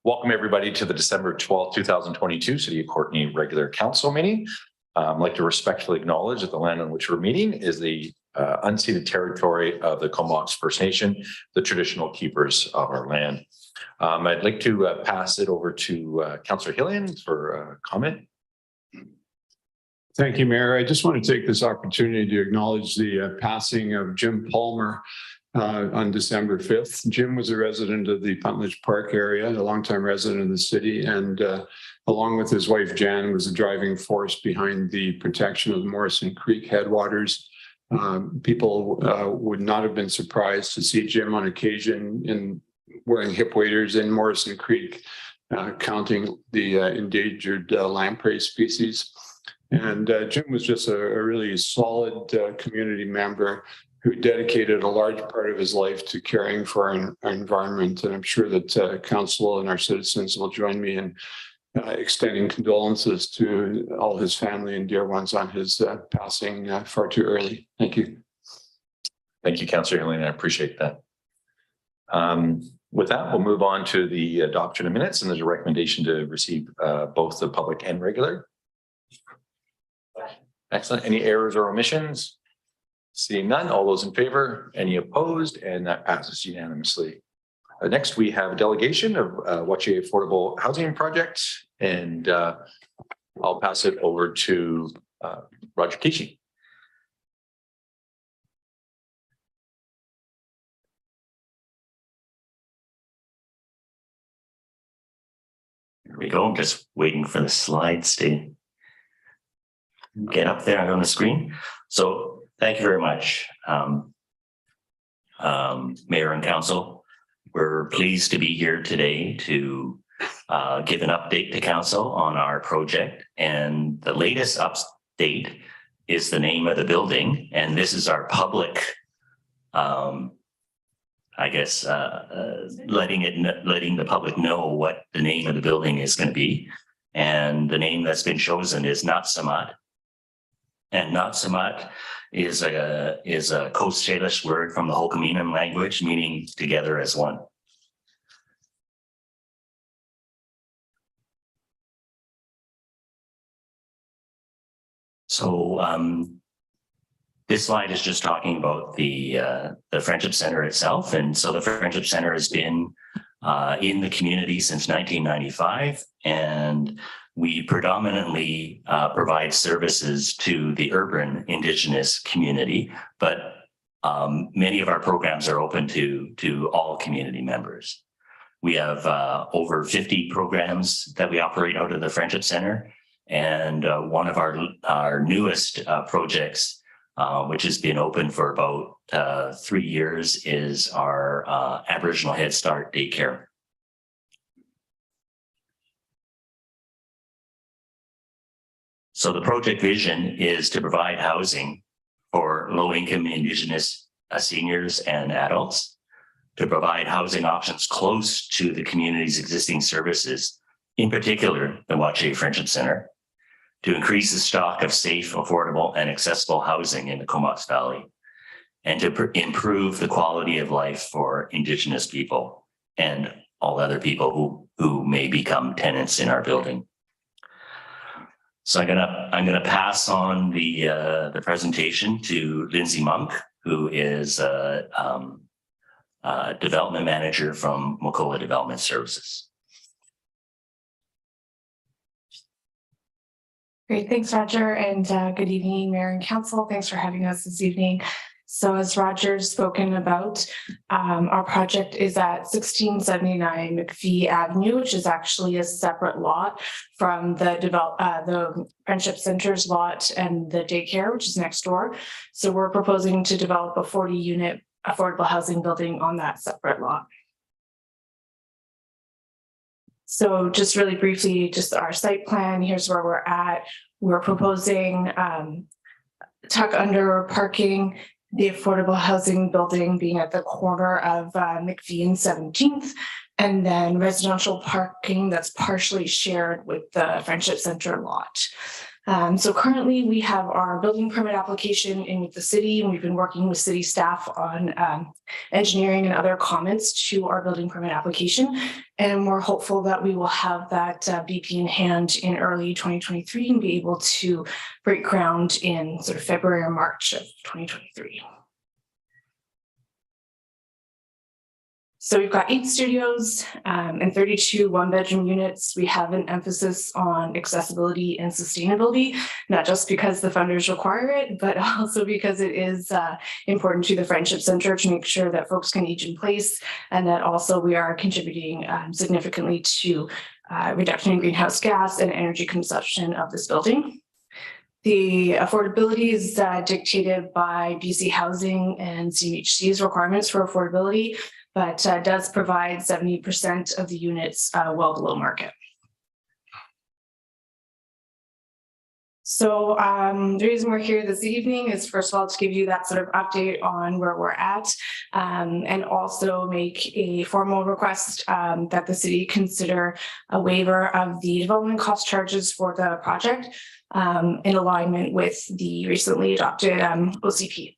Welcome everybody to the December 12th, 2022 City of Courtenay regular council meeting. I'd like to respectfully acknowledge that the land on which we're meeting is the unceded territory of the Comox First Nation, the traditional keepers of our land. I'd like to pass it over to Councillor Hillian for a comment. Thank you, Mayor. I just want to take this opportunity to acknowledge the passing of Jim Palmer on December 5th. Jim was a resident of the Puntledge Park area, a longtime resident of the city, and along with his wife, Jan, was a driving force behind the protection of the Morrison Creek headwaters. People would not have been surprised to see Jim on occasion wearing hip waders in Morrison Creek, counting the endangered lamprey species. And Jim was just a really solid community member who dedicated a large part of his life to caring for our environment. And I'm sure that council and our citizens will join me in extending condolences to all his family and dear ones on his passing far too early. Thank you. Thank you, Councillor Hillian. I appreciate that. With that, we'll move on to the adoption of minutes, and there's a recommendation to receive both the public and regular. Excellent. Any errors or omissions? Seeing none, all those in favor, any opposed, and that passes unanimously. Next, we have a delegation of Wache Affordable Housing Project, and I'll pass it over to Roger Kishi. Here we go. I'm just waiting for the slides to get up there on the screen. So thank you very much, Mayor and Council. We're pleased to be here today to give an update to Council on our project. And the latest update is the name of the building. And this is our public, letting the public know what the name of the building is going to be. And the name that's been chosen is Natsamat. And Natsamat is a Coast Salish word from the Ho'okaminam language, meaning together as one. So this slide is just talking about the Friendship Center itself. And so the Friendship Center has been in the community since 1995, and we predominantly provide services to the urban Indigenous community, but many of our programs are open to all community members. We have over 50 programs that we operate out of the Friendship Center, and one of our newest projects, which has been open for about 3 years, is our Aboriginal Head Start daycare. So the project vision is to provide housing for low-income Indigenous seniors and adults, to provide housing options close to the community's existing services, in particular the Wache Friendship Center, to increase the stock of safe, affordable, and accessible housing in the Comox Valley, and to improve the quality of life for Indigenous people and all other people who may become tenants in our building. So I'm gonna pass on the presentation to Lindsay Monk, who is a development manager from Mokoa Development Services. Great, thanks, Roger, and good evening, Mayor and Council. Thanks for having us this evening. So as Roger's spoken about, our project is at 1679 McPhee Avenue, which is actually a separate lot from the Friendship Center's lot and the daycare, which is next door. So we're proposing to develop a 40-unit affordable housing building on that separate lot. So just really briefly, just our site plan, here's where we're at. We're proposing tuck under parking, the affordable housing building being at the corner of McPhee and 17th, and then residential parking that's partially shared with the Friendship Center lot. So currently we have our building permit application in with the city, and we've been working with city staff on engineering and other comments to our building permit application. And we're hopeful that we will have that BP in hand in early 2023 and be able to break ground in sort of February or March of 2023. So we've got 8 studios and 32 one-bedroom units. We have an emphasis on accessibility and sustainability, not just because the funders require it, but also because it is important to the Friendship Center to make sure that folks can age in place, and that also we are contributing significantly to reduction in greenhouse gas and energy consumption of this building. The affordability is dictated by BC Housing and CMHC's requirements for affordability, but does provide 70% of the units well below market. So the reason we're here this evening is, first of all, to give you that sort of update on where we're at, and also make a formal request that the city consider a waiver of the development cost charges for the project in alignment with the recently adopted OCP.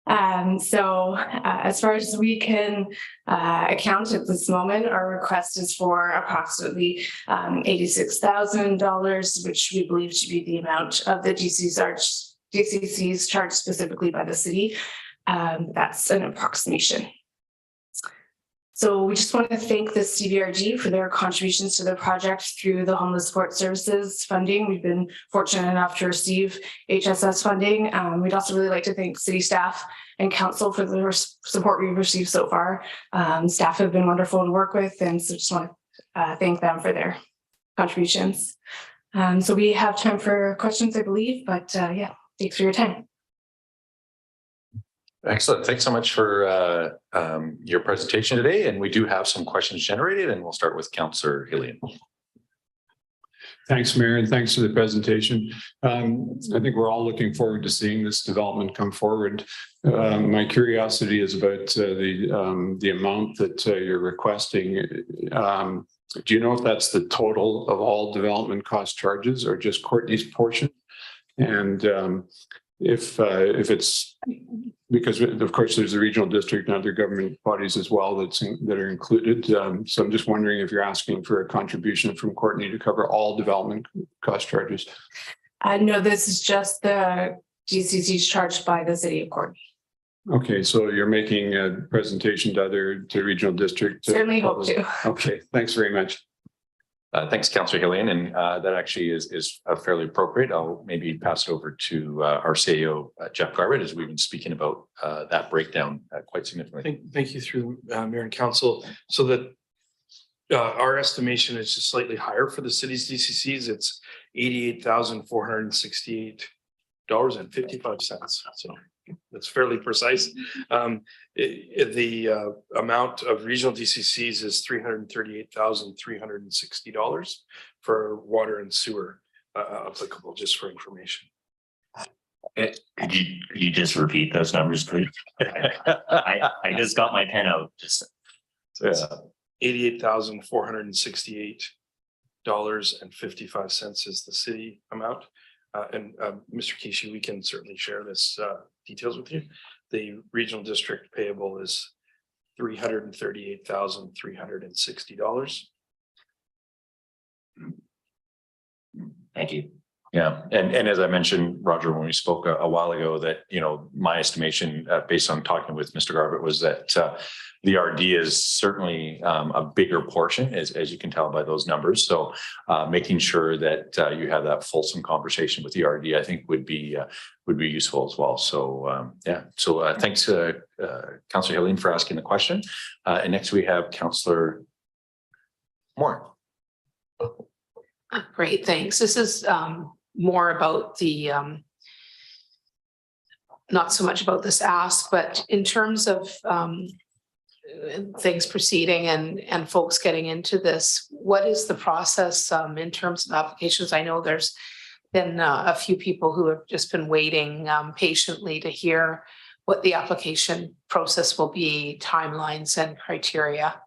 As far as we can account at this moment, our request is for approximately $86,000, which we believe to be the amount of the DCCs charged specifically by the city. That's an approximation. So we just want to thank the CBRD for their contributions to the project through the Homeless Support Services funding. We've been fortunate enough to receive HSS funding. We'd also really like to thank city staff and council for the support we've received so far. Staff have been wonderful to work with, and so just want to thank them for their contributions. So we have time for questions, I believe, but yeah, thanks for your time. Excellent. Thanks so much for your presentation today. And we do have some questions generated, and we'll start with Councillor Hillian. Thanks, Mayor, and thanks for the presentation. I think we're all looking forward to seeing this development come forward. My curiosity is about the amount that you're requesting. Do you know if that's the total of all development cost charges or just Courtney's portion? And if it's, because of course there's the regional district and other government bodies as well that are included. So I'm just wondering if you're asking for a contribution from Courtney to cover all development cost charges. No, this is just the DCCs charged by the city of Courtney. Okay, so you're making a presentation to regional district. Certainly hope to. Okay, thanks very much. Thanks, Councillor Hillian, and that actually is fairly appropriate. I'll maybe pass it over to our CEO, Jeff Garbutt, as we've been speaking about that breakdown quite significantly. Thank you through Mayor and Council. So that our estimation is just slightly higher for the city's DCCs. It's $88,468.55. So that's fairly precise. The amount of regional DCCs is $338,360 for water and sewer applicable, just for information. Could you just repeat those numbers, please? I just got my pen out. Just $88,468.55 is the city amount. And Mr. Kishi, we can certainly share this details with you. The regional district payable is $338,360. thank you. Yeah, and as I mentioned, Roger, when we spoke a while ago, that, you know, my estimation based on talking with Mr. Garbutt was that the RD is certainly a bigger portion, as you can tell by those numbers. So making sure that you have that fulsome conversation with the RD, I think would be useful as well. So yeah, so thanks, Councillor Hillian, for asking the question. And next we have Councillor Moore. Great, thanks. This is more about the, not so much about this ask, but in terms of things proceeding and folks getting into this, what is the process in terms of applications? I know there's been a few people who have just been waiting patiently to hear what the application process will be, timelines and criteria.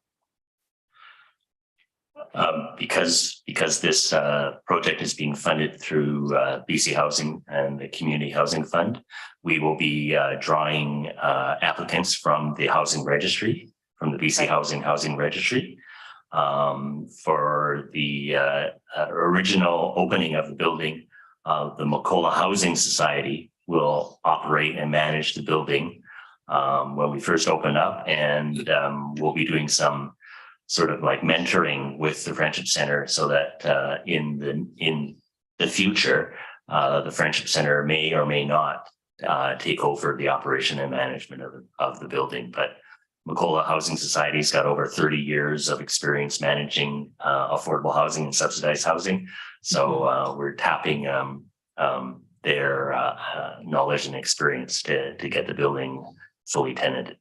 Because this project is being funded through BC Housing and the Community Housing Fund, we will be drawing applicants from the housing registry, from the BC Housing Registry, for the original opening of the building. The Macola Housing Society will operate and manage the building when we first open up, and we'll be doing some sort of like mentoring with the Friendship Center, so that in the future, the Friendship Center may or may not take over the operation and management of the building. But Macola Housing Society's got over 30 years of experience managing affordable housing and subsidized housing. So we're tapping their knowledge and experience to get the building fully tenanted.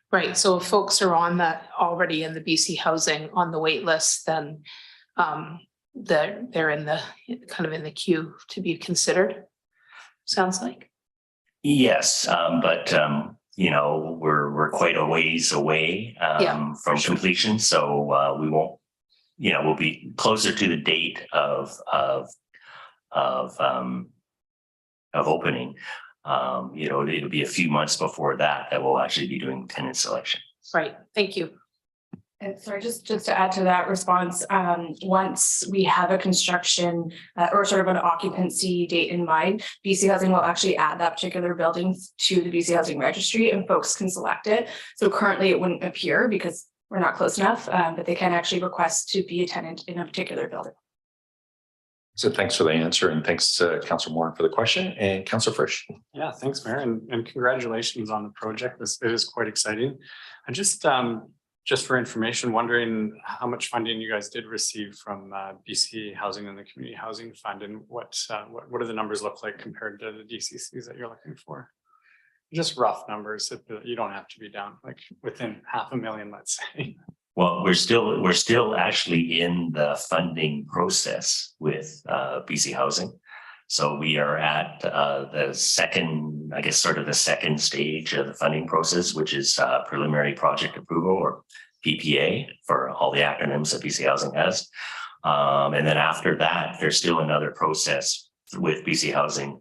Right, so if folks are on that already in the BC Housing on the wait list, then they're in the kind of in the queue to be considered. Sounds like. Yes, but you know, we're quite a ways away from completion, so we won't. You know, we'll be closer to the date of opening. You know, it'll be a few months before that we'll actually be doing tenant selection. Right, thank you. And sorry, just to add to that response, once we have a construction or sort of an occupancy date in mind, BC Housing will actually add that particular building to the BC Housing Registry and folks can select it. So currently it wouldn't appear because we're not close enough, but they can actually request to be a tenant in a particular building. So thanks for the answer, and thanks Councillor Moore for the question, and Councillor Frisch. Yeah, thanks, Mayor, and congratulations on the project. It is quite exciting. And just for information, wondering how much funding you guys did receive from BC Housing and the Community Housing Fund, and what do the numbers look like compared to the DCCs that you're looking for? Just rough numbers. You don't have to be down like within $500,000, let's say. Well, we're still actually in the funding process with BC Housing. So we are at the second, I guess, sort of the second stage of the funding process, which is preliminary project approval, or PPA, for all the acronyms that BC Housing has. And then after that, there's still another process with BC Housing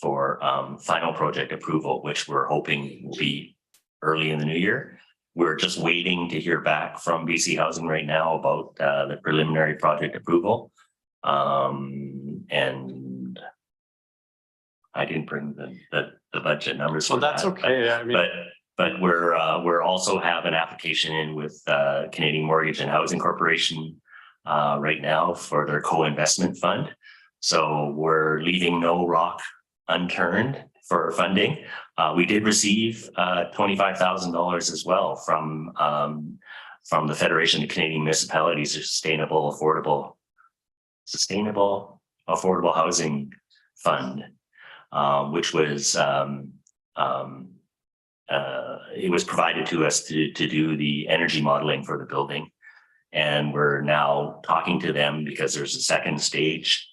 for final project approval, which we're hoping will be early in the new year. We're just waiting to hear back from BC Housing right now about the preliminary project approval. And I didn't bring the budget numbers. Well, that's okay. I mean, but we're also have an application in with Canadian Mortgage and Housing Corporation right now for their co-investment fund. So we're leaving no rock unturned for funding. We did receive $25,000 as well from the Federation of Canadian Municipalities Sustainable Affordable Housing Fund, which was it was provided to us to do the energy modeling for the building. And we're now talking to them because there's a second stage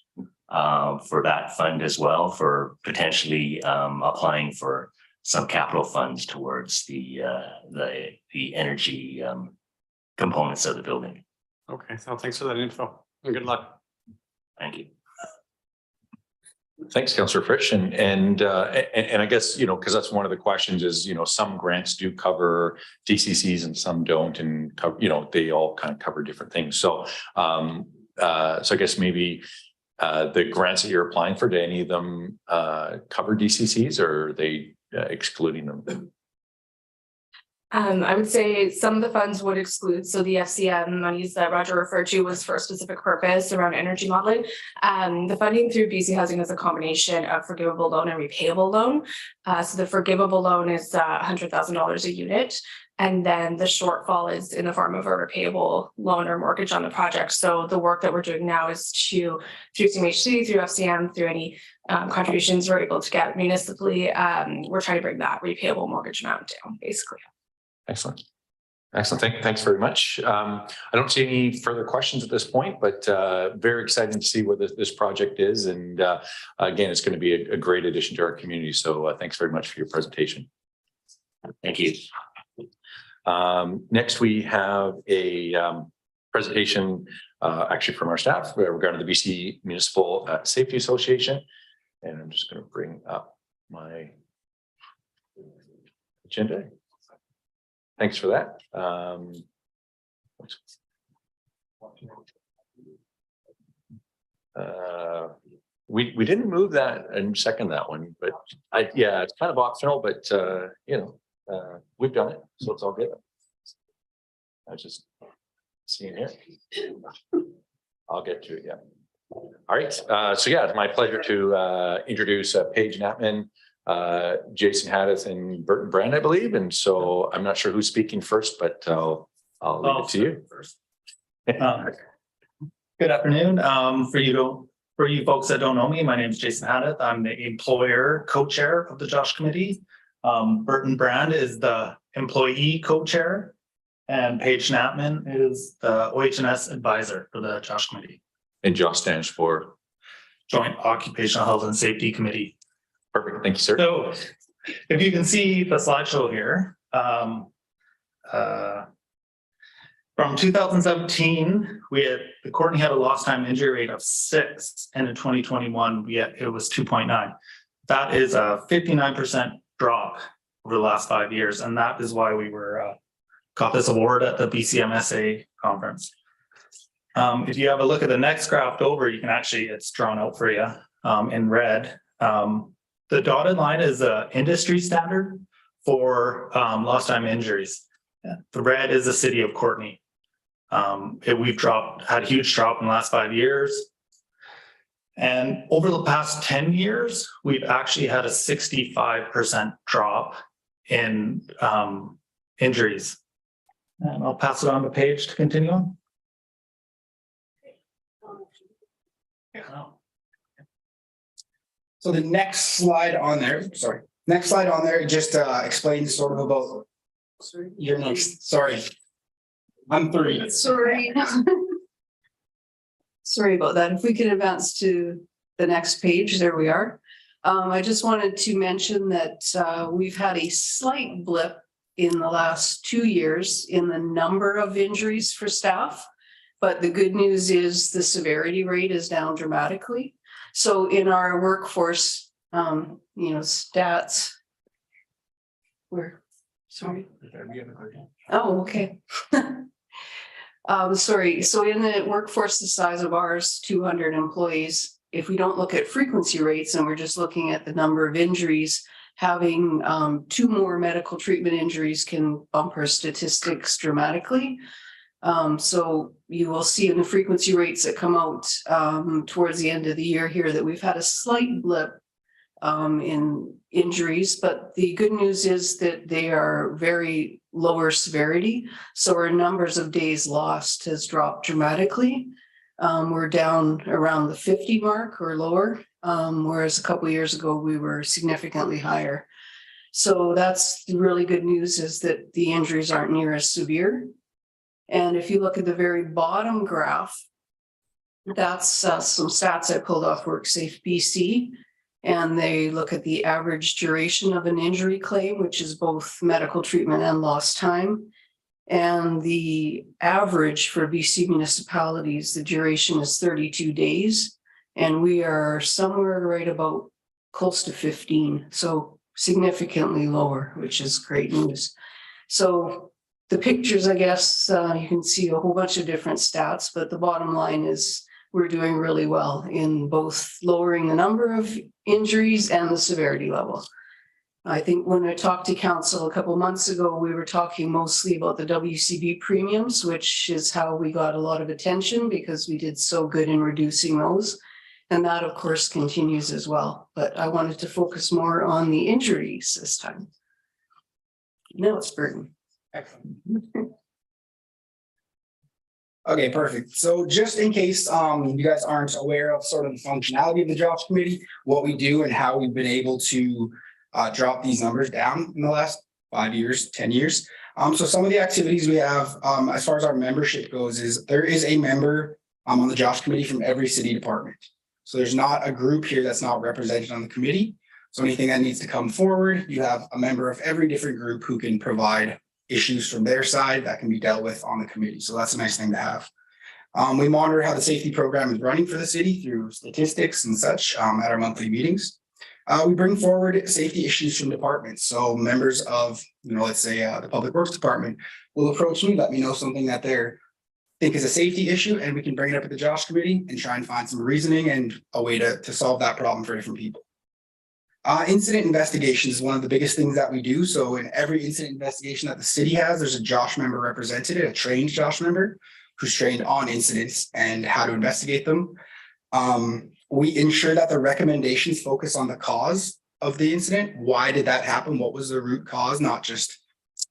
for that fund as well, for potentially applying for some capital funds towards the energy components of the building. okay, so thanks for that info and good luck. Thank you. Thanks, Councillor Frisch, and I guess, you know, because that's one of the questions is, you know, some grants do cover DCCs and some don't, and you know, they all kind of cover different things. So so I guess maybe the grants that you're applying for, do any of them cover DCCs, or are they excluding them? I would say some of the funds would exclude. So the FCM monies that Roger referred to was for a specific purpose around energy modeling. The funding through BC Housing is a combination of forgivable loan and repayable loan. So the forgivable loan is $100,000 a unit. And then the shortfall is in the form of a repayable loan or mortgage on the project. So the work that we're doing now is through CMHC, through FCM, through any contributions we're able to get municipally. We're trying to bring that repayable mortgage amount down, basically. Excellent. Thanks very much. I don't see any further questions at this point, but very exciting to see what this project is. And again, it's going to be a great addition to our community. So thanks very much for your presentation. Thank you. Next, we have a presentation actually from our staff regarding the BC Municipal Safety Association. And I'm just going to bring up my agenda. Thanks for that. We didn't move that and second that one, but yeah, it's kind of optional, but we've done it, so it's all good. I was just seeing here. I'll get to it, yeah. All right, so yeah, it's my pleasure to introduce Paige Knappman, Jason Haddeth, and Burton Brand, I believe. And so I'm not sure who's speaking first, but I'll leave it to you. First. Good afternoon. For you folks that don't know me, my name is Jason Haddeth. I'm the employer co-chair of the Josh Committee. Burton Brand is the employee co-chair, and Paige Knappman is the OH&S advisor for the Josh Committee. And JOSH stands for Joint Occupational Health and Safety Committee. perfect. Thank you, sir. So if you can see the slideshow here, from 2017, the Courtney had a lost time injury rate of 6, and in 2021, it was 2.9. That is a 59% drop over the last 5 years, and that is why we got this award at the BCMSA conference. If you have a look at the next graph over, you can actually, it's drawn out for you in red. The dotted line is the industry standard for lost time injuries. The red is the city of Courtney. We've had a huge drop in the last 5 years. And over the past 10 years, we've actually had a 65% drop in injuries. And I'll pass it on to Paige to continue on. So the next slide on there, just explains sort of about your next, sorry. I'm 3. Sorry. Sorry about that. If we could advance to the next page, there we are. I just wanted to mention that we've had a slight blip in the last 2 years in the number of injuries for staff. But the good news is the severity rate is down dramatically. So in our workforce, stats, sorry. Oh, okay. Sorry. So in the workforce the size of ours, 200 employees, if we don't look at frequency rates and we're just looking at the number of injuries, having 2 more medical treatment injuries can bump our statistics dramatically. So you will see in the frequency rates that come out towards the end of the year here that we've had a slight blip in injuries, but the good news is that they are very lower severity. So our numbers of days lost has dropped dramatically. We're down around the 50 mark or lower, whereas a couple of years ago we were significantly higher. So that's the really good news, is that the injuries aren't near as severe. And if you look at the very bottom graph, that's some stats I pulled off WorkSafe BC, and they look at the average duration of an injury claim, which is both medical treatment and lost time. And the average for BC municipalities, the duration is 32 days, and we are somewhere right about close to 15, so significantly lower, which is great news. So the pictures, I guess, you can see a whole bunch of different stats, but the bottom line is we're doing really well in both lowering the number of injuries and the severity level. I think when I talked to council a couple months ago, we were talking mostly about the WCB premiums, which is how we got a lot of attention because we did so good in reducing those. And that, of course, continues as well. But I wanted to focus more on the injuries this time. Now it's Burton. Excellent. Okay, perfect. So just in case you guys aren't aware of sort of the functionality of the Josh Committee, what we do and how we've been able to drop these numbers down in the last 5 years, 10 years. So some of the activities we have as far as our membership goes is there is a member on the Josh Committee from every city department. So there's not a group here that's not represented on the committee. So anything that needs to come forward, you have a member of every different group who can provide issues from their side that can be dealt with on the committee. So that's a nice thing to have. We monitor how the safety program is running for the city through statistics and such at our monthly meetings. We bring forward safety issues from departments. So members of, let's say the Public Works Department will approach me, let me know something that they're think is a safety issue, and we can bring it up at the Josh Committee and try and find some reasoning and a way to solve that problem for different people. Incident investigations is one of the biggest things that we do. So in every incident investigation that the city has, there's a Josh member representative, a trained Josh member who's trained on incidents and how to investigate them. We ensure that the recommendations focus on the cause of the incident. Why did that happen? What was the root cause? Not just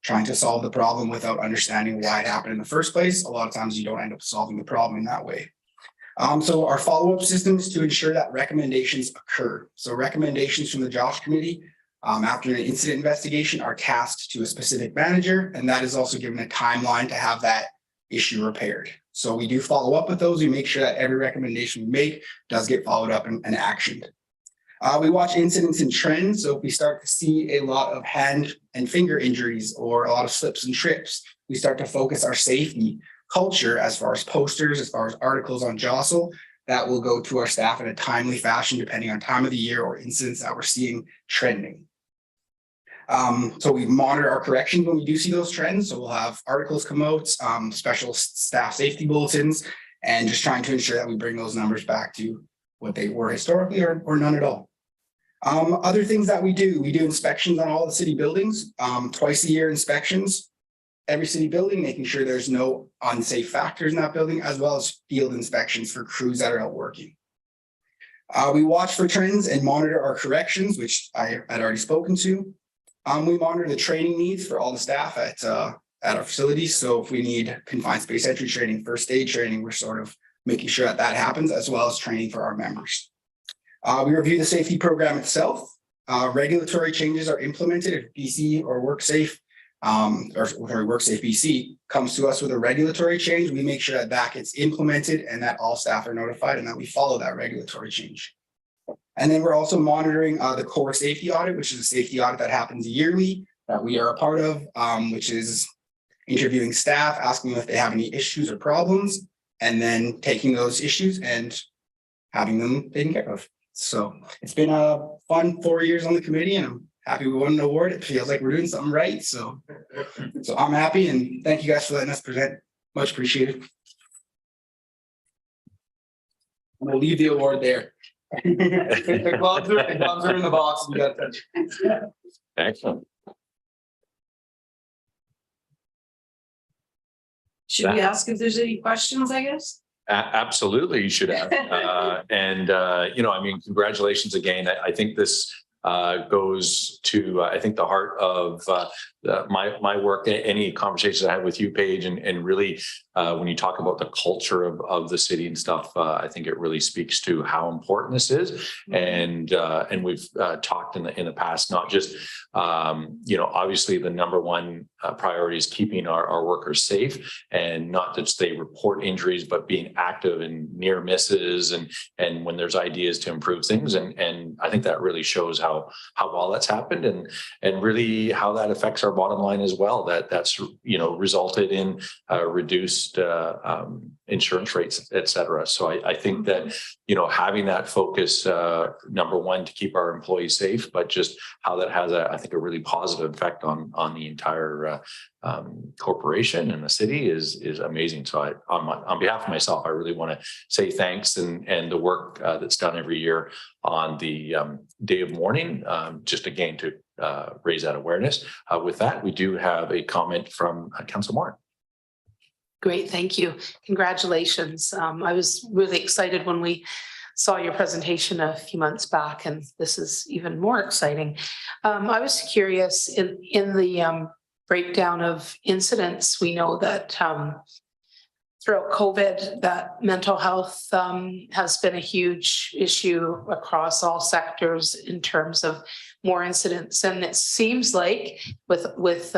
trying to solve the problem without understanding why it happened in the first place. A lot of times you don't end up solving the problem in that way. So our follow-up systems to ensure that recommendations occur. So recommendations from the Josh Committee after an incident investigation are tasked to a specific manager, and that is also given a timeline to have that issue repaired. So we do follow up with those. We make sure that every recommendation we make does get followed up and actioned. We watch incidents and trends. So if we start to see a lot of hand and finger injuries or a lot of slips and trips, we start to focus our safety culture as far as posters, as far as articles on Jostle, that will go to our staff in a timely fashion, depending on time of the year or incidents that we're seeing trending. So we monitor our corrections when we do see those trends. So we'll have articles come out, special staff safety bulletins, and just trying to ensure that we bring those numbers back to what they were historically or none at all. Other things that we do inspections on all the city buildings, twice a year inspections, every city building, making sure there's no unsafe factors in that building, as well as field inspections for crews that are out working. We watch for trends and monitor our corrections, which I had already spoken to. We monitor the training needs for all the staff at our facilities. So if we need confined space entry training, first aid training, we're sort of making sure that that happens, as well as training for our members. We review the safety program itself. Regulatory changes are implemented if BC or WorkSafe WorkSafe BC comes to us with a regulatory change. We make sure that that gets implemented and that all staff are notified and that we follow that regulatory change. And then we're also monitoring the core safety audit, which is a safety audit that happens yearly that we are a part of, which is interviewing staff, asking them if they have any issues or problems, and then taking those issues and having them taken care of. So it's been a fun 4 years on the committee, and I'm happy we won an award. It feels like we're doing something right. So I'm happy, and thank you guys for letting us present. Much appreciated. I'm gonna leave the award there. The gloves are in the box. You got touch. Excellent. Should we ask if there's any questions, I guess? Absolutely, you should have. Congratulations again. I think this goes to, I think, the heart of my work, any conversations I had with you, Paige, and really when you talk about the culture of the city and stuff, I think it really speaks to how important this is. And we've talked in the past, not just, obviously the number one priority is keeping our workers safe, and not just they report injuries, but being active in near misses and when there's ideas to improve things. And I think that really shows how well that's happened and really how that affects our bottom line as well. That's resulted in reduced insurance rates, et cetera. So I think that having that focus, number one, to keep our employees safe, but just how that has I think a really positive effect on the entire corporation and the city is amazing. So on behalf of myself, I really want to say thanks and the work that's done every year on the day of mourning, just again to raise that awareness. With that, we do have a comment from Councillor Moore. Great, thank you. Congratulations. I was really excited when we saw your presentation a few months back, and this is even more exciting. I was curious in the breakdown of incidents. We know that throughout COVID, that mental health has been a huge issue across all sectors in terms of more incidents. And it seems like with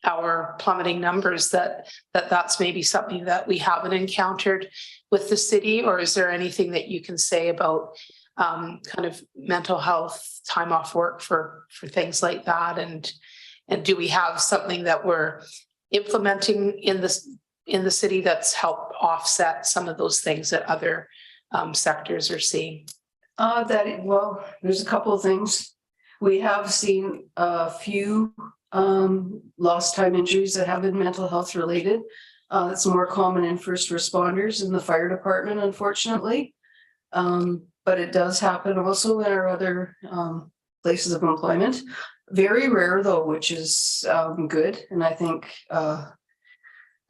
our plummeting numbers that's maybe something that we haven't encountered with the city. Or is there anything that you can say about kind of mental health, time off work for things like that? And do we have something that we're implementing in this in the city that's helped offset some of those things that other sectors are seeing? Well, there's a couple of things. We have seen a few lost time injuries that have been mental health related. It's more common in first responders in the fire department, unfortunately. But it does happen also in our other places of employment. Very rare though, which is good. And I think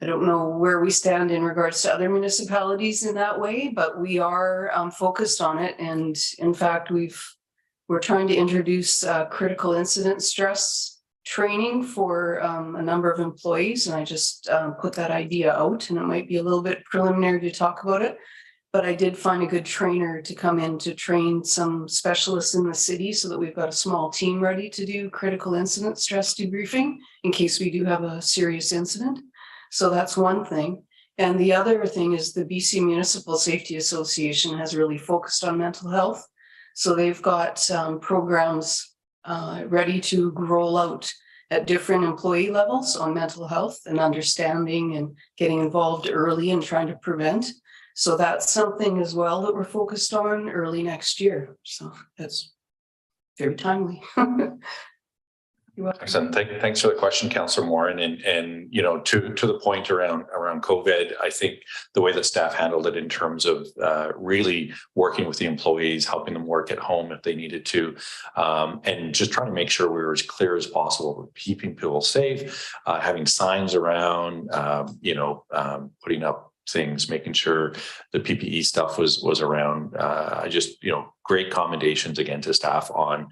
I don't know where we stand in regards to other municipalities in that way, but we are focused on it. And in fact, we're trying to introduce critical incident stress training for a number of employees. And I just put that idea out, and it might be a little bit preliminary to talk about it. But I did find a good trainer to come in to train some specialists in the city so that we've got a small team ready to do critical incident stress debriefing in case we do have a serious incident. So that's one thing. And the other thing is the BC Municipal Safety Association has really focused on mental health. So they've got programs ready to roll out at different employee levels on mental health and understanding and getting involved early and trying to prevent. So that's something as well that we're focused on early next year. So that's very timely. Excellent. Thanks for the question, Councillor Morin. And you know, to the point around COVID, I think the way that staff handled it in terms of really working with the employees, helping them work at home if they needed to, and just trying to make sure we were as clear as possible, keeping people safe, having signs around, putting up things, making sure the PPE stuff was around. I just, great commendations again to staff on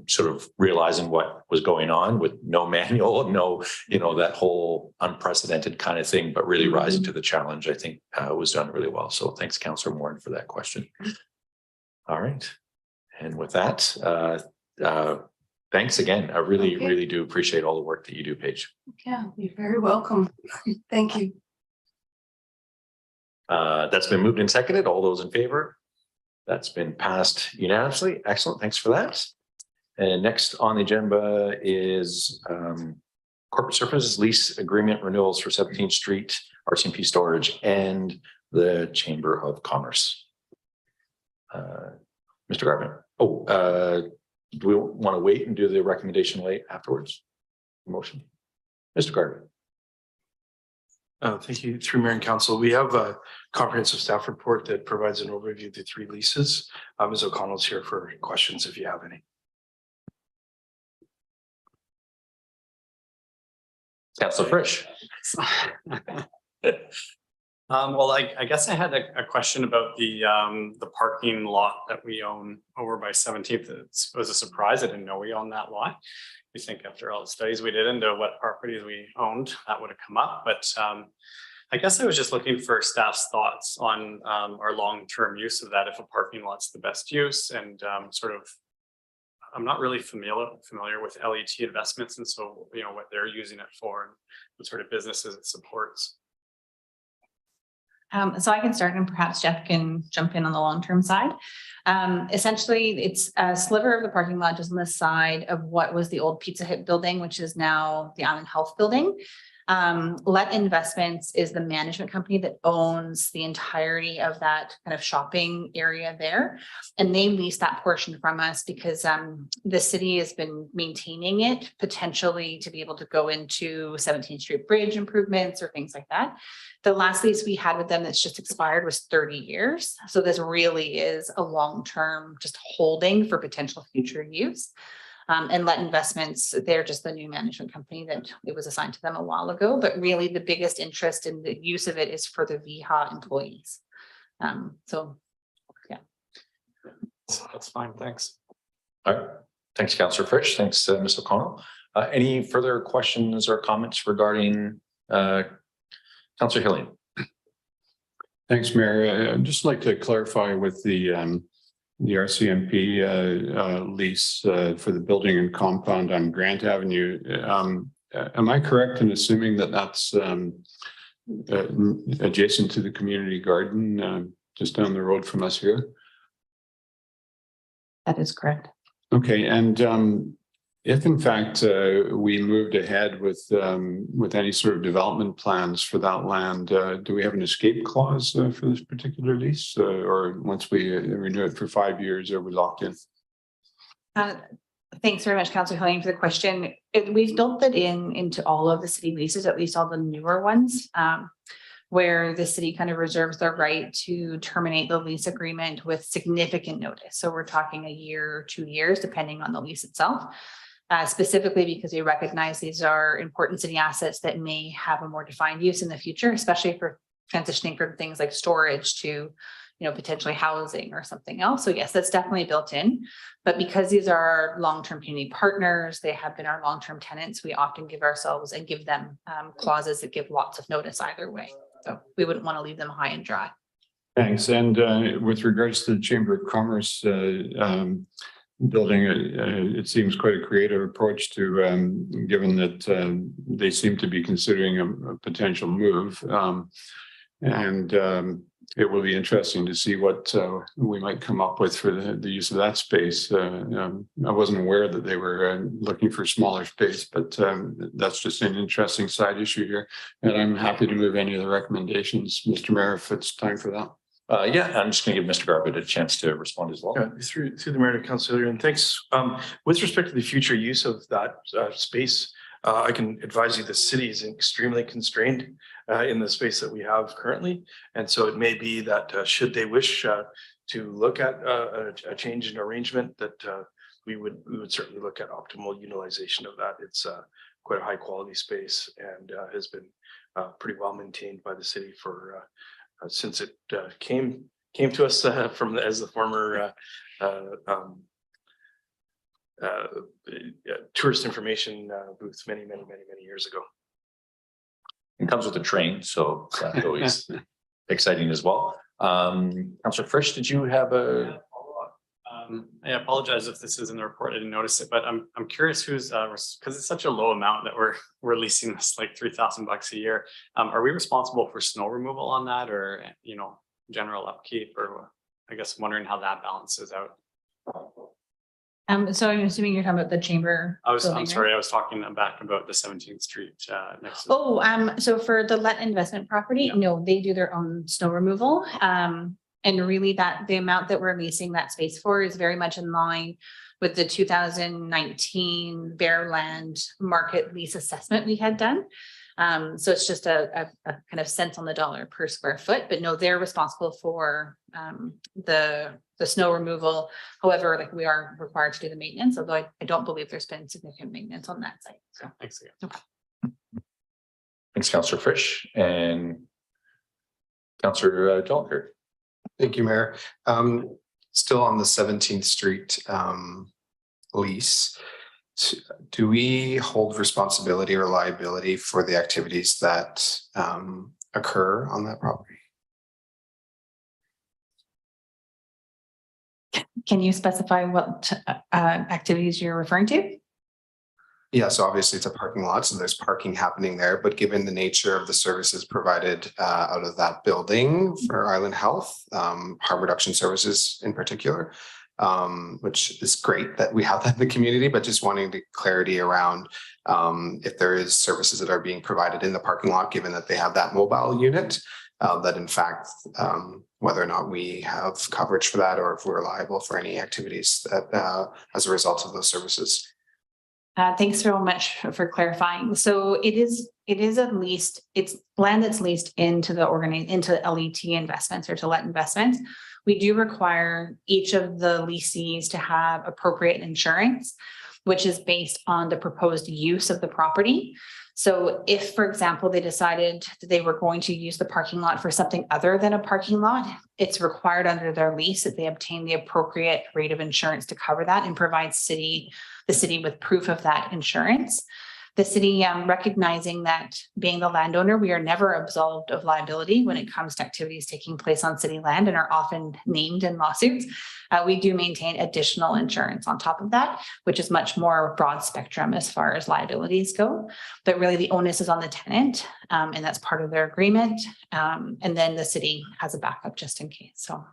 sort of realizing what was going on with no manual, no, that whole unprecedented kind of thing, but really rising to the challenge, I think was done really well. So thanks, Councillor Morin, for that question. All right. And with that, thanks again. I really do appreciate all the work that you do, Paige. Yeah, you're very welcome. Thank you. That's been moved and seconded. All those in favor? That's been passed unanimously. Excellent. Thanks for that. And next on the agenda is corporate services lease agreement renewals for 17th Street, RCMP storage, and the Chamber of Commerce. Mr. Garvin. Do we want to wait and do the recommendation late afterwards? Motion. Mr. Garvin. Thank you. Through Mayor and Council, we have a comprehensive staff report that provides an overview of the 3 leases. Ms. O'Connell's here for questions if you have any. Councillor Frisch. Well, I guess I had a question about the parking lot that we own over by 17th. It was a surprise. I didn't know we owned that lot. We think after all the studies we did into what properties we owned, that would have come up. But I guess I was just looking for staff's thoughts on our long-term use of that, if a parking lot's the best use, and I'm not really familiar with LET investments, and so what they're using it for and what sort of businesses it supports. So I can start, and perhaps Jeff can jump in on the long-term side. Essentially, it's a sliver of the parking lot just on the side of what was the old Pizza Hut building, which is now the Island Health building. Let Investments is the management company that owns the entirety of that kind of shopping area there. And they lease that portion from us because the city has been maintaining it potentially to be able to go into 17th Street Bridge improvements or things like that. The last lease we had with them that's just expired was 30 years. So this really is a long-term just holding for potential future use. And Let Investments, they're just the new management company that it was assigned to them a while ago, but really the biggest interest in the use of it is for the VHA employees. So, yeah. That's fine, thanks. All right. Thanks, Councillor Frisch. Thanks, Ms. O'Connell. Any further questions or comments regarding Councillor Hillian? Thanks, Mayor. I'd just like to clarify with the RCMP lease for the building and compound on Grant Avenue. Am I correct in assuming that that's adjacent to the community garden just down the road from us here? That is correct. Okay, and If in fact we moved ahead with any sort of development plans for that land, do we have an escape clause for this particular lease? Or once we renew it for 5 years, are we locked in? Thanks very much, Councillor Helene, for the question. We've built that into all of the city leases, at least all the newer ones, where the city kind of reserves the right to terminate the lease agreement with significant notice. So we're talking a year or 2 years, depending on the lease itself. Specifically because we recognize these are important city assets that may have a more defined use in the future, especially for transitioning from things like storage to, potentially housing or something else. So yes, that's definitely built in. But because these are our long-term community partners, they have been our long-term tenants, we often give ourselves and give them clauses that give lots of notice either way. So we wouldn't want to leave them high and dry. Thanks. And with regards to the Chamber of Commerce building, it seems quite a creative approach to, given that they seem to be considering a potential move. It will be interesting to see what we might come up with for the use of that space. I wasn't aware that they were looking for smaller space, but that's just an interesting side issue here. And I'm happy to move any of the recommendations, Mr. Mayor, if it's time for that. Yeah, I'm just going to give Mr. Garbutt a chance to respond as well. Yeah, through the mayor to Councillor, and thanks. With respect to the future use of that space, I can advise you the city is extremely constrained in the space that we have currently. And so it may be that should they wish to look at a change in arrangement, that we would certainly look at optimal utilization of that. It's quite a high quality space and has been pretty well maintained by the city for since it came to us as the former tourist information booth many years ago. It comes with a train, so that's always exciting as well. Councillor Frisch, did you have a? I apologize if this is in the report. I didn't notice it, but I'm curious who's because it's such a low amount that we're leasing this like $3,000 a year. Are we responsible for snow removal on that, or general upkeep, or I guess I'm wondering how that balances out. So I'm assuming you're talking about the chamber. I'm building, sorry, right? I was talking back about the 17th Street next to. So for the Let investment property, Yeah. no, they do their own snow removal. And really that the amount that we're leasing that space for is very much in line with the 2019 Bearland market lease assessment we had done. So it's just a kind of cents on the dollar per square foot, but no, they're responsible for the snow removal. However, like we are required to do the maintenance, although I don't believe there's been significant maintenance on that site. So Thanks again. Okay. Thanks, Councillor Frisch and Councillor Jolliker. Thank you, Mayor. Still on the 17th Street lease, do we hold responsibility or liability for the activities that occur on that property? Can you specify what activities you're referring to? Yeah, so obviously it's a parking lot, so there's parking happening there, but given the nature of the services provided out of that building for Island Health, harm reduction services in particular, which is great that we have that in the community, but just wanting the clarity around if there is services that are being provided in the parking lot, given that they have that mobile unit, that in fact, whether or not we have coverage for that or if we're liable for any activities that as a result of those services. Thanks so much for clarifying. So it is at least, it's land that's leased into the into LET investments or to Let investments. We do require each of the lessees to have appropriate insurance, which is based on the proposed use of the property. So if, for example, they decided that they were going to use the parking lot for something other than a parking lot, it's required under their lease that they obtain the appropriate rate of insurance to cover that and provide the city with proof of that insurance. The city, recognizing that being the landowner, we are never absolved of liability when it comes to activities taking place on city land and are often named in lawsuits. We do maintain additional insurance on top of that, which is much more broad spectrum as far as liabilities go. But really the onus is on the tenant, and that's part of their agreement. And then the city has a backup just in case. So.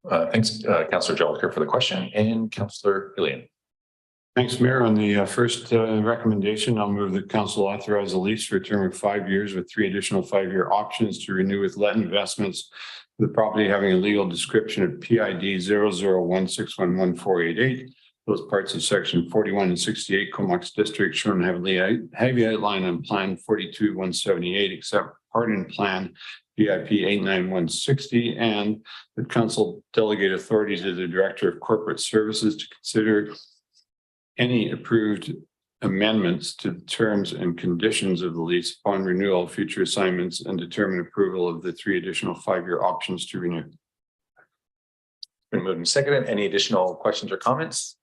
Thanks, Councillor Jolliker for the question, and Councillor Ilian. Thanks, Mayor. On the first recommendation, I'll move that council authorize a lease for a term of 5 years with 3 additional 5-year options to renew with Let Investments. The property having a legal description of PID 0016111488. Those parts of section 41 and 68 Comox District shown heavily outlined on plan 42-178, except part in plan BIP 89160, and the council delegate authority to the Director of Corporate Services to consider any approved amendments to the terms and conditions of the lease upon renewal of future assignments and determine approval of the 3 additional 5-year options to renew. Been moved and seconded. Any additional questions or comments?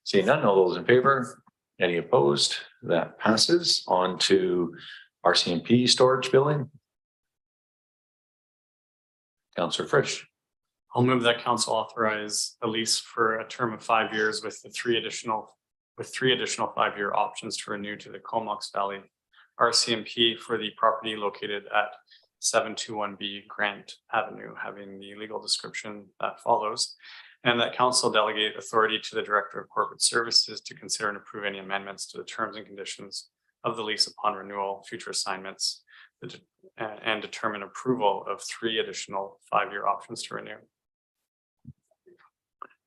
Seeing none, all those in favor? Any opposed? That passes. On to RCMP storage building. Councillor Frisch. I'll move that council authorize a lease for a term of 5 years with 3 additional 5-year options to renew to the Comox Valley RCMP for the property located at 721B Grant Avenue, having the legal description that follows. And that council delegate authority to the Director of Corporate Services to consider and approve any amendments to the terms and conditions of the lease upon renewal, future assignments, and determine approval of 3 additional 5-year options to renew.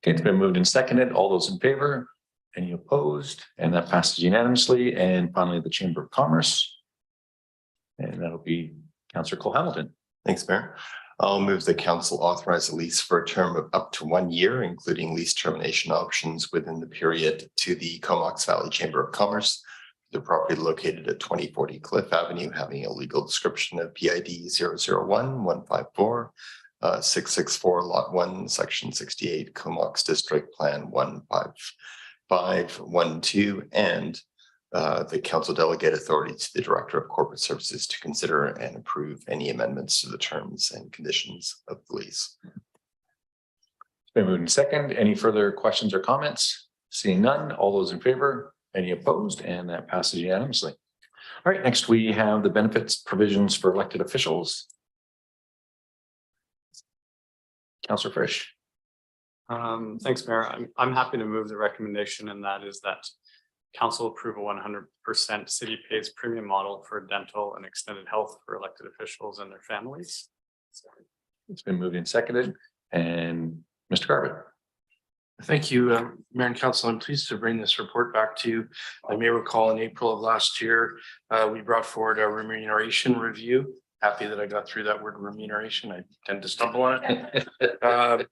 Okay, it's been moved and seconded. All those in favor? Any opposed? And that passes unanimously. And finally, the Chamber of Commerce. And that'll be Councillor Cole Hamilton. Thanks, Mayor. I'll move the council authorize a lease for a term of up to 1 year, including lease termination options within the period, to the Comox Valley Chamber of Commerce. The property located at 2040 Cliff Avenue, having a legal description of PID 001154. 664 Lot 1, Section 68, Comox District Plan 15512, and the council delegate authority to the Director of Corporate Services to consider and approve any amendments to the terms and conditions of the lease. It's been moved and seconded. Any further questions or comments? Seeing none, all those in favor? Any opposed? And that passes unanimously. All right, next we have the benefits provisions for elected officials. Councillor Frisch. Thanks, Mayor. I'm happy to move the recommendation, and that is that council approve a 100% city pays premium model for dental and extended health for elected officials and their families. It's been moved and seconded. And Mr. Garbutt. Thank you, Mayor and Council. I'm pleased to bring this report back to you. I may recall in April of last year, we brought forward a remuneration review. Happy that I got through that word remuneration. I tend to stumble on it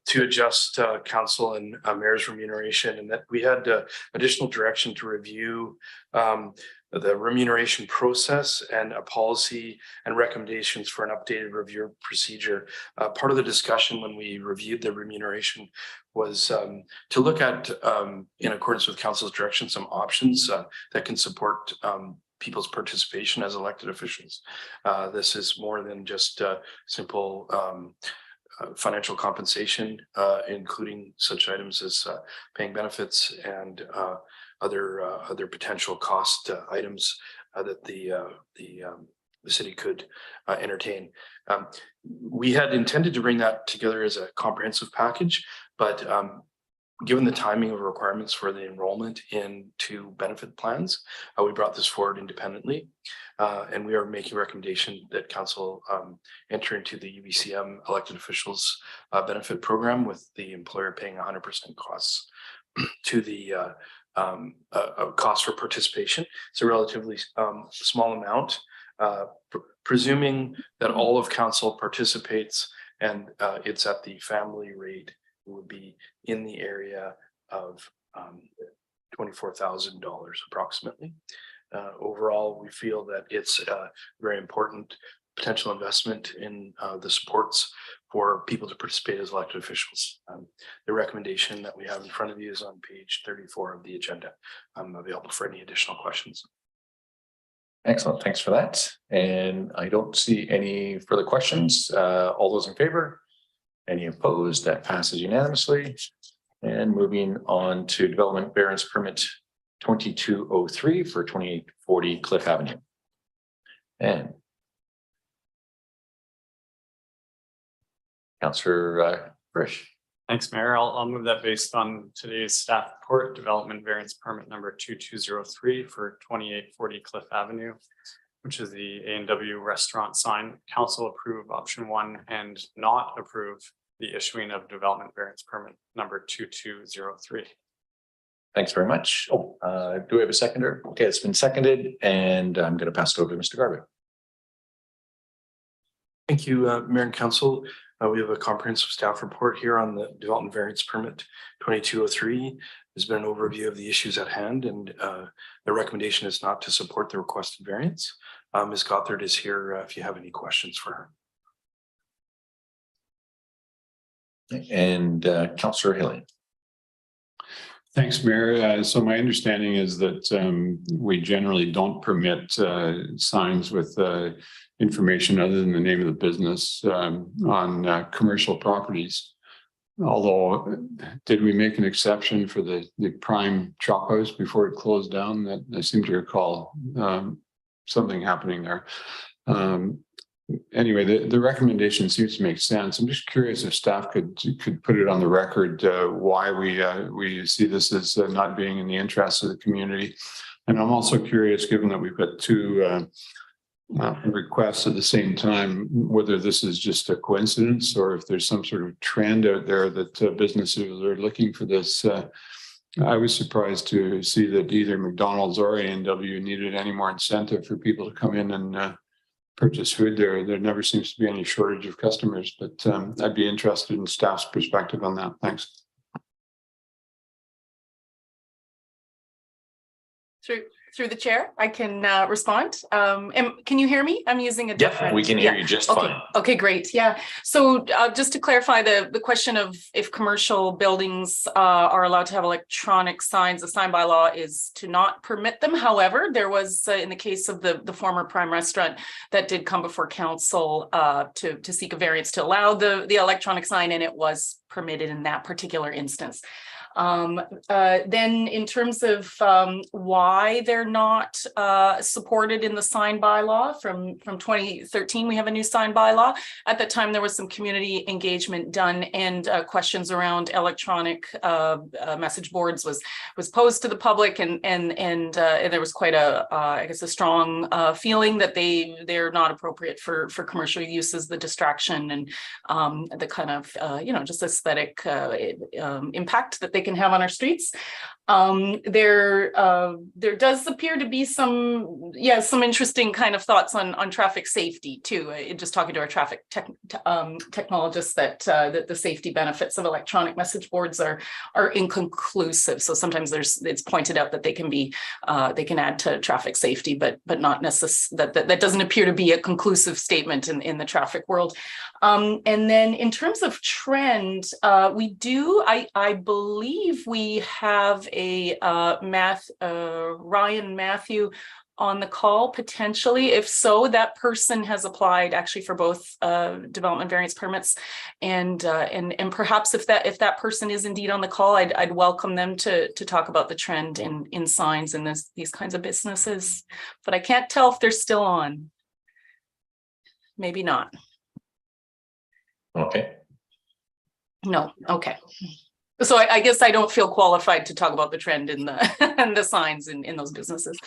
to adjust council and mayor's remuneration, and that we had additional direction to review the remuneration process and a policy and recommendations for an updated review procedure. Part of the discussion when we reviewed the remuneration was to look at, in accordance with council's direction, some options that can support people's participation as elected officials. This is more than just simple financial compensation, including such items as paying benefits and other potential cost items that the city could entertain. We had intended to bring that together as a comprehensive package, but given the timing of requirements for the enrollment into benefit plans, we brought this forward independently, and we are making a recommendation that council enter into the UBCM elected officials benefit program, with the employer paying 100% costs to the cost for participation. It's a relatively small amount, presuming that all of council participates and it's at the family rate. It would be in the area of $24,000 approximately. Overall, we feel that it's a very important potential investment in the supports for people to participate as elected officials. The recommendation that we have in front of you is on page 34 of the agenda. I'm available for any additional questions. Excellent. Thanks for that. And I don't see any further questions. All those in favor? Any opposed? That passes unanimously. And moving on to development variance permit 2203 for 2840 Cliff Avenue. And Councillor Frisch. Thanks, Mayor. I'll move that based on today's staff report, development variance permit number 2203 for 2840 Cliff Avenue, which is the A&W restaurant sign. Council approve option 1 and not approve the issuing of development variance permit number 2203. Thanks very much. Oh, do we have a seconder? Okay, it's been seconded and I'm going to pass it over to Mr. Garbutt. Thank you, Mayor and Council. We have a comprehensive staff report here on the development variance permit 2203. There's been an overview of the issues at hand, and the recommendation is not to support the requested variance. Ms. Gothard is here if you have any questions for her. And Councillor Hillian. Thanks, Mayor. So my understanding is that we generally don't permit signs with information other than the name of the business on commercial properties. Although, did we make an exception for the Prime Chop House before it closed down? That I seem to recall something happening there. Anyway, the recommendation seems to make sense. I'm just curious if staff could put it on the record why we see this as not being in the interest of the community. And I'm also curious, given that we've got two requests at the same time, whether this is just a coincidence or if there's some sort of trend out there that businesses are looking for this. I was surprised to see that either McDonald's or A&W needed any more incentive for people to come in and purchase food there. There never seems to be any shortage of customers, but I'd be interested in staff's perspective on that. Thanks. Through the chair, I can respond. Can you hear me? I'm using a different. Yeah, we can hear you just fine. Okay, great. Yeah. So just to clarify the question of if commercial buildings are allowed to have electronic signs, the sign by law is to not permit them. However, there was in the case of the former Prime restaurant that did come before council to seek a variance to allow the electronic sign, and it was permitted in that particular instance. Then in terms of why they're not supported in the sign bylaw from 2013, we have a new sign bylaw. At the time, there was some community engagement done, and questions around electronic message boards was posed to the public, and there was quite I guess a strong feeling that they're not appropriate for commercial uses, the distraction and the kind of just aesthetic impact that they can have on our streets. There does appear to be some interesting kind of thoughts on traffic safety too. Just talking to our traffic technologists that the safety benefits of electronic message boards are inconclusive. So sometimes it's pointed out that they can add to traffic safety, but not necessarily that doesn't appear to be a conclusive statement in the traffic world. And then in terms of trend, we do, I believe we have a Ryan Matthew on the call potentially. If so, that person has applied actually for both development variance permits, and perhaps if that person is indeed on the call, I'd welcome them to talk about the trend in signs in these kinds of businesses. But I can't tell if they're still on. Maybe not. Okay. No. Okay. So I guess I don't feel qualified to talk about the trend in the and the signs in those businesses.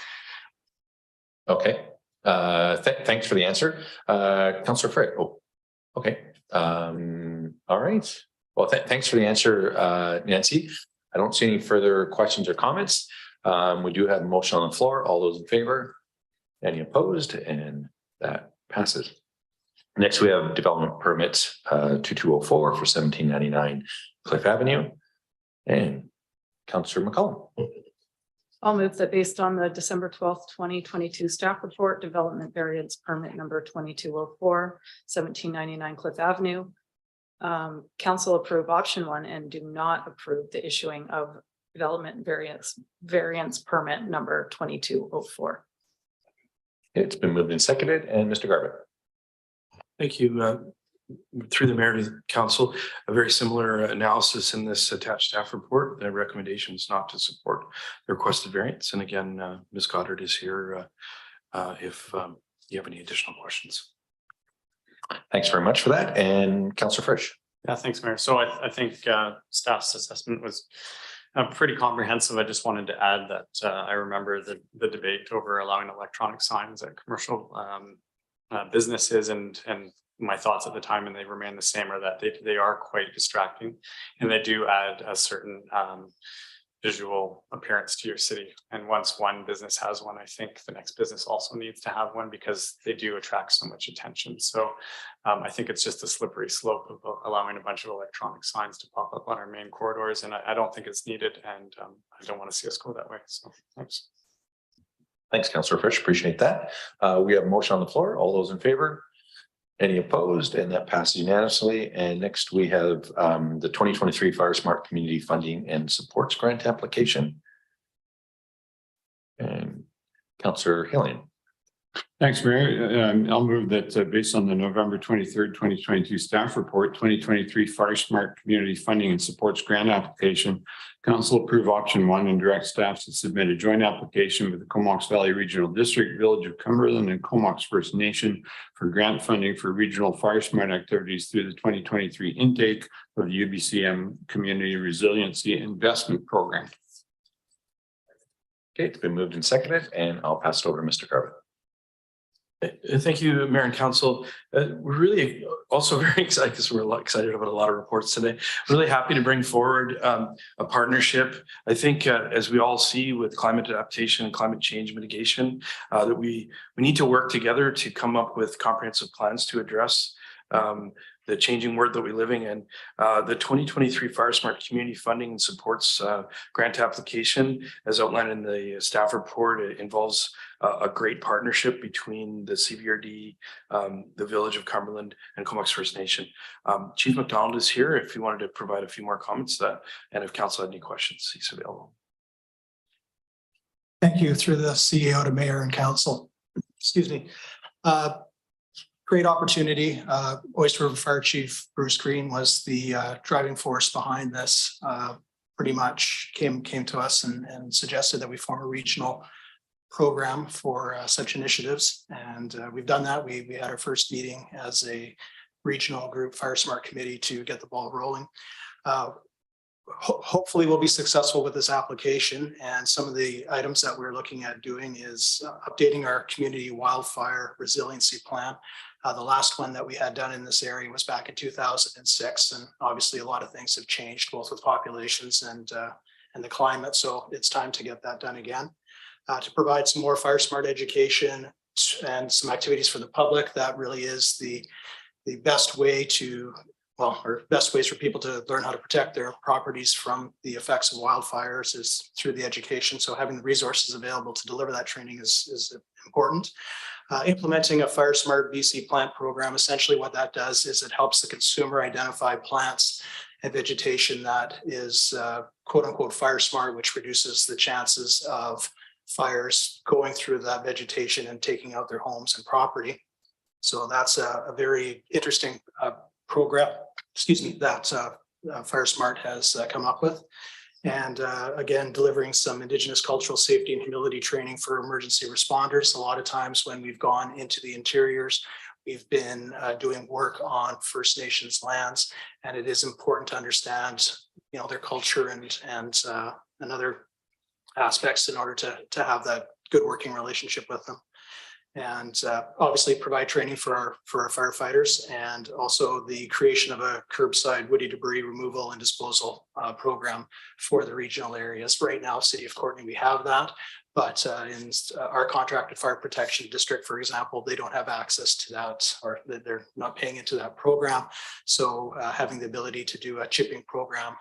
Okay. Thanks for the answer. Councillor Frick. Oh, okay. All right. Well, thanks for the answer, Nancy. I don't see any further questions or comments. We do have a motion on the floor. All those in favor? Any opposed? And that passes. Next, we have development permits 2204 for 1799 Cliff Avenue. And Councillor McCollum. I'll move that based on the December 12th, 2022 staff report, development variance permit number 2204, 1799 Cliff Avenue. Council approve option 1 and do not approve the issuing of development variance permit number 2204. It's been moved and seconded, and Mr. Garbutt. Thank you. Through the mayor to the council, a very similar analysis in this attached staff report. The recommendation is not to support the requested variance. And again, Ms. Goddard is here if you have any additional questions. Thanks very much for that. And Councillor Frisch. Yeah, thanks, Mayor. So I think staff's assessment was pretty comprehensive. I just wanted to add that I remember the debate over allowing electronic signs at commercial businesses, and my thoughts at the time, and they remain the same, are that they are quite distracting, and they do add a certain visual appearance to your city. And once one business has one, I think the next business also needs to have one, because they do attract so much attention. So I think it's just a slippery slope of allowing a bunch of electronic signs to pop up on our main corridors. And I don't think it's needed. And I don't want to see us go that way. So thanks. Thanks, Councillor Frisch. Appreciate that. We have a motion on the floor. All those in favor? Any opposed? And that passes unanimously. And next we have the 2023 Fire Smart Community Funding and Supports Grant application. And Councillor Hillian. Thanks, Mayor. I'll move that based on the November 23rd, 2022 staff report, 2023 Fire Smart Community Funding and Supports Grant application, Council approve option 1 and direct staff to submit a joint application with the Comox Valley Regional District, Village of Cumberland, and Comox First Nation for grant funding for regional fire smart activities through the 2023 intake of the UBCM Community Resiliency Investment Program. Okay, it's been moved and seconded, and I'll pass it over to Mr. Carver. Thank you, Mayor and Council. We're really also very excited, because we're excited about a lot of reports today. Really happy to bring forward a partnership. I think as we all see with climate adaptation and climate change mitigation, that we need to work together to come up with comprehensive plans to address the changing world that we're living in. The 2023 Fire Smart Community Funding and Supports Grant application, as outlined in the staff report, it involves a great partnership between the CVRD, the Village of Cumberland, and Comox First Nation. Chief McDonald is here if you wanted to provide a few more comments, and if council had any questions, he's available. Thank you, through the CEO to Mayor and Council. Excuse me. Great opportunity. Oyster River Fire Chief Bruce Green was the driving force behind this. Pretty much came to us and suggested that we form a regional program for such initiatives, and we've done that. We had our first meeting as a regional group Fire Smart Committee to get the ball rolling. Hopefully we'll be successful with this application, and some of the items that we're looking at doing is updating our community wildfire resiliency plan. The last one that we had done in this area was back in 2006, and obviously a lot of things have changed, both with populations and the climate. So it's time to get that done again. To provide some more fire smart education and some activities for the public. That really is the best way to, or best ways for people to learn how to protect their properties from the effects of wildfires is through the education. So having the resources available to deliver that training is important. Implementing a Fire Smart BC plant program, essentially what that does is it helps the consumer identify plants and vegetation that is quote unquote fire smart, which reduces the chances of fires going through that vegetation and taking out their homes and property. So that's a very interesting program, that Fire Smart has come up with. And again, delivering some Indigenous cultural safety and humility training for emergency responders. A lot of times when we've gone into the interiors, we've been doing work on First Nations lands, and it is important to understand, their culture and other aspects in order to have that good working relationship with them. And obviously provide training for our firefighters, and also the creation of a curbside woody debris removal and disposal program for the regional areas. Right now, City of Courtenay, we have that, but in our contracted fire protection district, for example, they don't have access to that, or they're not paying into that program. So having the ability to do a chipping program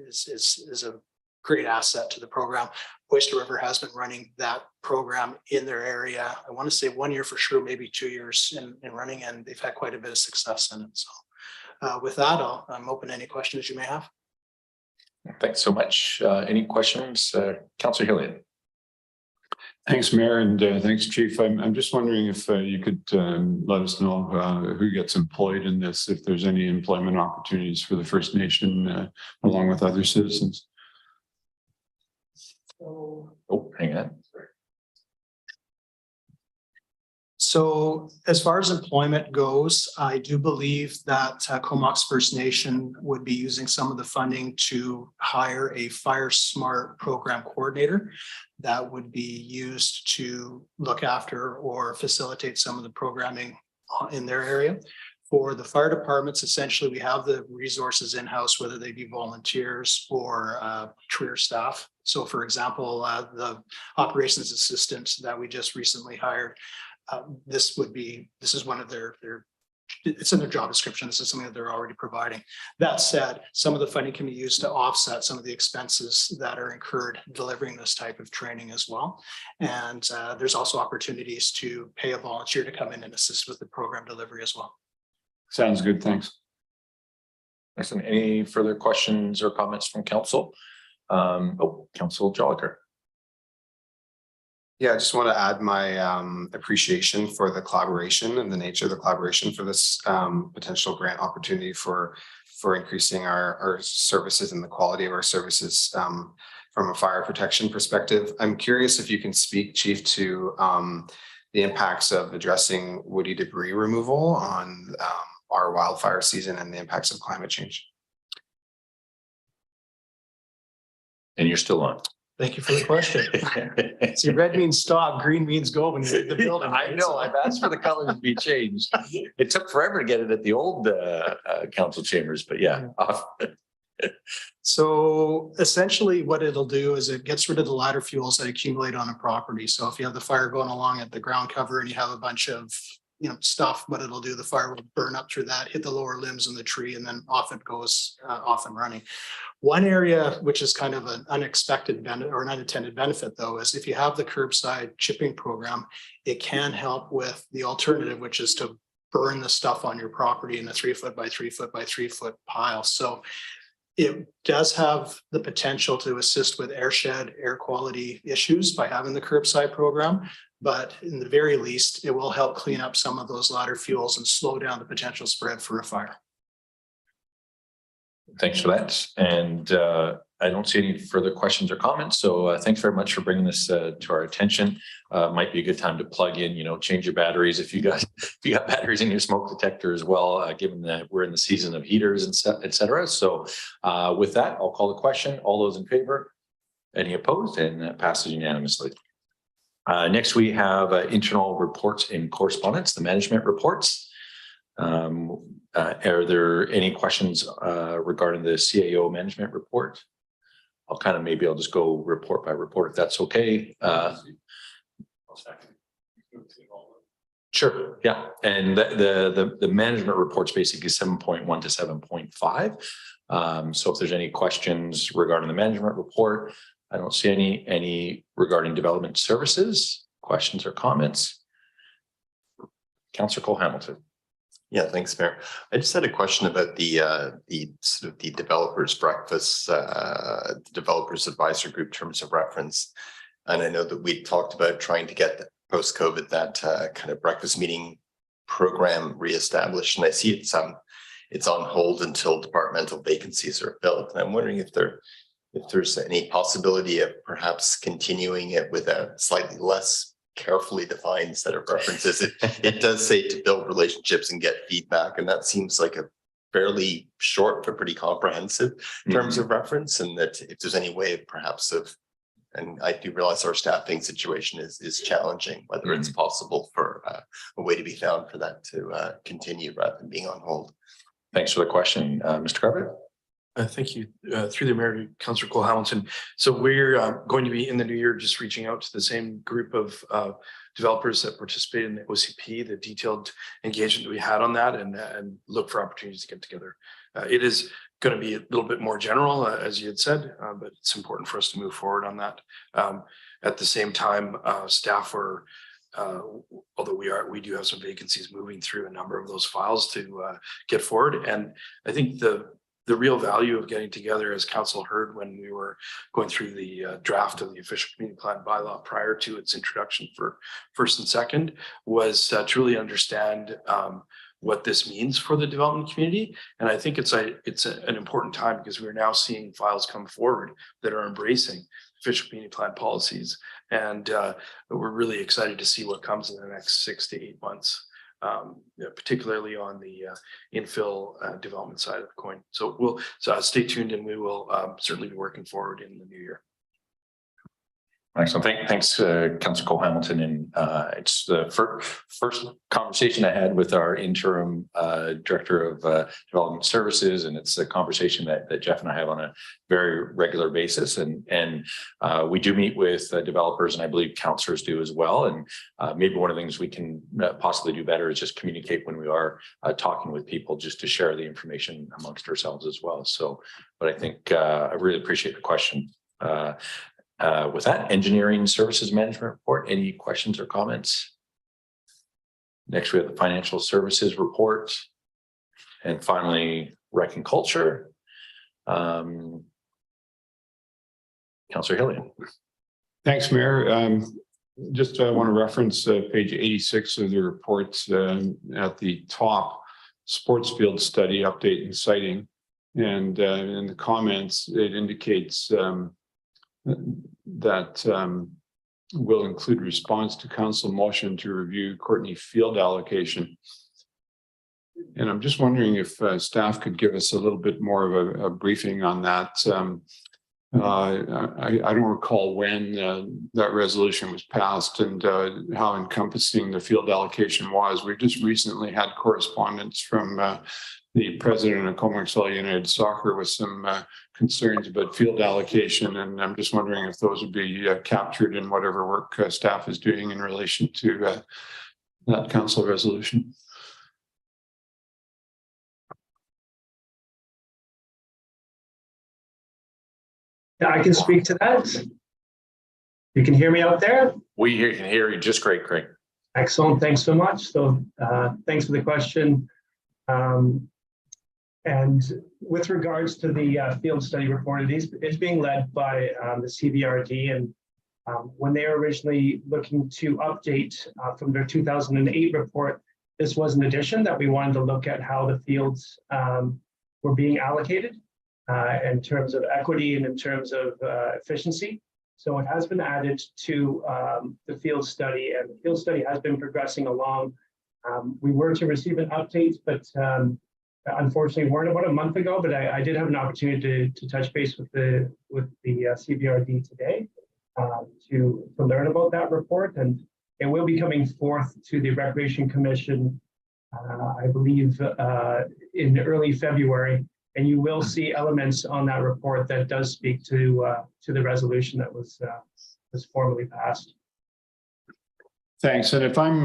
is a great asset to the program. Oyster River has been running that program in their area. I want to say 1 year for sure, maybe 2 years in running, and they've had quite a bit of success in it. So with that, I'm open to any questions you may have. Thanks so much. Any questions? Councillor Hillian. Thanks, Mayor, and thanks, Chief. I'm just wondering if you could let us know who gets employed in this, if there's any employment opportunities for the First Nation along with other citizens. Oh, hang on. So as far as employment goes, I do believe that Comox First Nation would be using some of the funding to hire a Fire Smart program coordinator that would be used to look after or facilitate some of the programming in their area. For the fire departments, essentially, we have the resources in-house, whether they be volunteers or career staff. So for example, the operations assistant that we just recently hired, this is one of their, it's in their job description. This is something that they're already providing. That said, some of the funding can be used to offset some of the expenses that are incurred delivering this type of training as well. And there's also opportunities to pay a volunteer to come in and assist with the program delivery as well. Sounds good. Thanks. Excellent. Any further questions or comments from council? Council Jolicoeur. Yeah, I just want to add my appreciation for the collaboration and the nature of the collaboration for this potential grant opportunity for increasing our services and the quality of our services from a fire protection perspective. I'm curious if you can speak, Chief, to the impacts of addressing woody debris removal on our wildfire season and the impacts of climate change. And you're still on. Thank you for the question. See, red means stop, green means go when you hit the building. I know, I've asked for the colors to be changed. It took forever to get it at the old council chambers, but yeah. So essentially what it'll do is it gets rid of the ladder fuels that accumulate on a property. So if you have the fire going along at the ground cover and you have a bunch of stuff, what it'll do, the fire will burn up through that, hit the lower limbs in the tree, and then off it goes, off and running. One area which is kind of an unexpected benefit or an unintended benefit, though, is if you have the curbside chipping program, it can help with the alternative, which is to burn the stuff on your property in a 3 foot by 3 foot by 3 foot pile. So it does have the potential to assist with airshed, air quality issues by having the curbside program. But in the very least, it will help clean up some of those ladder fuels and slow down the potential spread for a fire. Thanks for that. And I don't see any further questions or comments. So thanks very much for bringing this to our attention. Might be a good time to plug in, change your batteries if you got batteries in your smoke detector as well, given that we're in the season of heaters and et cetera. So with that, I'll call the question. All those in favor? Any opposed? And that passes unanimously. Next, we have internal reports and correspondence, the management reports. Are there any questions regarding the CAO management report? Maybe I'll just go report by report if that's okay. Sure, yeah. And the management report's basically 7.1 to 7.5. So if there's any questions regarding the management report, I don't see any regarding development services, questions or comments. Councillor Cole Hamilton. Yeah, thanks, Mayor. I just had a question about the sort of the developers breakfast, the developers advisory group terms of reference. And I know that we talked about trying to get post-COVID that kind of breakfast meeting program reestablished. And I see it's on hold until departmental vacancies are filled. And I'm wondering if there's any possibility of perhaps continuing it with a slightly less carefully defined set of references. It does say to build relationships and get feedback, and that seems like a fairly short but pretty comprehensive terms of reference. And that if there's any way perhaps and I do realize our staffing situation is challenging, whether it's possible for a way to be found for that to continue rather than being on hold. Thanks for the question, Mr. Carpet. Thank you. Through the mayor, Councillor Cole Hamilton. So we're going to be in the new year just reaching out to the same group of developers that participated in the OCP, the detailed engagement that we had on that, and look for opportunities to get together. It is going to be a little bit more general, as you had said, but it's important for us to move forward on that. At the same time, staff are, although we do have some vacancies, moving through a number of those files to get forward. And I think the real value of getting together, as council heard when we were going through the draft of the official community plan bylaw prior to its introduction for first and second, was to truly understand what this means for the development community. And I think it's an important time because we're now seeing files come forward that are embracing official community plan policies. And we're really excited to see what comes in the next 6 to 8 months, particularly on the infill development side of the coin. So we'll stay tuned, and we will certainly be working forward in the new year. Excellent. Thanks, Councillor Cole Hamilton. And it's the first conversation I had with our interim Director of Development Services, and it's a conversation that Jeff and I have on a very regular basis. And we do meet with developers, and I believe councillors do as well. And maybe one of the things we can possibly do better is just communicate when we are talking with people, just to share the information amongst ourselves as well. So, but I think I really appreciate the question. With that, Engineering Services Management Report, any questions or comments? Next, we have the Financial Services Report. And finally, Rec and Culture. Councillor Hillian. Thanks, Mayor. Just want to reference page 86 of the report at the top, sports field study update and citing. And in the comments, it indicates that will include response to council motion to review Courtney field allocation. And I'm just wondering if staff could give us a little bit more of a briefing on that. I don't recall when that resolution was passed and how encompassing the field allocation was. We just recently had correspondence from the president of Comox Valley United Soccer with some concerns about field allocation, and I'm just wondering if those would be captured in whatever work staff is doing in relation to that council resolution. Yeah, I can speak to that. You can hear me out there? We can hear you just great, Craig. Excellent, thanks so much. So thanks for the question. And with regards to the field study report, it's being led by the CVRD. And when they were originally looking to update from their 2008 report, this was an addition that we wanted to look at how the fields were being allocated in terms of equity and in terms of efficiency. So it has been added to the field study, and the field study has been progressing along. We were to receive an update, but unfortunately weren't about a month ago, but I did have an opportunity to touch base with the CVRD today to learn about that report, and it will be coming forth to the Recreation Commission, I believe in early February, and you will see elements on that report that does speak to the resolution that was formally passed. Thanks. And if I'm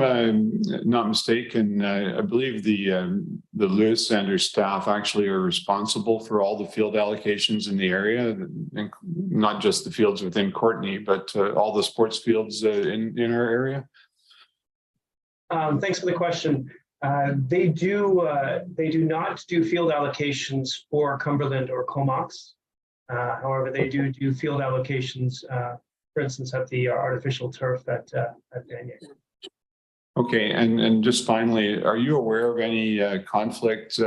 not mistaken, I believe the Lewis Center staff actually are responsible for all the field allocations in the area, not just the fields within Courtney, but all the sports fields in our area. Thanks for the question. They do not do field allocations for Cumberland or Comox. However, they do field allocations, for instance, at the artificial turf at Daniel. Okay, and just finally, are you aware of any conflict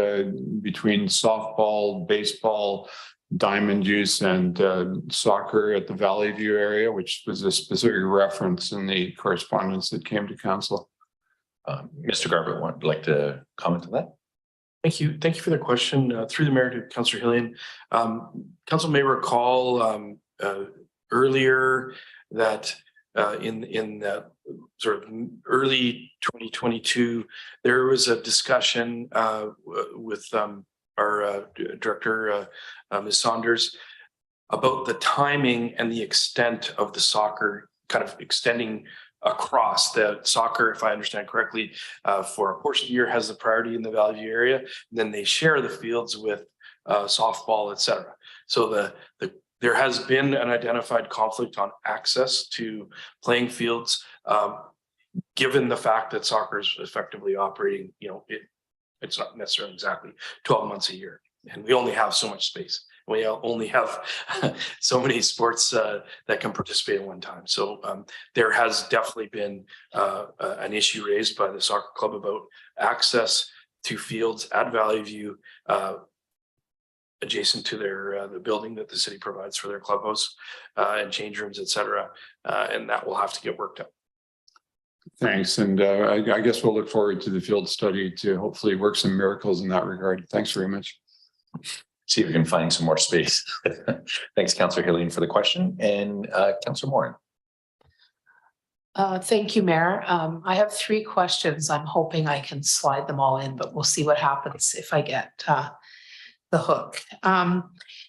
between softball, baseball, diamond juice, and soccer at the Valley View area, which was a specific reference in the correspondence that came to council? Mr. Garbutt would like to comment on that. Thank you. Thank you for the question. Through the mayor to Councillor Hillian. Council may recall earlier that in the sort of early 2022, there was a discussion with our director, Ms. Saunders, about the timing and the extent of the soccer kind of extending across. The soccer, if I understand correctly, for a portion of the year has the priority in the Valley View area. Then they share the fields with softball, et cetera. So there has been an identified conflict on access to playing fields, given the fact that soccer is effectively operating, it's not necessarily exactly 12 months a year, and we only have so much space. We only have so many sports that can participate at one time. So there has definitely been an issue raised by the soccer club about access two fields at Valley View, adjacent to their the building that the city provides for their clubhouse and change rooms, et cetera. And that will have to get worked out. Thanks. And I guess we'll look forward to the field study to hopefully work some miracles in that regard. Thanks very much. See if we can find some more space. Thanks, Councillor Helene, for the question. And Councillor Morin. Thank you, Mayor. I have 3 questions. I'm hoping I can slide them all in, but we'll see what happens if I get the hook.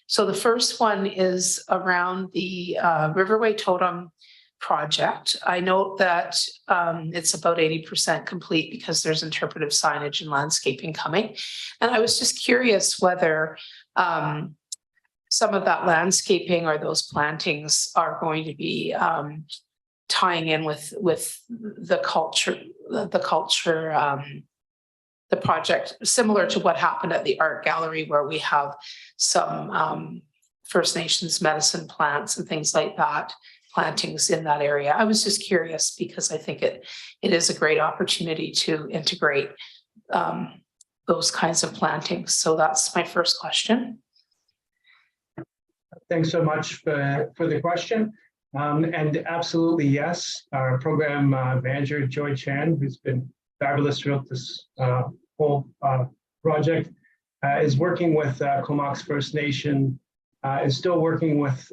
So the first one is around the Riverway Totem project. I note that it's about 80% complete because there's interpretive signage and landscaping coming. And I was just curious whether some of that landscaping or those plantings are going to be tying in with the project, similar to what happened at the art gallery, where we have some First Nations medicine plants and things like that, plantings in that area. I was just curious because I think it is a great opportunity to integrate those kinds of plantings. So that's my first question. Thanks so much for the question. And absolutely, yes. Our program manager, Joy Chan, who's been fabulous throughout this whole project, is working with Comox First Nation, is still working with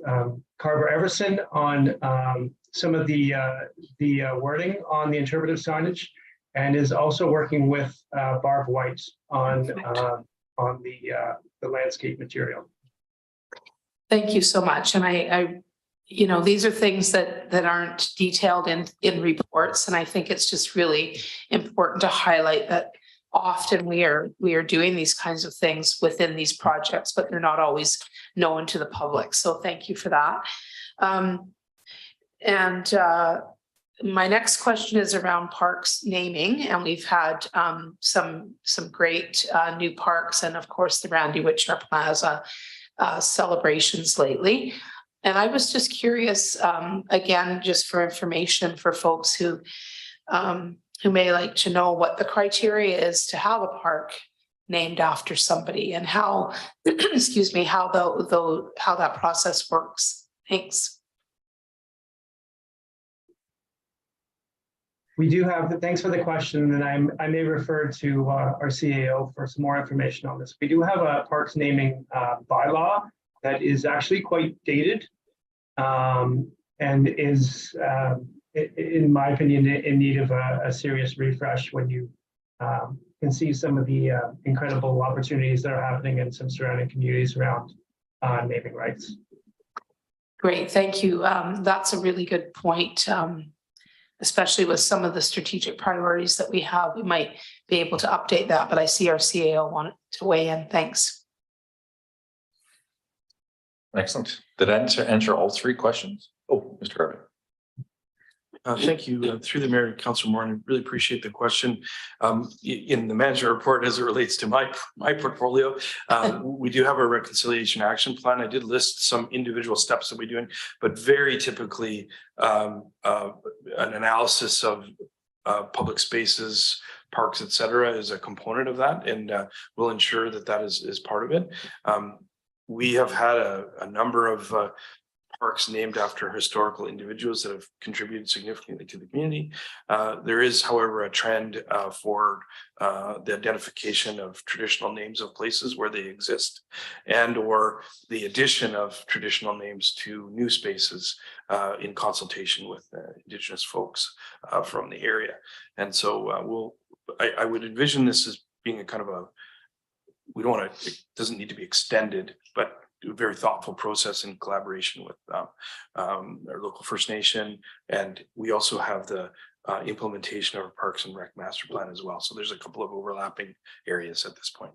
Carver Everson on some of the wording on the interpretive signage, and is also working with Barb White on the landscape material. Thank you so much. And I you know, these are things that aren't detailed in reports. And I think it's just really important to highlight that often we are doing these kinds of things within these projects, but they're not always known to the public. So thank you for that. My next question is around parks naming, and we've had some great new parks, and of course the Randy Witcher Plaza celebrations lately. And I was just curious, again, just for information for folks who may like to know what the criteria is to have a park named after somebody, and how, excuse me, how that process works. Thanks. We do have, thanks for the question, and I may refer to our CAO for some more information on this. We do have a parks naming bylaw that is actually quite dated, and is, in my opinion, in need of a serious refresh when you can see some of the incredible opportunities that are happening in some surrounding communities around naming rights. Great, thank you. That's a really good point. Especially with some of the strategic priorities that we have, we might be able to update that, but I see our CAO wanted to weigh in. Thanks. Excellent. Did I answer all 3 questions? Oh, Mr. Garvey. Thank you. Through the mayor, Councillor Morin, I really appreciate the question. In the manager report, as it relates to my portfolio, we do have a reconciliation action plan. I did list some individual steps that we're doing, but very typically an analysis of public spaces, parks, et cetera, is a component of that, and we'll ensure that that is part of it. We have had a number of parks named after historical individuals that have contributed significantly to the community. There is, however, a trend for the identification of traditional names of places where they exist, and or the addition of traditional names to new spaces in consultation with Indigenous folks from the area. And so I would envision this as being a kind of a, we don't want to, it doesn't need to be extended, but a very thoughtful process in collaboration with our local First Nation. And we also have the implementation of our Parks and Rec Master Plan as well. So there's a couple of overlapping areas at this point.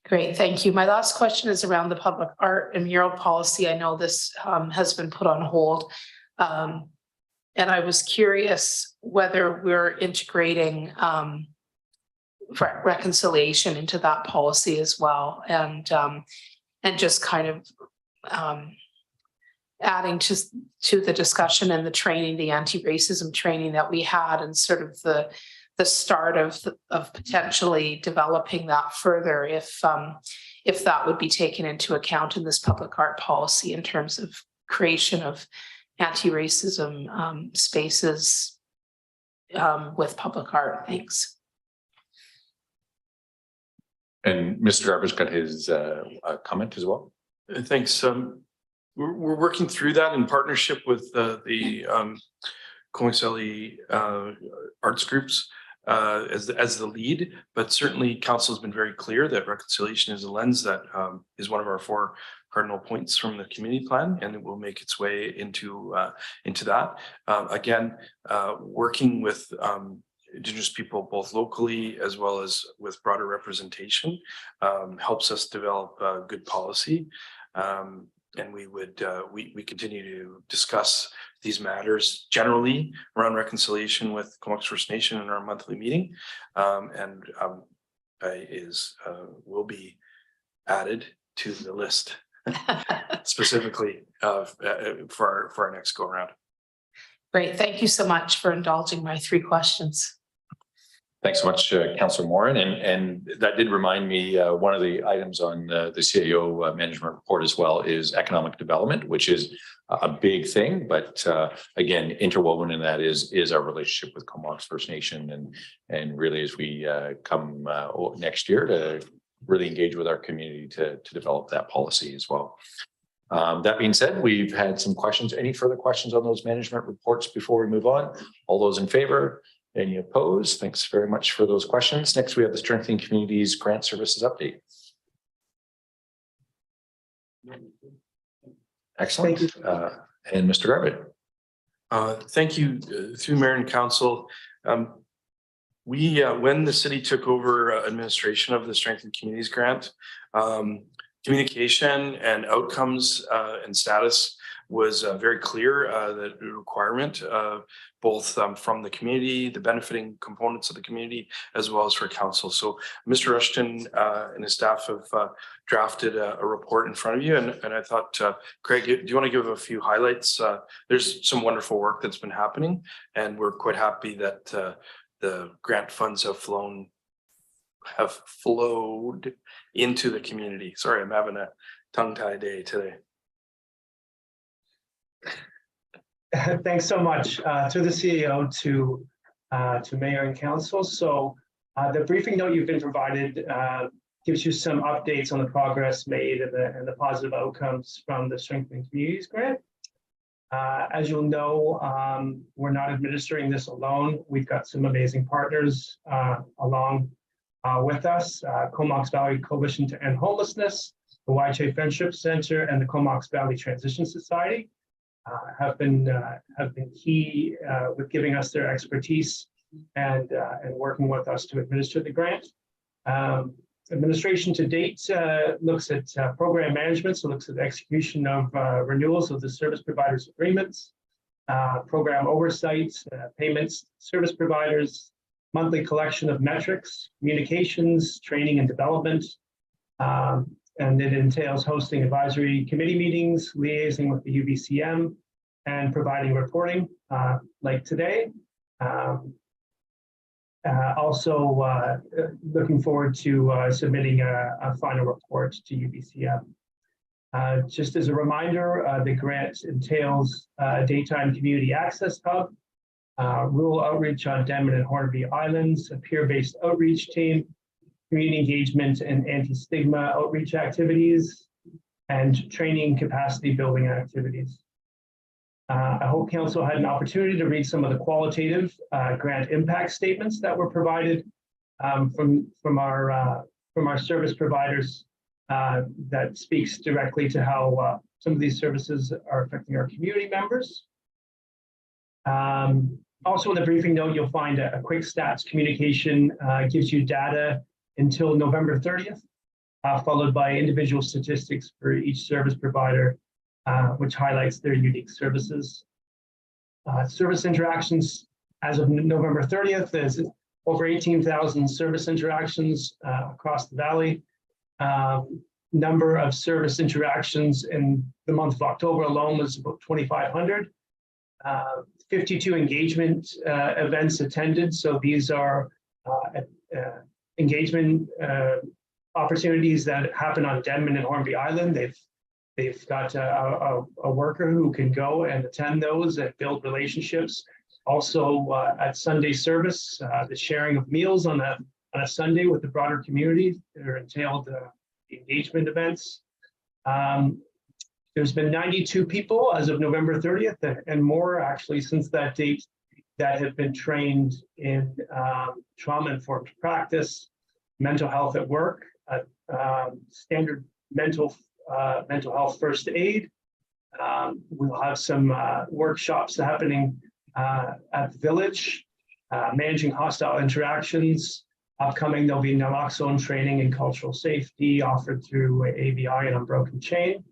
Great, thank you. My last question is around the public art and mural policy. I know this has been put on hold. And I was curious whether we're integrating reconciliation into that policy as well, and just kind of adding to the discussion and the training, the anti-racism training that we had, and sort of the the start of potentially developing that further if that would be taken into account in this public art policy in terms of creation of anti-racism spaces with public art. Thanks. And Mr. Garber's got his comment as well. Thanks. We're working through that in partnership with the Comox Valley arts groups as the lead, but certainly council has been very clear that reconciliation is a lens that is one of our 4 cardinal points from the community plan, and it will make its way into that. Again, working with Indigenous people both locally as well as with broader representation helps us develop good policy. And we continue to discuss these matters generally around reconciliation with Comox First Nation in our monthly meeting, will be added to the list specifically for our next go around. Great. Thank you so much for indulging my 3 questions. Thanks so much, Councillor Morin. And that did remind me, one of the items on the CAO management report as well is economic development, which is a big thing. But again, interwoven in that is our relationship with Comox First Nation. And really, as we come next year to really engage with our community to develop that policy as well. That being said, we've had some questions. Any further questions on those management reports before we move on? All those in favor? Any opposed? Thanks very much for those questions. Next, we have the Strengthening Communities Grant Services Update. Excellent. And Mr. Garbutt. Thank you. Through Mayor and Council, when the city took over administration of the Strengthening Communities Grant, communication and outcomes and status was very clear, the requirement both from the community, the benefiting components of the community, as well as for council. So Mr. Rushton and his staff have drafted a report in front of you. And I thought, Craig, do you want to give a few highlights? There's some wonderful work that's been happening, and we're quite happy that the grant funds have flowed into the community. Sorry, I'm having a tongue-tie day today. Thanks so much to the CEO, to Mayor and Council. So the briefing note you've been provided gives you some updates on the progress made and the positive outcomes from the Strengthening Communities Grant. As you'll know, we're not administering this alone. We've got some amazing partners along with us, Comox Valley Coalition to End Homelessness, the YCHA Friendship Center, and the Comox Valley Transition Society. Have been key with giving us their expertise and working with us to administer the grant. Administration to date looks at program management, so looks at the execution of renewals of the service providers agreements, program oversight, payments, service providers, monthly collection of metrics, communications, training and development. And it entails hosting advisory committee meetings, liaising with the UBCM, and providing reporting like today. Also looking forward to submitting a final report to UBCM. Just as a reminder, the grant entails daytime community access hub, rural outreach on Denman and Hornby Islands, a peer-based outreach team, community engagement and anti-stigma outreach activities, and training capacity building activities. I hope Council had an opportunity to read some of the qualitative grant impact statements that were provided from our service providers that speaks directly to how some of these services are affecting our community members. Also in the briefing note, you'll find a quick stats communication, gives you data until November 30th, followed by individual statistics for each service provider, which highlights their unique services. Service interactions as of November 30th is over 18,000 service interactions across the valley. Number of service interactions in the month of October alone was about 2,500. 52 engagement events attended. So these are engagement opportunities that happen on Denman and Hornby Island. They've got a worker who can go and attend those and build relationships. Also at Sunday service, the sharing of meals on a Sunday with the broader community. They're entailed engagement events. There's been 92 people as of November 30th and more actually since that date that have been trained in trauma-informed practice, mental health at work, standard mental health first aid. We'll have some workshops happening at the village, managing hostile interactions. Upcoming, there'll be naloxone training and cultural safety offered through ABI and Unbroken Chain.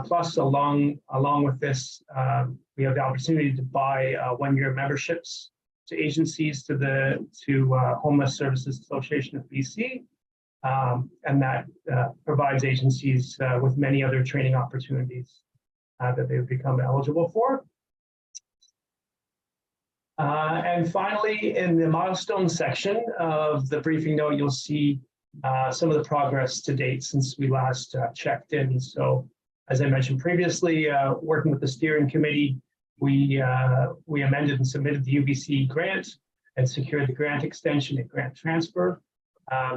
Plus, along with this, we have the opportunity to buy one-year memberships to agencies to Homeless Services Association of BC, and that provides agencies with many other training opportunities that they would become eligible for. And finally, in the milestone section of the briefing note, you'll see some of the progress to date since we last checked in. So, as I mentioned previously, working with the steering committee, we amended and submitted the UBC grant and secured the grant extension and grant transfer.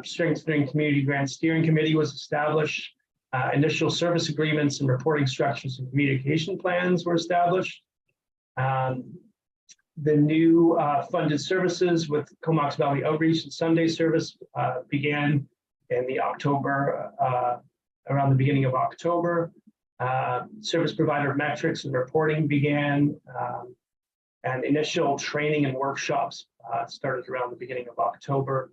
Strengthening Community Grant Steering Committee was established. Initial service agreements and reporting structures and communication plans were established. The new funded services with Comox Valley Outreach and Sunday service began in around the beginning of October. Service provider metrics and reporting began, and initial training and workshops started around the beginning of October.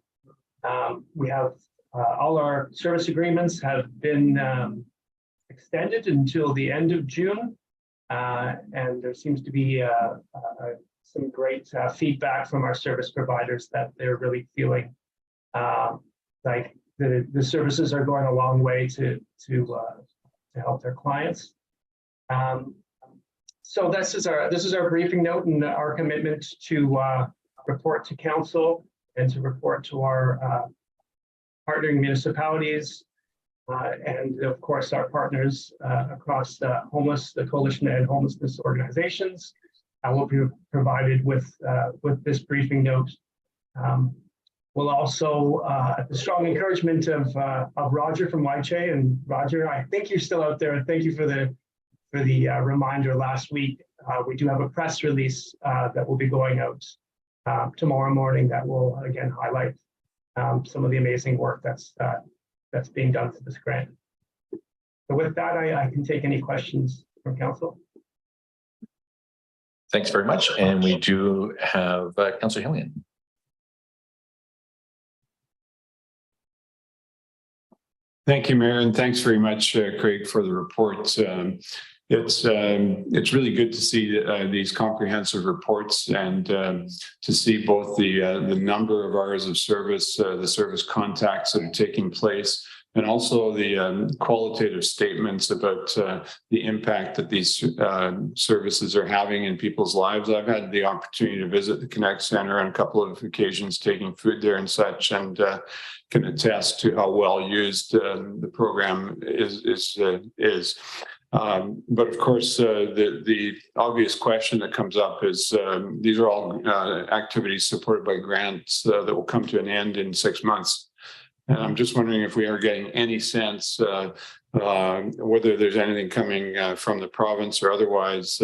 We have all our service agreements have been extended until the end of June, and there seems to be some great feedback from our service providers that they're really feeling like the services are going a long way to help their clients. So this is our briefing note and our commitment to report to council and to report to our partnering municipalities and of course our partners across the Coalition to End Homelessness organizations. Will be provided with this briefing note. We'll also, at the strong encouragement of Roger from YCHE, and Roger, I think you're still out there. Thank you for the reminder last week. We do have a press release that will be going out tomorrow morning that will again highlight some of the amazing work that's being done for this grant. So with that, I can take any questions from council. Thanks very much. And we do have Councillor Hillian. Thank you, Mayor, and thanks very much, Craig, for the report. It's really good to see these comprehensive reports and to see both the number of hours of service, the service contacts that are taking place, and also the qualitative statements about the impact that these services are having in people's lives. I've had the opportunity to visit the Connect Center on a couple of occasions, taking food there and such, and can attest to how well used the program is. But of course, the obvious question that comes up is these are all activities supported by grants that will come to an end in 6 months. And I'm just wondering if we are getting any sense whether there's anything coming from the province or otherwise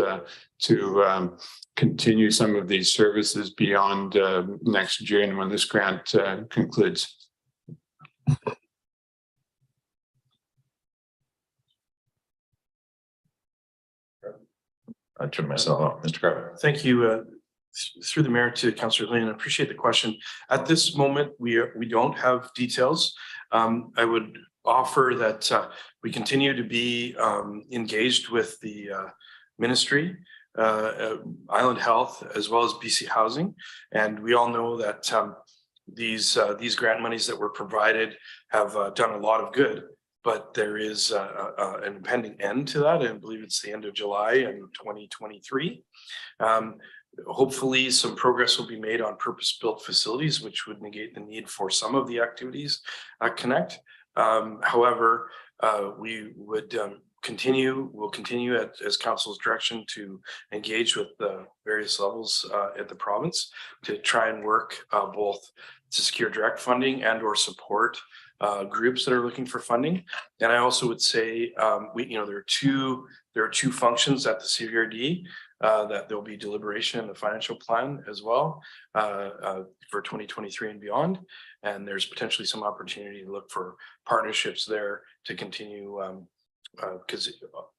to continue some of these services beyond next June when this grant concludes. I turn myself off, Mr. Carver. Thank you. Through the mayor to Councillor Hillian, I appreciate the question. At this moment, we don't have details. I would offer that we continue to be engaged with the ministry, Island Health, as well as BC Housing, and we all know that these grant monies that were provided have done a lot of good. but there is an impending end to that. I believe it's the end of July in 2023. Hopefully some progress will be made on purpose-built facilities, which would negate the need for some of the activities at Connect. However, we would we'll continue as council's direction to engage with the various levels at the province to try and work both to secure direct funding and or support groups that are looking for funding. And I also would say there are two functions at the CVRD that there'll be deliberation in the financial plan as well for 2023 and beyond. And there's potentially some opportunity to look for partnerships there to continue because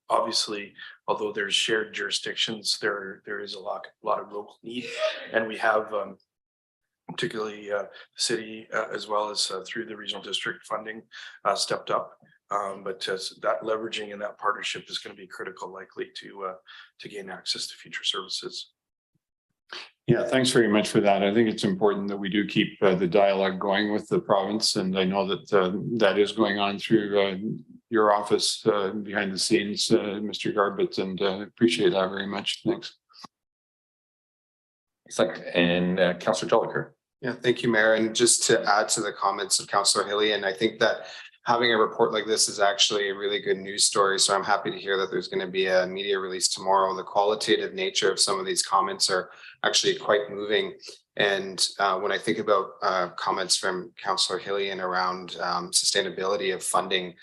obviously, although there's shared jurisdictions, there is a lot of local need, and we have particularly the city as well as through the regional district funding stepped up. But that leveraging and that partnership is going to be critical, likely to gain access to future services. Yeah, thanks very much for that. I think it's important that we do keep the dialogue going with the province, and I know that that is going on through your office behind the scenes, Mr. Garbett, and appreciate that very much. Thanks. And Councillor Jolicoeur. Yeah, thank you, Mayor. And just to add to the comments of Councillor Hilly, and I think that having a report like this is actually a really good news story. So I'm happy to hear that there's going to be a media release tomorrow. The qualitative nature of some of these comments are actually quite moving. And when I think about comments from Councillor Hilly and around sustainability of funding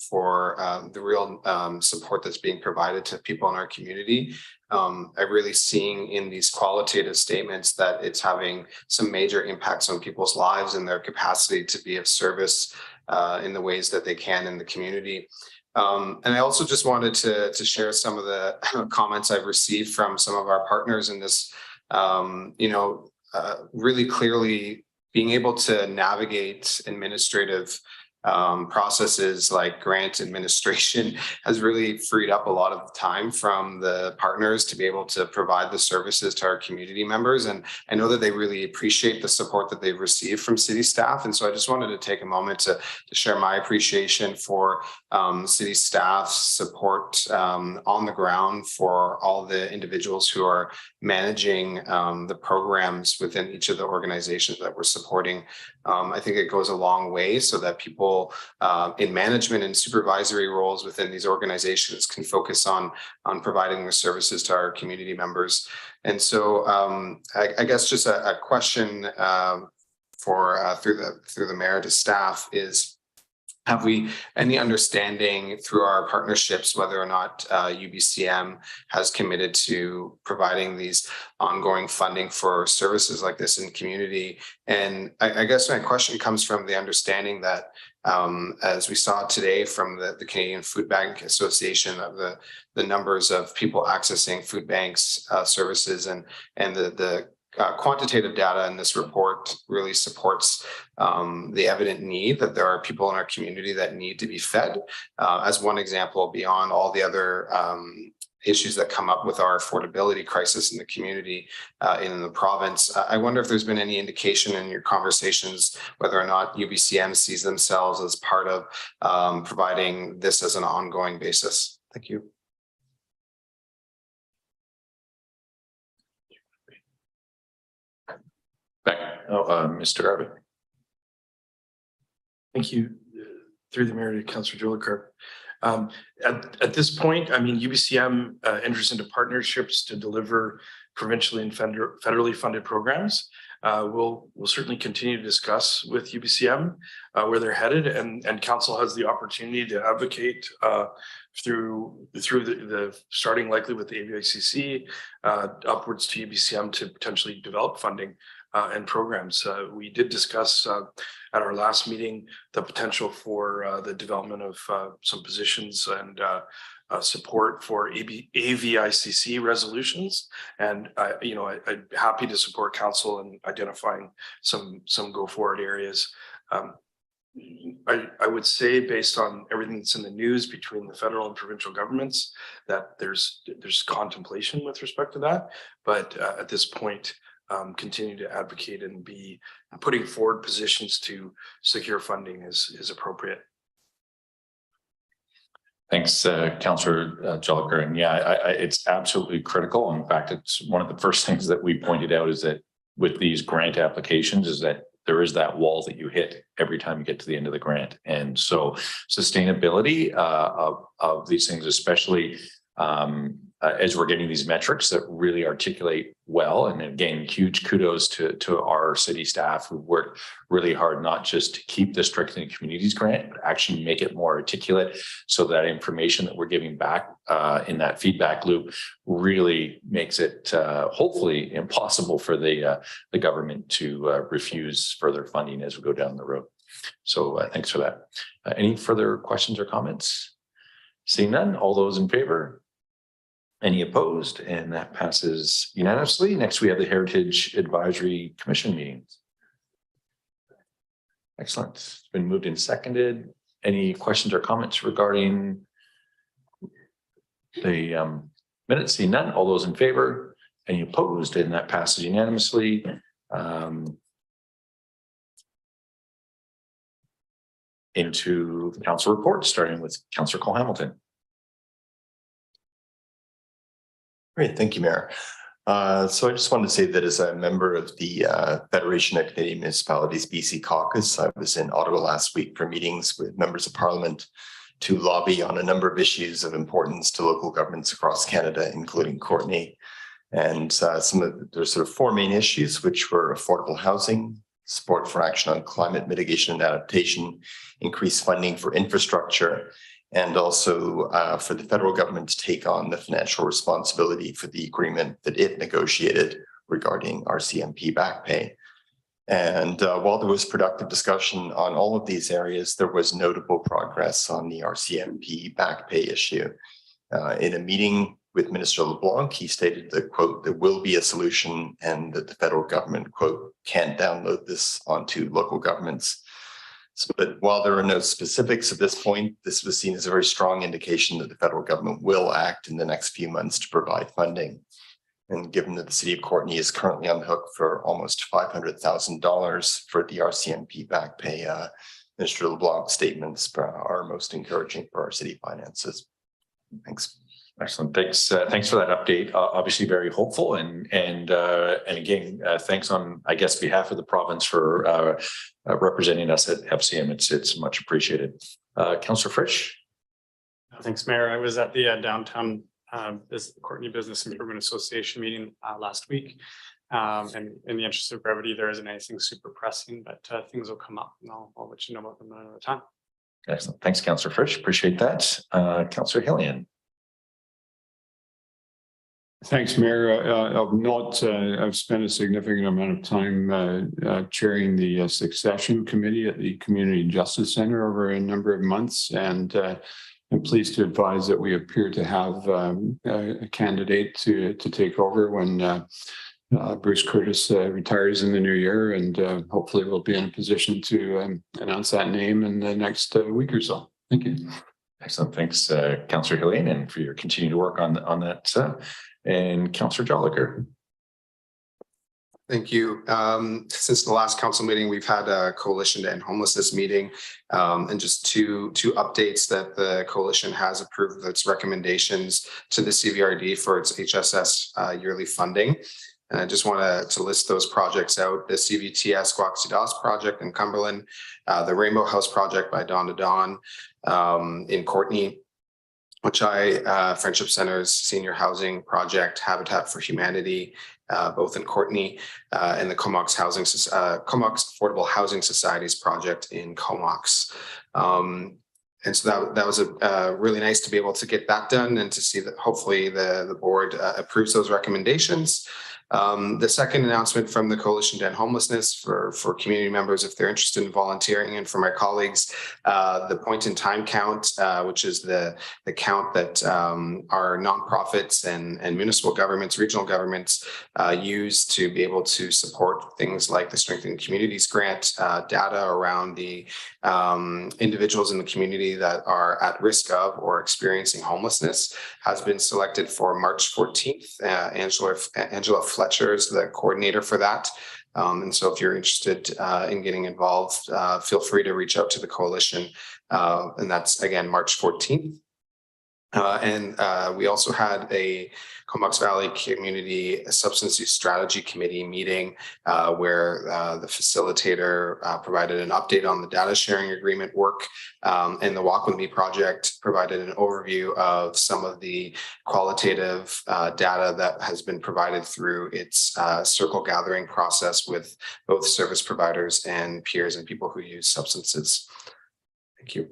for the real support that's being provided to people in our community, I'm really seeing in these qualitative statements that it's having some major impacts on people's lives and their capacity to be of service in the ways that they can in the community. And I also just wanted to share some of the comments I've received from some of our partners in this, really clearly being able to navigate administrative processes like grant administration has really freed up a lot of time from the partners to be able to provide the services to our community members. And I know that they really appreciate the support that they've received from city staff. And so I just wanted to take a moment to share my appreciation for city staff's support on the ground for all the individuals who are managing the programs within each of the organizations that we're supporting. I think it goes a long way so that people in management and supervisory roles within these organizations can focus on providing the services to our community members. And so I guess just a question for through the mayor to staff is, have we any understanding through our partnerships whether or not UBCM has committed to providing these ongoing funding for services like this in the community? And I guess my question comes from the understanding that as we saw today from the Canadian Food Bank Association, of the numbers of people accessing food banks services and the quantitative data in this report really supports the evident need that there are people in our community that need to be fed. As one example, beyond all the other issues that come up with our affordability crisis in the community in the province, I wonder if there's been any indication in your conversations whether or not UBCM sees themselves as part of providing this as an ongoing basis. Thank you. Mr. Garbett. Thank you. Through the mayor to Councillor Jolicoeur. At this point, I mean, UBCM enters into partnerships to deliver provincially and federally funded programs. We'll certainly continue to discuss with UBCM where they're headed, and council has the opportunity to advocate through the starting likely with the AVICC upwards to UBCM to potentially develop funding and programs. We did discuss at our last meeting the potential for the development of some positions and support for AVICC resolutions, and I'm happy to support council in identifying some go forward areas. I would say, based on everything that's in the news between the federal and provincial governments, that there's contemplation with respect to that, but at this point, continue to advocate and be putting forward positions to secure funding is appropriate. Thanks, Councillor Joliker. And yeah, it's absolutely critical. In fact, it's one of the first things that we pointed out is that with these grant applications is that there is that wall that you hit every time you get to the end of the grant. And so sustainability of these things, especially as we're getting these metrics that really articulate well. And again, huge kudos to our city staff who worked really hard, not just to keep the Strengthening Communities grant, but actually make it more articulate so that information that we're giving back in that feedback loop really makes it hopefully impossible for the government to refuse further funding as we go down the road. So thanks for that. Any further questions or comments? Seeing none, all those in favor? Any opposed? And that passes unanimously. Next, we have the Heritage Advisory Commission meetings. Excellent. It's been moved and seconded. Any questions or comments regarding the minutes? Seeing none, all those in favor? Any opposed? And that passes unanimously. Into the council report, starting with Councillor Cole Hamilton. Great, thank you, Mayor. So I just wanted to say that as a member of the Federation of Canadian Municipalities BC Caucus, I was in Ottawa last week for meetings with members of Parliament to lobby on a number of issues of importance to local governments across Canada, including Courtenay. And there's sort of four main issues, which were affordable housing, support for action on climate mitigation and adaptation, increased funding for infrastructure, and also for the federal government to take on the financial responsibility for the agreement that it negotiated regarding RCMP back pay. And while there was productive discussion on all of these areas, there was notable progress on the RCMP back pay issue. In a meeting with Minister LeBlanc, he stated that, quote, there will be a solution and that the federal government, quote, can't download this onto local governments. But while there are no specifics at this point, this was seen as a very strong indication that the federal government will act in the next few months to provide funding. And given that the city of Courtenay is currently on the hook for almost $500,000 for the RCMP back pay, Minister LeBlanc's statements are most encouraging for our city finances. Thanks. Excellent. Thanks. Thanks for that update. Obviously very hopeful and again, thanks on, I guess, behalf of the province for representing us at FCM. It's much appreciated. Councillor Frisch. Thanks, Mayor. I was at the downtown Courtenay Business Improvement Association meeting last week. And in the interest of brevity, there isn't anything super pressing, but things will come up and I'll let you know about them another time. Excellent. Thanks, Councillor Frisch. Appreciate that. Councillor Hillian. Thanks, Mayor. I've spent a significant amount of time chairing the succession committee at the Community Justice Center over a number of months, and I'm pleased to advise that we appear to have a candidate to take over when Bruce Curtis retires in the new year, and hopefully we'll be in a position to announce that name in the next week or so. Thank you. Excellent. Thanks, Councillor Hillian, and for your continued work on that. And Councillor Joliker. Thank you. Since the last council meeting, we've had a Coalition to End Homelessness meeting, and just two updates that the coalition has approved its recommendations to the CVRD for its HSS yearly funding. And I just want to list those projects out: the CVTS Guaxidas project in Cumberland, the Rainbow House project by Dawn to Dawn in Courtenay, Friendship Center's senior housing project, Habitat for Humanity, both in Courtenay, and the Comox Affordable Housing Society's project in Comox. And so that was really nice to be able to get that done and to see that hopefully the board approves those recommendations. The second announcement from the Coalition to End Homelessness for community members, if they're interested in volunteering, and for my colleagues, the point in time count, which is the count that our nonprofits and municipal governments, regional governments use to be able to support things like the Strengthening Communities grant, data around the individuals in the community that are at risk of or experiencing homelessness, has been selected for March 14th. Angela Fletcher is the coordinator for that. And so if you're interested in getting involved, feel free to reach out to the coalition. And that's, again, March 14th. We also had a Comox Valley Community Substance Use Strategy Committee meeting where the facilitator provided an update on the data sharing agreement work, and the Walk With Me project provided an overview of some of the qualitative data that has been provided through its circle gathering process with both service providers and peers and people who use substances. Thank you.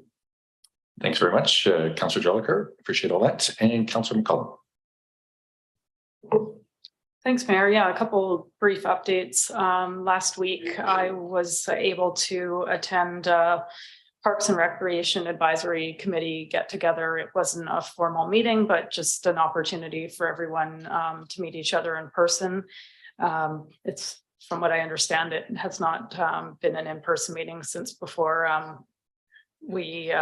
Thanks very much, Councillor Jolicoeur. Appreciate all that. And Councillor McCollum. Thanks, Mayor. Yeah, a couple brief updates. Last week, I was able to attend Parks and Recreation Advisory Committee get together. It wasn't a formal meeting, but just an opportunity for everyone to meet each other in person. It's, from what I understand, it has not been an in-person meeting since before we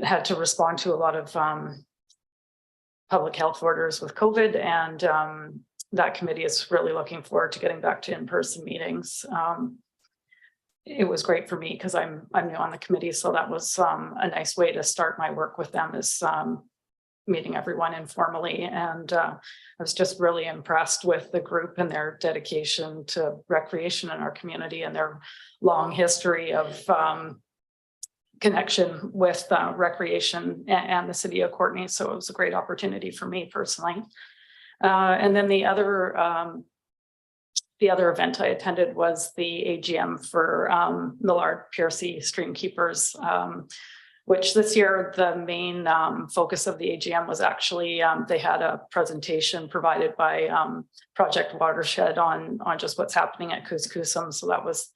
had to respond to a lot of public health orders with COVID, and that committee is really looking forward to getting back to in-person meetings. It was great for me because I'm new on the committee, so that was a nice way to start my work with them, is meeting everyone informally. And I was just really impressed with the group and their dedication to recreation in our community and their long history of connection with recreation and the city of Courtenay. So it was a great opportunity for me personally. And then the other event I attended was the AGM for Millard Piercy Streamkeepers, which this year the main focus of the AGM was actually they had a presentation provided by Project Watershed on just what's happening at Coos-Coosum. So that was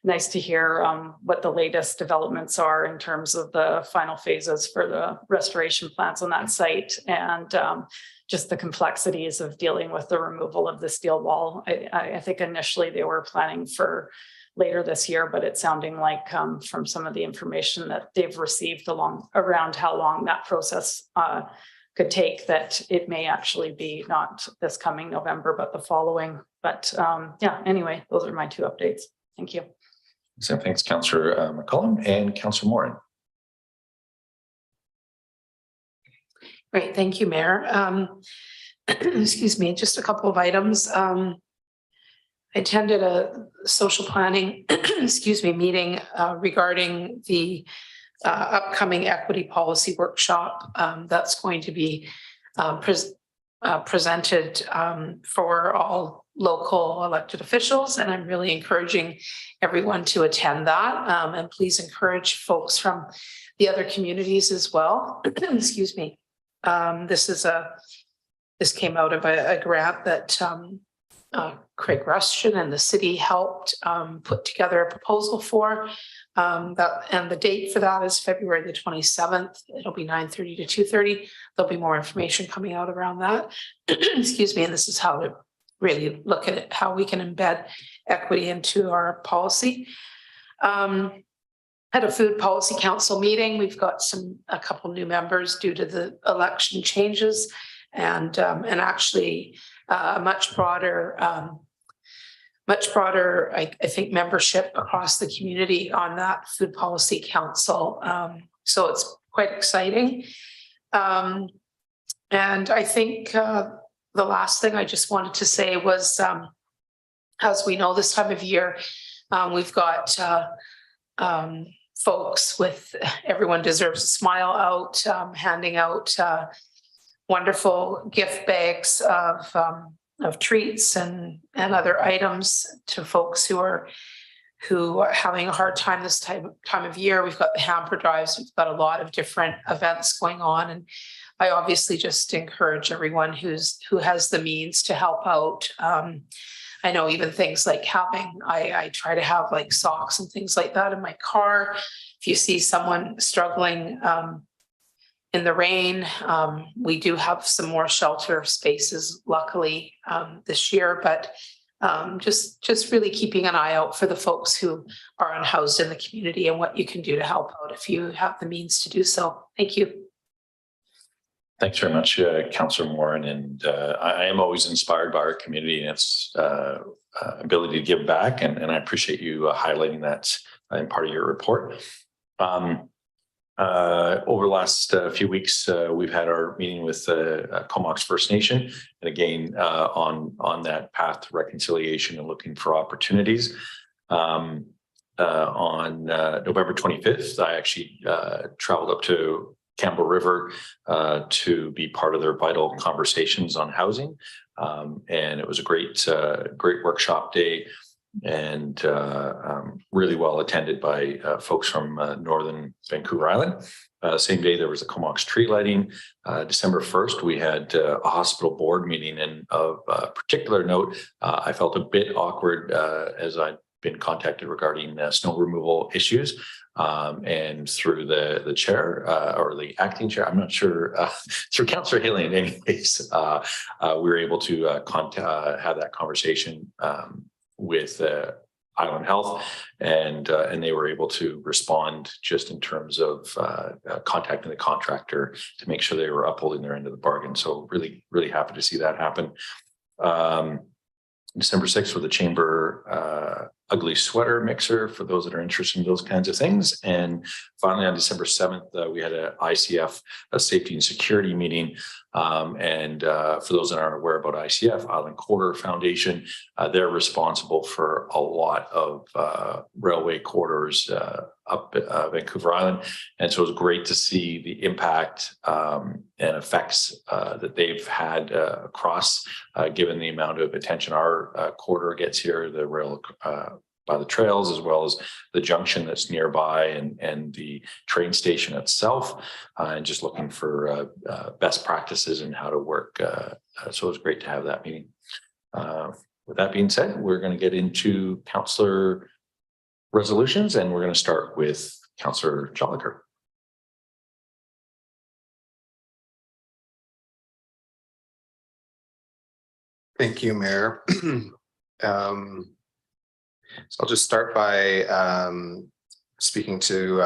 nice to hear what the latest developments are in terms of the final phases for the restoration plans on that site, and just the complexities of dealing with the removal of the steel wall. I think initially they were planning for later this year, but it's sounding like from some of the information that they've received around how long that process could take, that it may actually be not this coming November, but the following. But yeah, anyway, those are my two updates. Thank you. So thanks, Councillor McCollum and Councillor Morin. Great, thank you, Mayor. Excuse me, just a couple of items. I attended a social planning, excuse me, meeting regarding the upcoming equity policy workshop that's going to be presented for all local elected officials, and I'm really encouraging everyone to attend that, and please encourage folks from the other communities as well. Excuse me. This came out of a grant that Craig Rushton and the city helped put together a proposal for, and the date for that is February the 27th. It'll be 9:30 to 2:30. There'll be more information coming out around that. Excuse me. And this is how to really look at it, how we can embed equity into our policy. Had a food policy council meeting. We've got a couple new members due to the election changes, and actually a much broader, I think, membership across the community on that food policy council. So it's quite exciting. And I think the last thing I just wanted to say was, as we know, this time of year, we've got folks with Everyone Deserves a Smile out, handing out wonderful gift bags of treats and other items to folks who are having a hard time this time of year. We've got the hamper drives. We've got a lot of different events going on, and I obviously just encourage everyone who has the means to help out. I know even things like I try to have like socks and things like that in my car. If you see someone struggling in the rain, we do have some more shelter spaces, luckily, this year, but just really keeping an eye out for the folks who are unhoused in the community and what you can do to help out if you have the means to do so. Thank you. Thanks very much, Councillor Morin. And I am always inspired by our community and its ability to give back. And I appreciate you highlighting that in part of your report. Over the last few weeks, we've had our meeting with Comox First Nation, and again, on that path to reconciliation and looking for opportunities. On November 25th, I actually traveled up to Campbell River to be part of their vital conversations on housing. And it was a great workshop day, and really well attended by folks from northern Vancouver Island. Same day, there was a Comox tree lighting. December 1st, we had a hospital board meeting, and of particular note, I felt a bit awkward as I'd been contacted regarding snow removal issues. And through the chair or the acting chair, I'm not sure, through Councillor Haley in any case, we were able to have that conversation with Island Health, and they were able to respond just in terms of contacting the contractor to make sure they were upholding their end of the bargain. So really, really happy to see that happen. December 6th with the Chamber ugly sweater mixer for those that are interested in those kinds of things. And finally, on December 7th, we had a ICF, a safety and security meeting. And for those that aren't aware about ICF, Island Corridor Foundation, they're responsible for a lot of railway corridors up Vancouver Island. And so it was great to see the impact and effects that they've had across, given the amount of attention our corridor gets here, the rail by the trails, as well as the junction that's nearby and the train station itself, and just looking for best practices and how to work. So it was great to have that meeting. With that being said, we're going to get into councillor resolutions, and we're going to start with Councillor Jolicoeur. Thank you, Mayor. So I'll just start by speaking to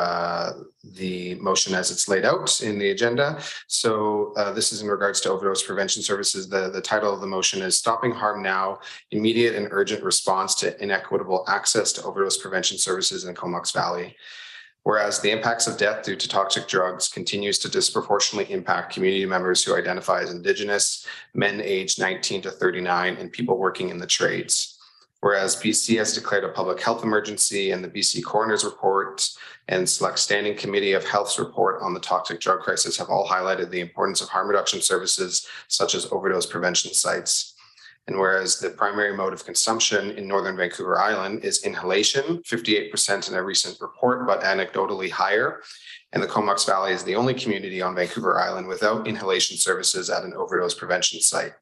the motion as it's laid out in the agenda. So this is in regards to overdose prevention services. The title of the motion is Stopping Harm Now, Immediate and Urgent Response to Inequitable Access to Overdose Prevention Services in Comox Valley. Whereas the impacts of death due to toxic drugs continues to disproportionately impact community members who identify as Indigenous, men aged 19 to 39, and people working in the trades. Whereas BC has declared a public health emergency, and the BC Coroner's Report and Select Standing Committee of Health's report on the toxic drug crisis have all highlighted the importance of harm reduction services such as overdose prevention sites. And whereas the primary mode of consumption in Northern Vancouver Island is inhalation, 58% in a recent report, but anecdotally higher. And the Comox Valley is the only community on Vancouver Island without inhalation services at an overdose prevention site.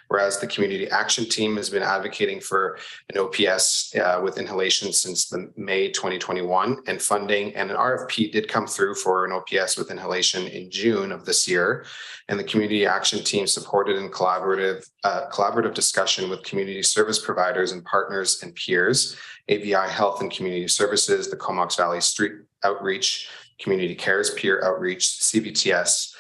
Whereas the Community Action Team has been advocating for an OPS with inhalation since the May 2021, and funding and an RFP did come through for an OPS with inhalation in June of this year. And the Community Action Team supported in collaborative discussion with community service providers and partners and peers, AVI Health and Community Services, the Comox Valley Street Outreach, Community Cares Peer Outreach, CVTS,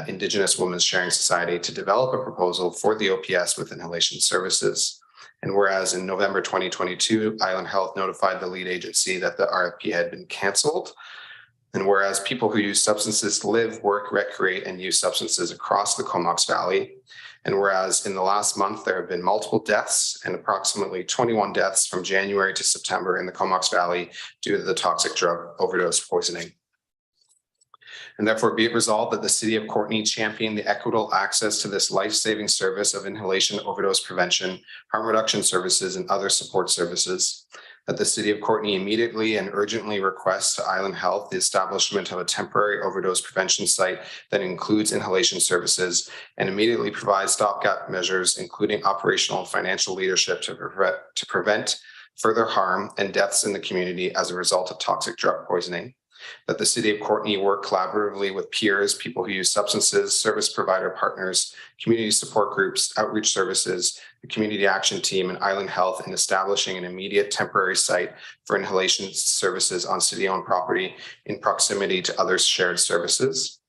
Indigenous Women's Sharing Society, to develop a proposal for the OPS with inhalation services. And whereas in November 2022, Island Health notified the lead agency that the RFP had been canceled. And whereas people who use substances live, work, recreate, and use substances across the Comox Valley. And whereas in the last month, there have been multiple deaths and approximately 21 deaths from January to September in the Comox Valley due to the toxic drug overdose poisoning. And therefore be it resolved that the City of Courtenay champion the equitable access to this life-saving service of inhalation overdose prevention, harm reduction services, and other support services. That the City of Courtenay immediately and urgently requests to Island Health the establishment of a temporary overdose prevention site that includes inhalation services, and immediately provides stopgap measures, including operational and financial leadership to prevent further harm and deaths in the community as a result of toxic drug poisoning. That the City of Courtenay work collaboratively with peers, people who use substances, service provider partners, community support groups, outreach services, the Community Action Team, and Island Health in establishing an immediate temporary site for inhalation services on city-owned property in proximity to other shared services.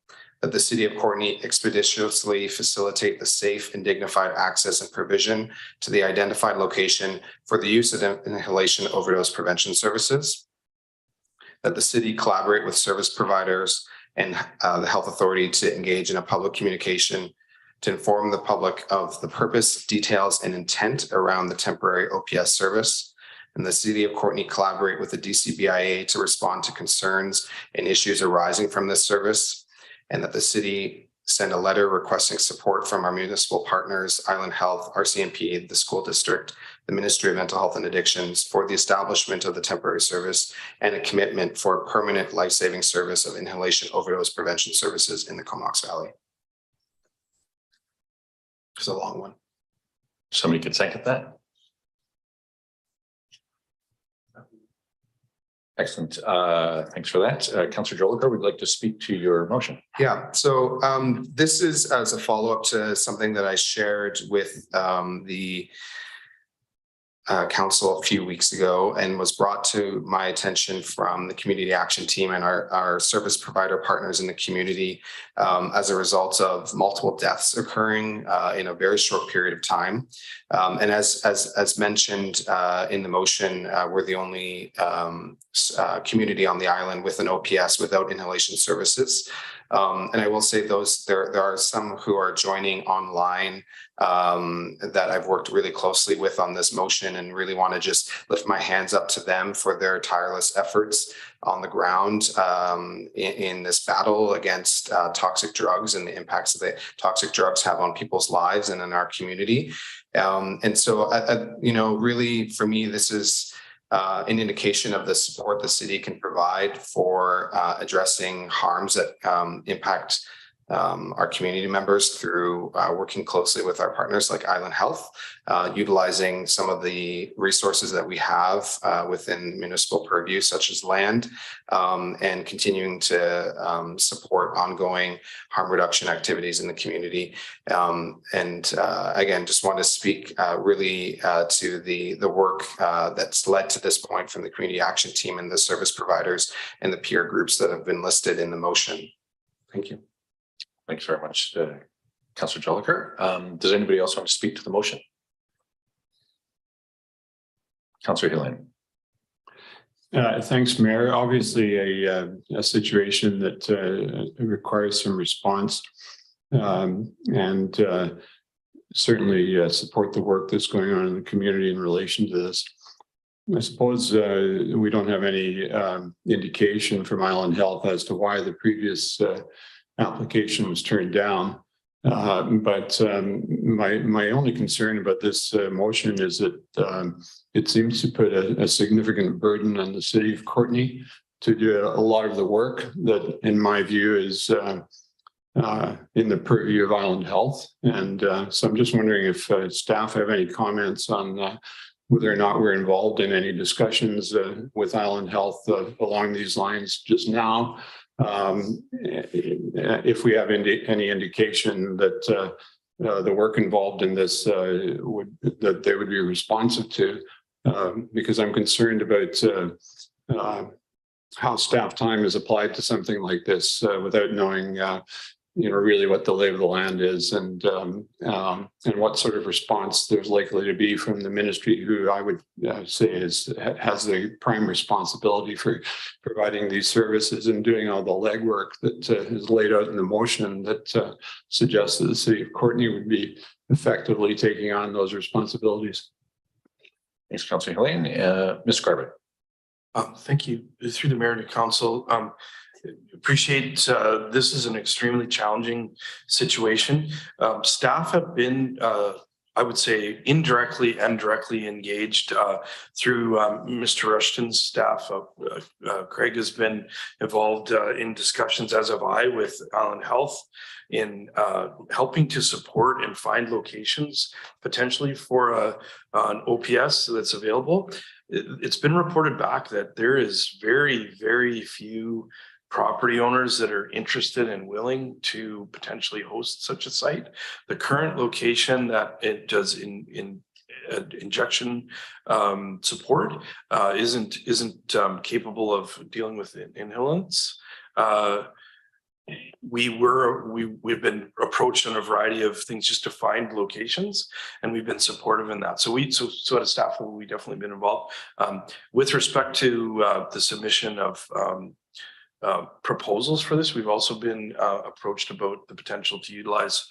That the City of Courtenay expeditiously facilitate the safe and dignified access and provision to the identified location for the use of inhalation overdose prevention services. that the city collaborate with service providers and the health authority to engage in a public communication to inform the public of the purpose, details, and intent around the temporary OPS service. And the city of Courtenay collaborate with the DCBIA to respond to concerns and issues arising from this service. And that the city send a letter requesting support from our municipal partners, Island Health, RCMP, the school district, the Ministry of Mental Health and Addictions for the establishment of the temporary service and a commitment for permanent life-saving service of inhalation overdose prevention services in the Comox Valley. It's a long one. Somebody could second that. Excellent. Thanks for that. Councillor Jolicoeur, would like to speak to your motion. Yeah, so this is as a follow-up to something that I shared with the council a few weeks ago and was brought to my attention from the community action team and our service provider partners in the community as a result of multiple deaths occurring in a very short period of time. And as mentioned in the motion, we're the only community on the island with an OPS without inhalation services. And I will say there are some who are joining online that I've worked really closely with on this motion and really want to just lift my hands up to them for their tireless efforts on the ground in this battle against toxic drugs and the impacts that toxic drugs have on people's lives and in our community. And so, really for me, this is an indication of the support the city can provide for addressing harms that impact our community members through working closely with our partners like Island Health, utilizing some of the resources that we have within municipal purview, such as land, and continuing to support ongoing harm reduction activities in the community. Again, just want to speak really to the work that's led to this point from the community action team and the service providers and the peer groups that have been listed in the motion. Thank you. Thanks very much, Councillor Jolicoeur. Does anybody else want to speak to the motion? Councillor Hillen. Thanks, Mayor. Obviously, a situation that requires some response, and certainly support the work that's going on in the community in relation to this. I suppose we don't have any indication from Island Health as to why the previous application was turned down. But my only concern about this motion is that it seems to put a significant burden on the city of Courtenay to do a lot of the work that, in my view, is in the purview of Island Health. And so I'm just wondering if staff have any comments on whether or not we're involved in any discussions with Island Health along these lines just now. If we have any indication that the work involved in this that they would be responsive to, because I'm concerned about how staff time is applied to something like this without knowing really what the lay of the land is and what sort of response there's likely to be from the ministry, who I would say has the prime responsibility for providing these services and doing all the legwork that is laid out in the motion that suggests that the city of Courtenay would be effectively taking on those responsibilities. Thanks, Councillor Helene. Ms. Garbutt. Thank you. Through the mayor and council, appreciate this is an extremely challenging situation. Staff have been, I would say, indirectly and directly engaged through Mr. Rushton's staff. Craig has been involved in discussions, as have I, with Island Health in helping to support and find locations potentially for an OPS that's available. It's been reported back that there is very, very few property owners that are interested and willing to potentially host such a site. The current location that it does in injection support isn't capable of dealing with inhalants. we've been approached on a variety of things just to find locations, and we've been supportive in that. So at a staff level, we definitely been involved. With respect to the submission of proposals for this, we've also been approached about the potential to utilize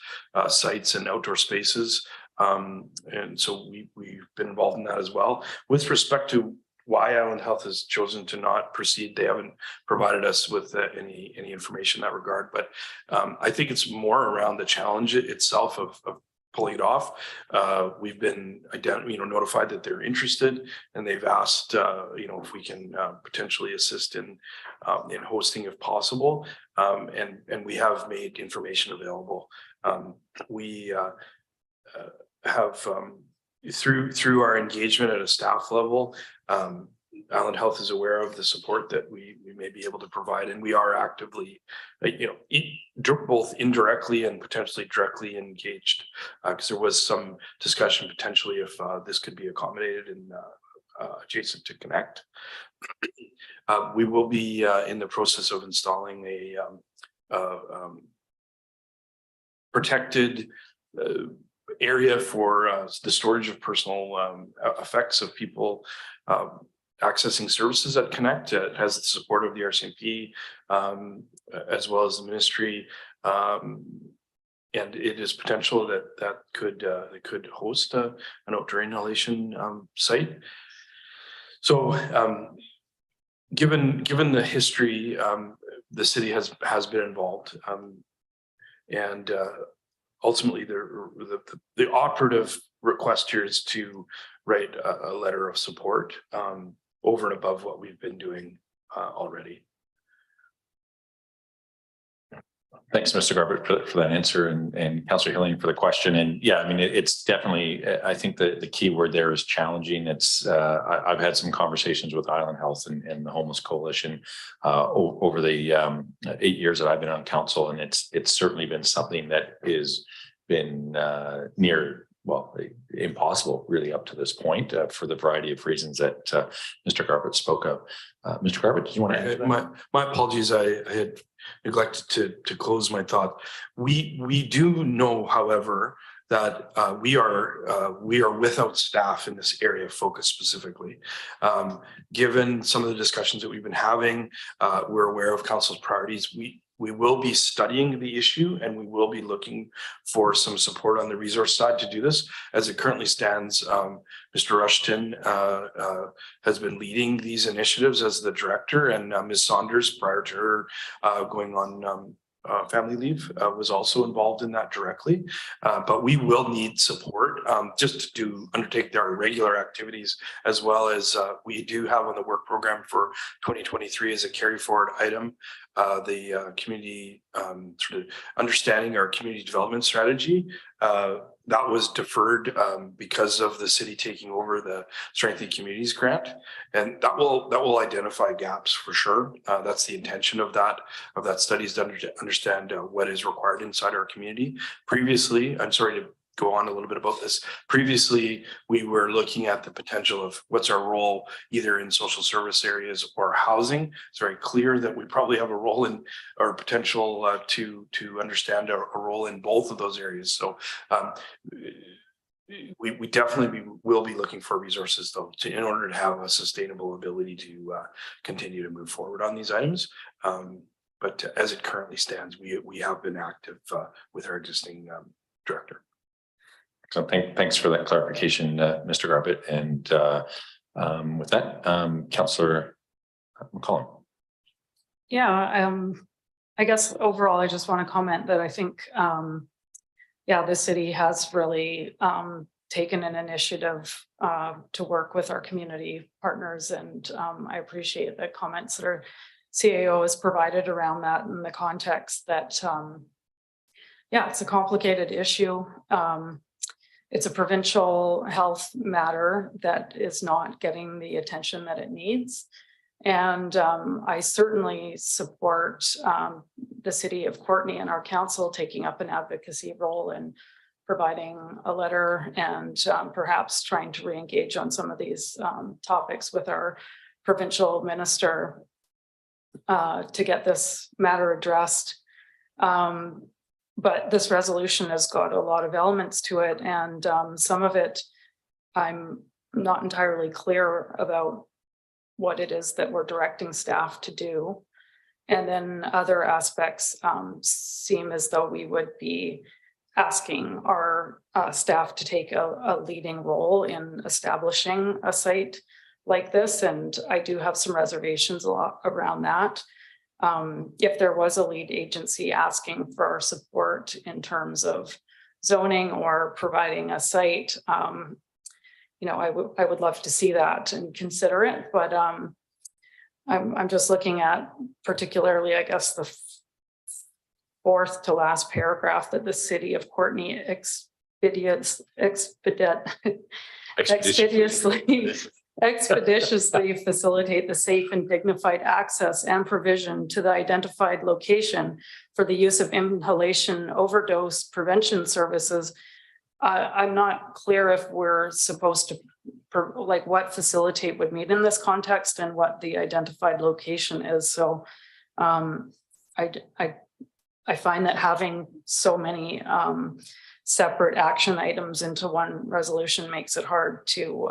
sites and outdoor spaces. And so we've been involved in that as well. With respect to why Island Health has chosen to not proceed, they haven't provided us with any information in that regard. But I think it's more around the challenge itself of pulling it off. We've been notified that they're interested, and they've asked if we can potentially assist in hosting if possible. And we have made information available. We have through our engagement at a staff level, Island Health is aware of the support that we may be able to provide, and we are actively, both indirectly and potentially directly engaged, because there was some discussion potentially if this could be accommodated in adjacent to Connect. We will be in the process of installing a protected area for the storage of personal effects of people accessing services at Connect. It has the support of the RCMP as well as the ministry, and it is potential that could host an outdoor inhalation site. So given the history, the city has been involved, and ultimately the operative request here is to write a letter of support over and above what we've been doing already. Thanks, Mr. Garbutt, for that answer, and Councillor Hillian for the question. And yeah, I mean, it's definitely, I think the key word there is challenging. It's I've had some conversations with Island Health and the Homeless Coalition over the 8 years that I've been on council, and it's certainly been something that has been impossible really up to this point for the variety of reasons that Mr. Garbutt spoke of. Mr. Garbutt, did you want to add to that? My apologies, I had neglected to close my thought. We do know, however, that we are without staff in this area of focus specifically. Given some of the discussions that we've been having, we're aware of council's priorities. We will be studying the issue, and we will be looking for some support on the resource side to do this. As it currently stands, Mr. Rushton has been leading these initiatives as the director, and Ms. Saunders, prior to her going on family leave, was also involved in that directly. But we will need support just to undertake our regular activities, as well as we do have on the work program for 2023 as a carry forward item, the community sort of understanding our community development strategy. That was deferred because of the city taking over the Strengthening Communities grant, and that will identify gaps for sure. That's the intention of that study, is to understand what is required inside our community. Previously, I'm sorry to go on a little bit about this. Previously, we were looking at the potential of what's our role either in social service areas or housing. It's very clear that we probably have a role in, or potential to understand a role in both of those areas. So we definitely will be looking for resources though in order to have a sustainable ability to continue to move forward on these items. But as it currently stands, we have been active with our existing director. So thanks for that clarification, Mr. Garbutt. And with that, Councillor McCollum. Yeah, I guess overall, I just want to comment that I think, the city has really taken an initiative to work with our community partners, and I appreciate the comments that our CAO has provided around that in the context that, it's a complicated issue. It's a provincial health matter that is not getting the attention that it needs. And I certainly support the city of Courtenay and our council taking up an advocacy role in providing a letter and perhaps trying to re-engage on some of these topics with our provincial minister to get this matter addressed. But this resolution has got a lot of elements to it, and some of it I'm not entirely clear about what it is that we're directing staff to do. And then other aspects seem as though we would be asking our staff to take a leading role in establishing a site like this. And I do have some reservations a lot around that. If there was a lead agency asking for our support in terms of zoning or providing a site, you know, I would love to see that and consider it, but I'm just looking at particularly, I guess, the fourth to last paragraph that the city of Courtney expeditiously facilitate the safe and dignified access and provision to the identified location for the use of inhalation overdose prevention services. I'm not clear if we're supposed to, like, what facilitate would mean in this context and what the identified location is. So I find that having so many separate action items into one resolution makes it hard to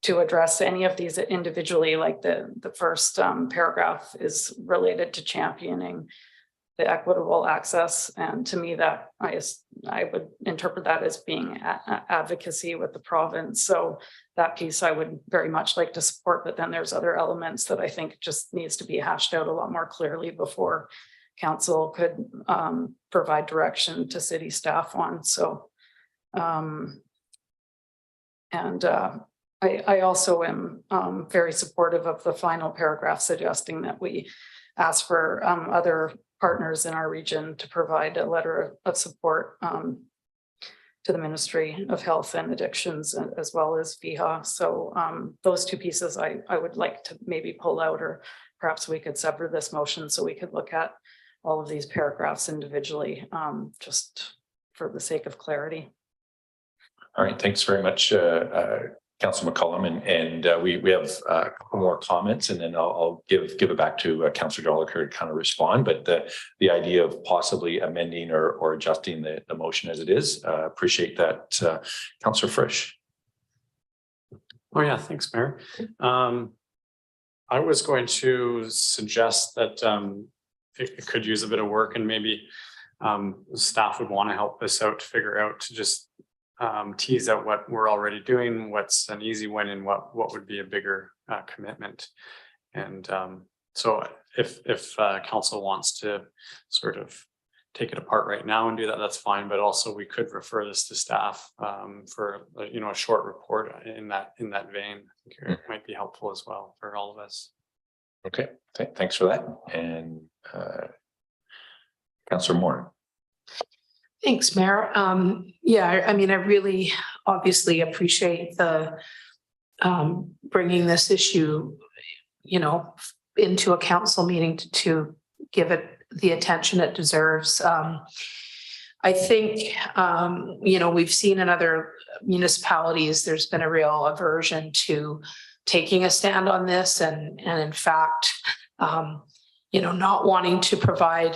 to address any of these individually. Like the first paragraph is related to championing the equitable access. And to me, that I would interpret that as being advocacy with the province. So that piece I would very much like to support, but then there's other elements that I think just needs to be hashed out a lot more clearly before council could provide direction to city staff on. So, I also am very supportive of the final paragraph suggesting that we ask for other partners in our region to provide a letter of support to the Ministry of Health and Addictions, as well as VIHA. So those two pieces I would like to maybe pull out, or perhaps we could sever this motion so we could look at all of these paragraphs individually, just for the sake of clarity. All right, thanks very much, Councillor McCollum, and we have a couple more comments, and then I'll give it back to Councillor Jolicoeur to kind of respond. But the idea of possibly amending or adjusting the motion as it is, appreciate that, Councillor Frisch. Oh yeah, thanks, Mayor. I was going to suggest that it could use a bit of work, and maybe staff would want to help us out to figure out, to just tease out what we're already doing, what's an easy win, and what would be a bigger commitment. And so if council wants to sort of take it apart right now and do that, that's fine. But also we could refer this to staff for a short report in that vein. I think it might be helpful as well for all of us. Okay, thanks for that. And Councillor Moore. Thanks, Mayor. Yeah, I mean, I really obviously appreciate the bringing this issue, into a council meeting to give it the attention it deserves. I think, we've seen in other municipalities, there's been a real aversion to taking a stand on this, and in fact, not wanting to provide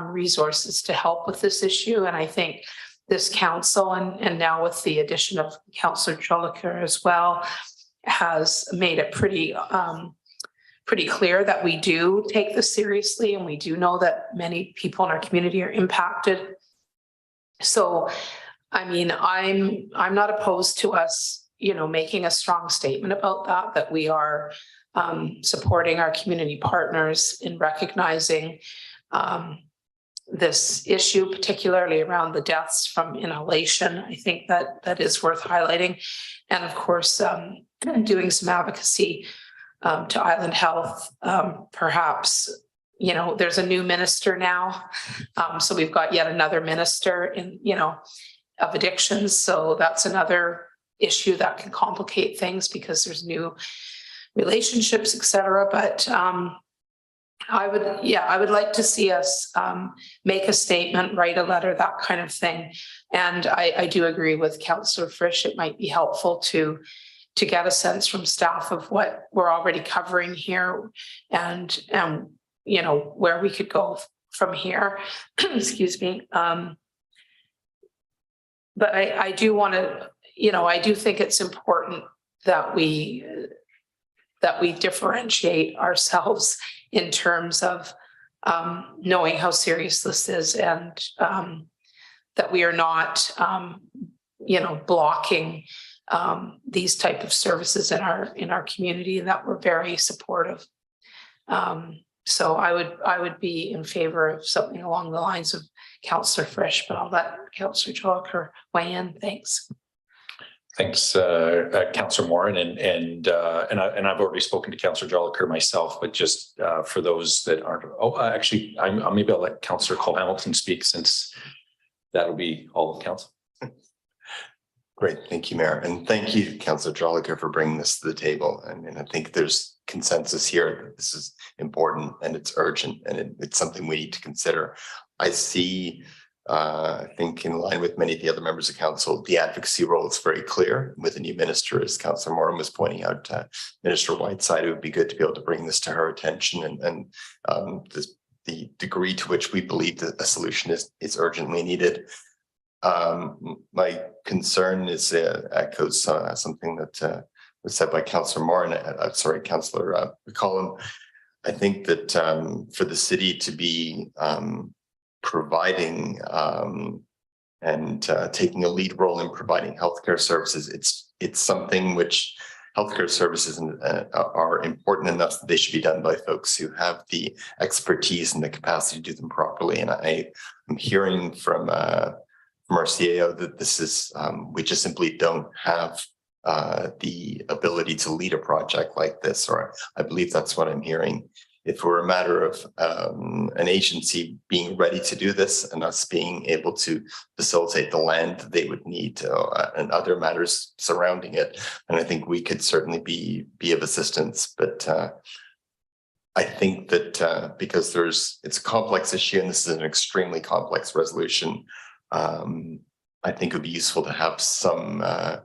resources to help with this issue. And I think this council, and now with the addition of Councillor Jolicoeur as well, has made it pretty clear that we do take this seriously, and we do know that many people in our community are impacted. So, I mean, I'm not opposed to us, making a strong statement about that we are supporting our community partners in recognizing this issue, particularly around the deaths from inhalation. I think that is worth highlighting. And of course, doing some advocacy to Island Health. Perhaps, there's a new minister now. So we've got yet another minister of addictions. So that's another issue that can complicate things because there's new relationships, etc. But I would like to see us make a statement, write a letter, that kind of thing. And I do agree with Councillor Frisch. It might be helpful to get a sense from staff of what we're already covering here, and you know, where we could go from here. Excuse me. But I do want to, you know, I do think it's important that we differentiate ourselves in terms of knowing how serious this is, and that we are not, you know, blocking these type of services in our community, and that we're very supportive. So I would be in favor of something along the lines of Councillor Frisch, but I'll let Councillor Jolicoeur weigh in. Thanks. Thanks, Councillor Morin, and I've already spoken to Councillor Jolicoeur myself, but just for those that aren't, actually, maybe I'll let Councillor Cole Hamilton speak, since that'll be all of council. Great, thank you, Mayor, and thank you, Councillor Jolicoeur, for bringing this to the table. And I think there's consensus here that this is important and it's urgent, and it's something we need to consider. I see, I think, in line with many of the other members of council, the advocacy role is very clear with the new minister, as Councillor Morin was pointing out. Minister Whiteside, it would be good to be able to bring this to her attention, and the degree to which we believe that a solution is urgently needed. My concern is echoes something that was said by Councillor Morin. Sorry, Councillor McCollum. I think that for the city to be providing and taking a lead role in providing healthcare services, it's something which healthcare services are important enough that they should be done by folks who have the expertise and the capacity to do them properly. And I am hearing from our CAO that this is, we just simply don't have the ability to lead a project like this, or I believe that's what I'm hearing. If it were a matter of an agency being ready to do this and us being able to facilitate the land they would need and other matters surrounding it, and I think we could certainly be of assistance. But I think that because it's a complex issue, and this is an extremely complex resolution, I think it would be useful to have some a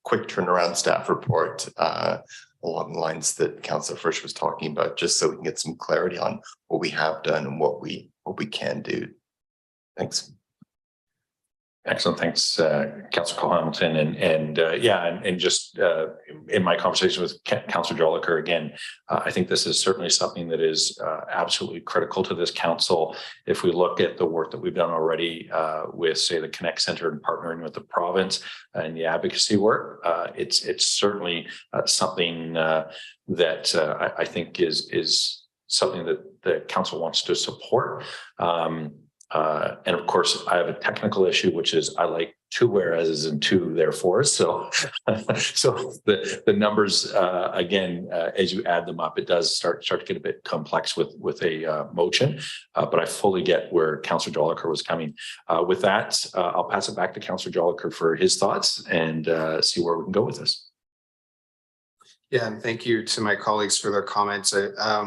quick turnaround staff report along the lines that Councillor Frisch was talking about, just so we can get some clarity on what we have done and what we can do. Thanks. Excellent. Thanks, Councillor Cole Hamilton. And just in my conversation with Councillor Jolicoeur, again, I think this is certainly something that is absolutely critical to this council. If we look at the work that we've done already with, say, the Connect Centre and partnering with the province and the advocacy work, it's certainly something that I think is something that the council wants to support. And of course, I have a technical issue, which is I like two whereases and two therefore. So the numbers, again, as you add them up, it does start to get a bit complex with a motion. But I fully get where Councillor Jolicoeur was coming. With that, I'll pass it back to Councillor Jolicoeur for his thoughts and see where we can go with this. Yeah, and thank you to my colleagues for their comments. I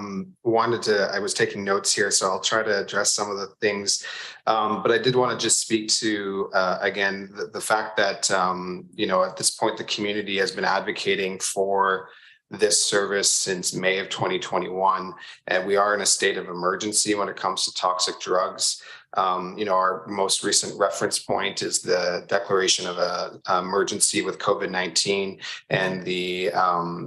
was taking notes here, so I'll try to address some of the things. But I did want to just speak to, again, the fact that, at this point, the community has been advocating for this service since May of 2021, and we are in a state of emergency when it comes to toxic drugs. Our most recent reference point is the declaration of an emergency with COVID-19 and the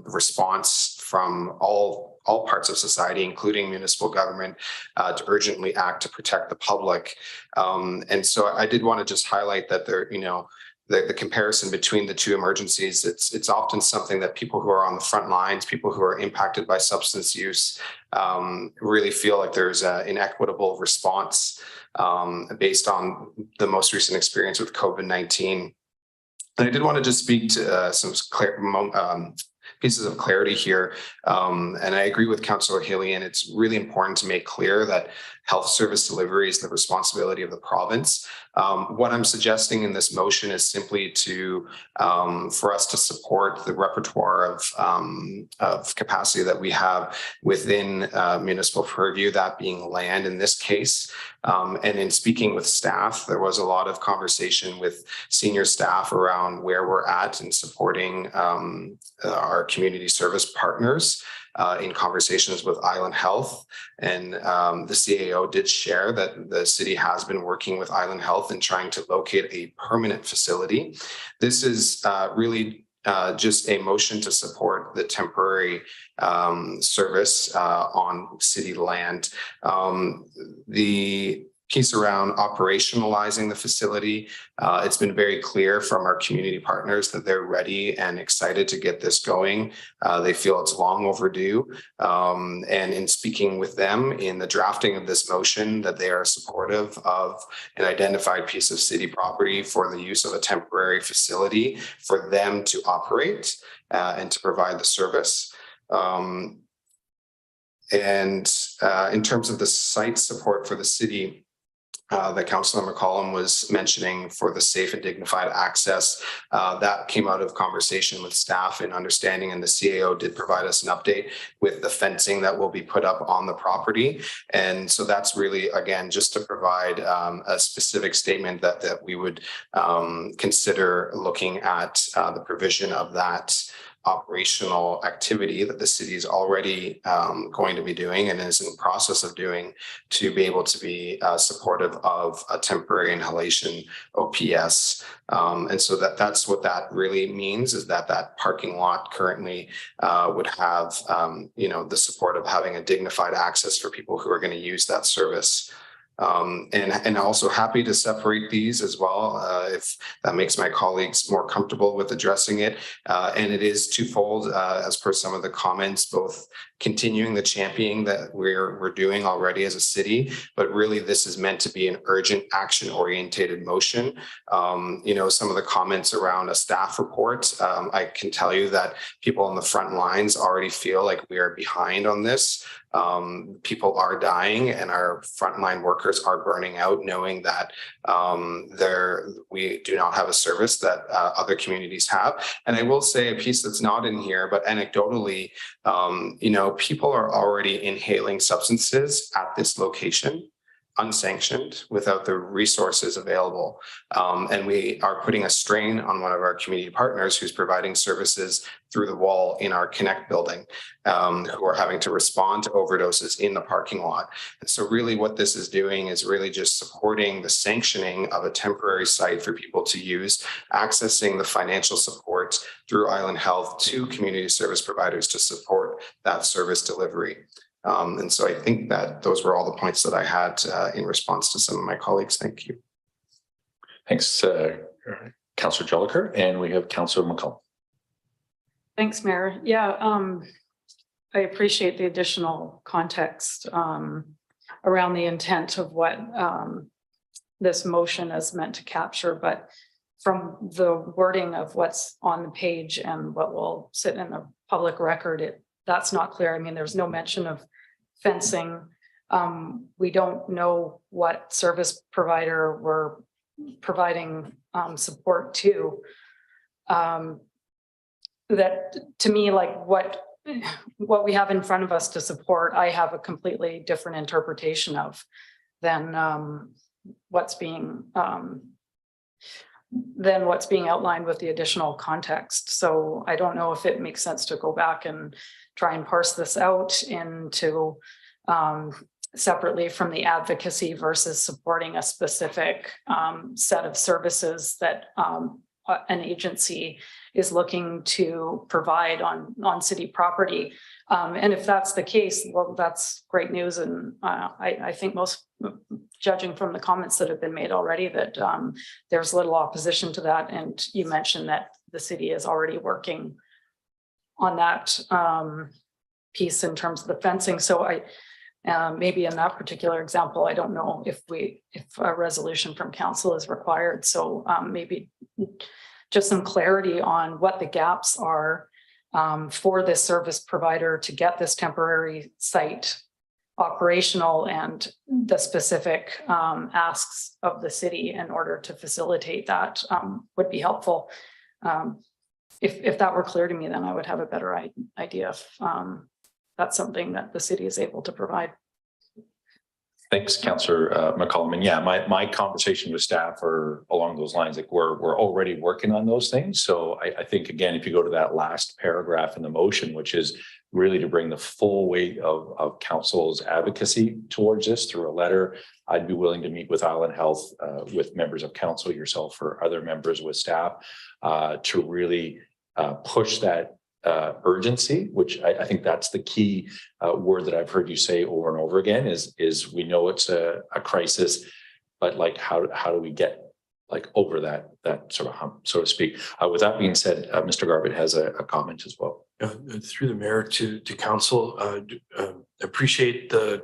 response from all parts of society, including municipal government, to urgently act to protect the public. And so I did want to just highlight that the comparison between the two emergencies, it's often something that people who are on the front lines, people who are impacted by substance use, really feel like there's an inequitable response based on the most recent experience with COVID-19. And I did want to just speak to some pieces of clarity here. And I agree with Councillor Hillian. It's really important to make clear that health service delivery is the responsibility of the province. What I'm suggesting in this motion is simply for us to support the repertoire of capacity that we have within municipal purview, that being land in this case. And in speaking with staff, there was a lot of conversation with senior staff around where we're at in supporting our community service partners. in conversations with Island Health. And the CAO did share that the city has been working with Island Health in trying to locate a permanent facility. This is really just a motion to support the temporary service on city land. The piece around operationalizing the facility, it's been very clear from our community partners that they're ready and excited to get this going. They feel it's long overdue. And in speaking with them in the drafting of this motion, that they are supportive of an identified piece of city property for the use of a temporary facility for them to operate and to provide the service. And in terms of the site support for the city, that Councillor McCollum was mentioning for the safe and dignified access, that came out of conversation with staff and understanding, and the CAO did provide us an update with the fencing that will be put up on the property. And so that's really, again, just to provide a specific statement that we would consider looking at the provision of that operational activity that the city is already going to be doing and is in the process of doing to be able to be supportive of a temporary inhalation OPS. And so that's what that really means, is that that parking lot currently would have, the support of having a dignified access for people who are going to use that service. And also happy to separate these as well, if that makes my colleagues more comfortable with addressing it. And it is twofold, as per some of the comments, both continuing the championing that we're doing already as a city, but really this is meant to be an urgent action oriented motion. Some of the comments around a staff report, I can tell you that people on the front lines already feel like we are behind on this. People are dying and our frontline workers are burning out, knowing that we do not have a service that other communities have. And I will say a piece that's not in here, but anecdotally, people are already inhaling substances at this location, unsanctioned, without the resources available. And we are putting a strain on one of our community partners who's providing services through the wall in our Connect building, who are having to respond to overdoses in the parking lot. And so really what this is doing is really just supporting the sanctioning of a temporary site for people to use, accessing the financial support through Island Health to community service providers to support that service delivery. And so I think that those were all the points that I had in response to some of my colleagues. Thank you. Thanks, Councillor Jolicoeur, and we have Councillor McCollum. Thanks, Mayor. Yeah, I appreciate the additional context around the intent of what this motion is meant to capture, but from the wording of what's on the page and what will sit in the public record, that's not clear. I mean, there's no mention of fencing. We don't know what service provider we're providing support to. That to me, like what we have in front of us to support, I have a completely different interpretation of than what's being outlined with the additional context. So I don't know if it makes sense to go back and try and parse this out into separately from the advocacy versus supporting a specific set of services that an agency is looking to provide on city property. And if that's the case, well, that's great news. And I think most, judging from the comments that have been made already, that there's little opposition to that. And you mentioned that the city is already working on that piece in terms of the fencing. So maybe in that particular example, I don't know if a resolution from council is required. So maybe just some clarity on what the gaps are for this service provider to get this temporary site operational and the specific asks of the city in order to facilitate that would be helpful. If that were clear to me, then I would have a better idea if that's something that the city is able to provide. Thanks, Councillor McCollum. And yeah, my conversation with staff are along those lines. Like we're already working on those things. So I think, again, if you go to that last paragraph in the motion, which is really to bring the full weight of council's advocacy towards this through a letter, I'd be willing to meet with Island Health, with members of council, yourself or other members with staff, to really push that urgency, which I think that's the key word that I've heard you say over and over again is we know it's a crisis, but like how do we get like over that sort of hump, so to speak. With that being said, Mr. Garbutt has a comment as well. Through the mayor to council, appreciate the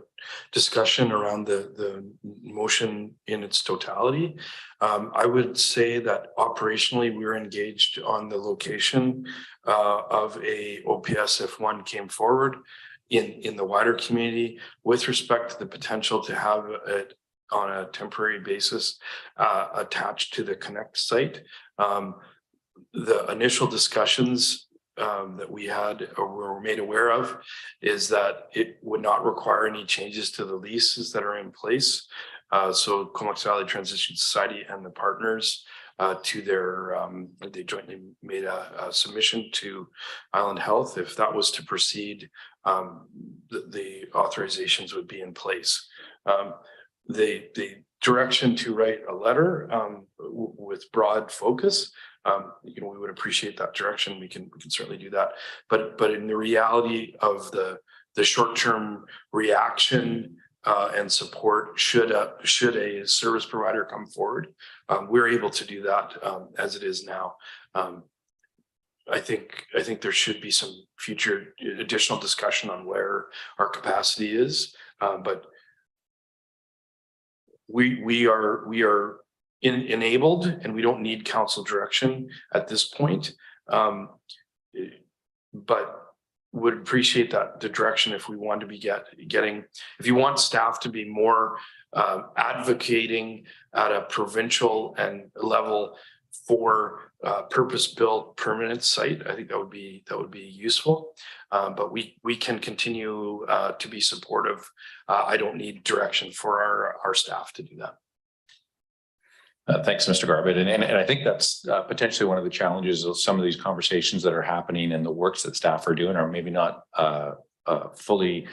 discussion around the motion in its totality. I would say that operationally we're engaged on the location of a OPS if one came forward in the wider community with respect to the potential to have it on a temporary basis attached to the Connect site. The initial discussions that we had or were made aware of is that it would not require any changes to the leases that are in place. So Comox Valley Transition Society and the partners to their, they jointly made a submission to Island Health. If that was to proceed, the authorizations would be in place. The direction to write a letter with broad focus, we would appreciate that direction. We can certainly do that. But in the reality of the short-term reaction and support, should a service provider come forward, we're able to do that as it is now. I think there should be some future additional discussion on where our capacity is, but we are enabled and we don't need council direction at this point, but would appreciate that the direction if we want to be getting, if you want staff to be more advocating at a provincial and level for purpose-built permanent site, I think that would be useful. But we can continue to be supportive. I don't need direction for our staff to do that. Thanks, Mr. Garbutt. And I think that's potentially one of the challenges of some of these conversations that are happening and the works that staff are doing are maybe not fully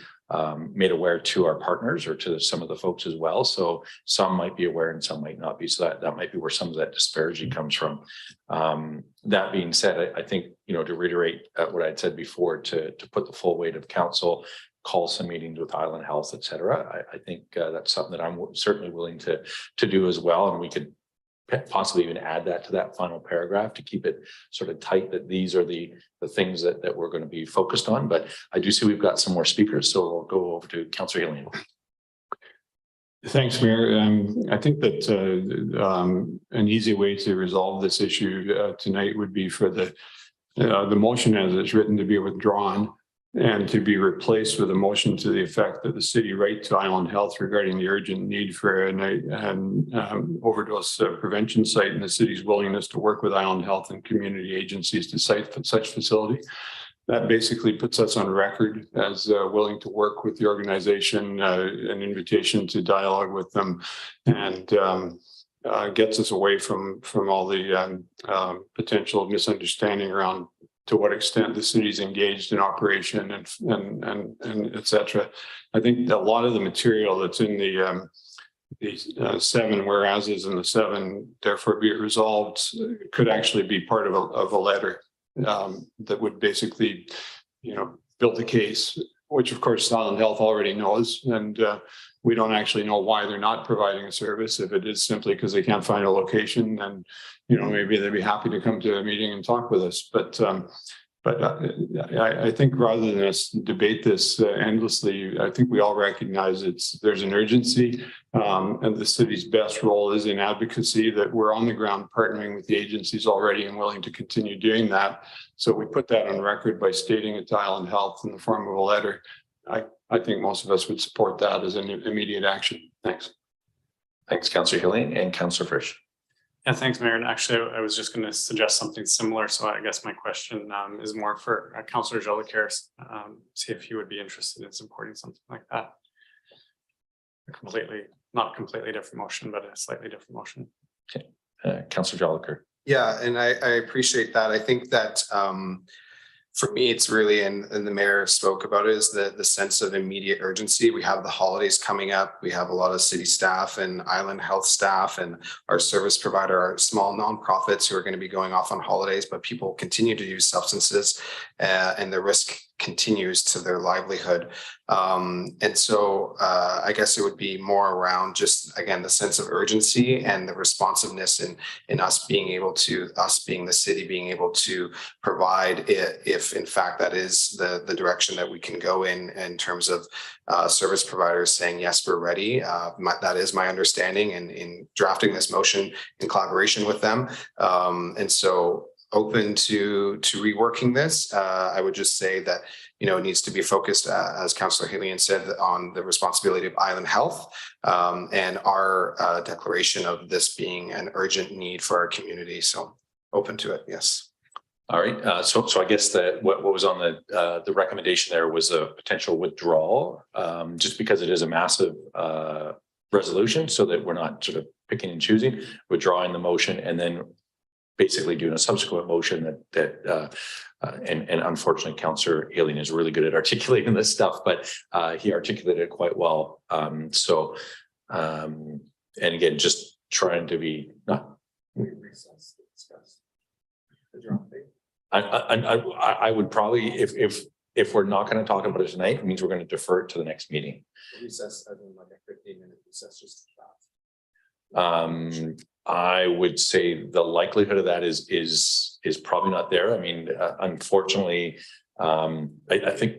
made aware to our partners or to some of the folks as well. So some might be aware and some might not be. So that might be where some of that disparity comes from. That being said, I think, to reiterate what I'd said before, to put the full weight of council, call some meetings with Island Health, et cetera. I think that's something that I'm certainly willing to do as well. And we could possibly even add that to that final paragraph to keep it sort of tight that these are the things that we're going to be focused on. But I do see we've got some more speakers, so we'll go over to Councillor Healy. Thanks, Mayor. I think that an easy way to resolve this issue tonight would be for the motion as it's written to be withdrawn and to be replaced with a motion to the effect that the city write to Island Health regarding the urgent need for an overdose prevention site and the city's willingness to work with Island Health and community agencies to site such facility. That basically puts us on record as willing to work with the organization, an invitation to dialogue with them, and gets us away from all the potential misunderstanding around to what extent the city's engaged in operation and et cetera. I think a lot of the material that's in the 7 whereases and the 7 therefore be it resolved could actually be part of a letter that would basically, build the case, which of course Island Health already knows, and we don't actually know why they're not providing a service. If it is simply because they can't find a location, then maybe they'd be happy to come to a meeting and talk with us. But I think rather than us debate this endlessly, I think we all recognize there's an urgency, and the city's best role is in advocacy, that we're on the ground partnering with the agencies already and willing to continue doing that. So we put that on record by stating it to Island Health in the form of a letter. I think most of us would support that as an immediate action. Thanks. Thanks, Councillor Healy and Councillor Frisch. Yeah, thanks, Mayor. And actually, I was just going to suggest something similar. So I guess my question is more for Councillor Jolicoeur, see if he would be interested in supporting something like that. not completely different motion, but a slightly different motion. Councillor Jolicoeur. Yeah, and I appreciate that. I think that for me, it's really, and the mayor spoke about it, is the sense of immediate urgency. We have the holidays coming up. We have a lot of city staff and Island Health staff and our service provider, our small nonprofits who are going to be going off on holidays, but people continue to use substances and the risk continues to their livelihood. And so I guess it would be more around just, again, the sense of urgency and the responsiveness in us being able to, us being the city, being able to provide it, if in fact that is the direction that we can go in terms of service providers saying, yes, we're ready. That is my understanding in drafting this motion in collaboration with them. And so open to reworking this. I would just say that, you know, it needs to be focused, as Councillor Helian said, on the responsibility of Island Health and our declaration of this being an urgent need for our community. So open to it, yes. All right, so I guess that what was on the recommendation there was a potential withdrawal, just because it is a massive resolution, so that we're not sort of picking and choosing, withdrawing the motion and then basically doing a subsequent motion and unfortunately Councillor Helian is really good at articulating this stuff, but he articulated it quite well. And again, just trying to be not. I would probably, if we're not going to talk about it tonight, it means we're going to defer it to the next meeting. Recess, as in like a 15-minute recess, just I would say the likelihood of that is probably not there. I mean, unfortunately, I think.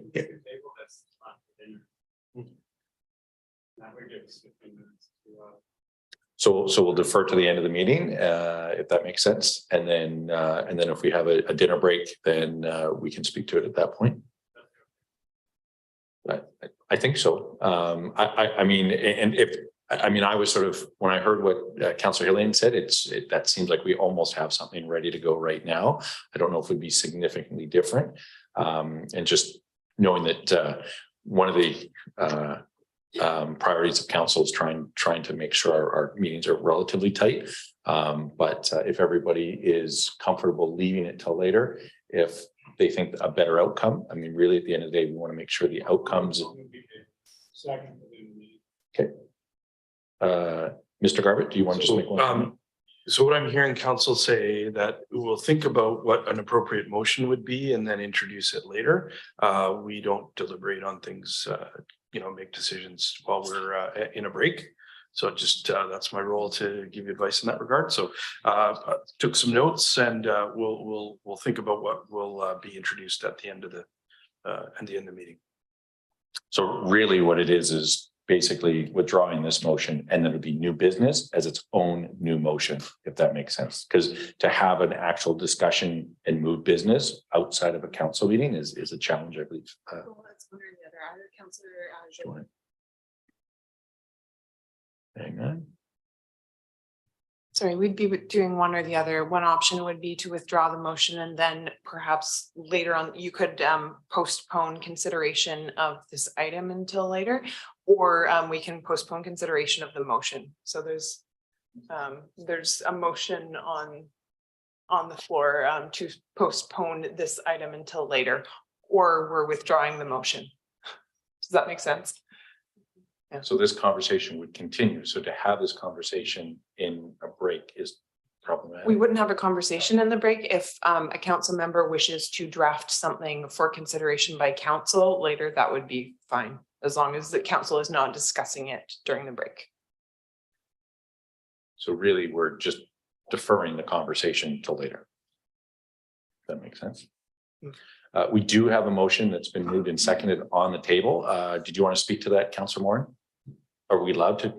So we'll defer to the end of the meeting, if that makes sense. And then if we have a dinner break, then we can speak to it at that point. I think so. I mean, and if, I mean, I was sort of, when I heard what Councillor Helian said, that seems like we almost have something ready to go right now. I don't know if it would be significantly different. And just knowing that one of the priorities of council is trying to make sure our meetings are relatively tight. But if everybody is comfortable leaving it till later, if they think a better outcome, I mean, really at the end of the day, we want to make sure the outcomes. Okay. Mr. Garbutt, do you want to just make one? So what I'm hearing council say that we'll think about what an appropriate motion would be and then introduce it later. We don't deliberate on things, make decisions while we're in a break. So just that's my role, to give you advice in that regard. So took some notes and we'll think about what will be introduced at the end of the meeting. So really what it is basically withdrawing this motion, and then it'll be new business as its own new motion, if that makes sense. Because to have an actual discussion and move business outside of a council meeting is a challenge, I believe. Hang on. Sorry, we'd be doing one or the other. One option would be to withdraw the motion and then perhaps later on you could postpone consideration of this item until later, or we can postpone consideration of the motion. So there's a motion on the floor to postpone this item until later, or we're withdrawing the motion. Does that make sense? Yeah. So this conversation would continue. So to have this conversation in a break is problematic. We wouldn't have a conversation in the break if a council member wishes to draft something for consideration by council later. That would be fine, as long as the council is not discussing it during the break. So really, we're just deferring the conversation till later. If that makes sense. We do have a motion that's been moved and seconded on the table. Did you want to speak to that, Councillor Morin? Are we allowed to?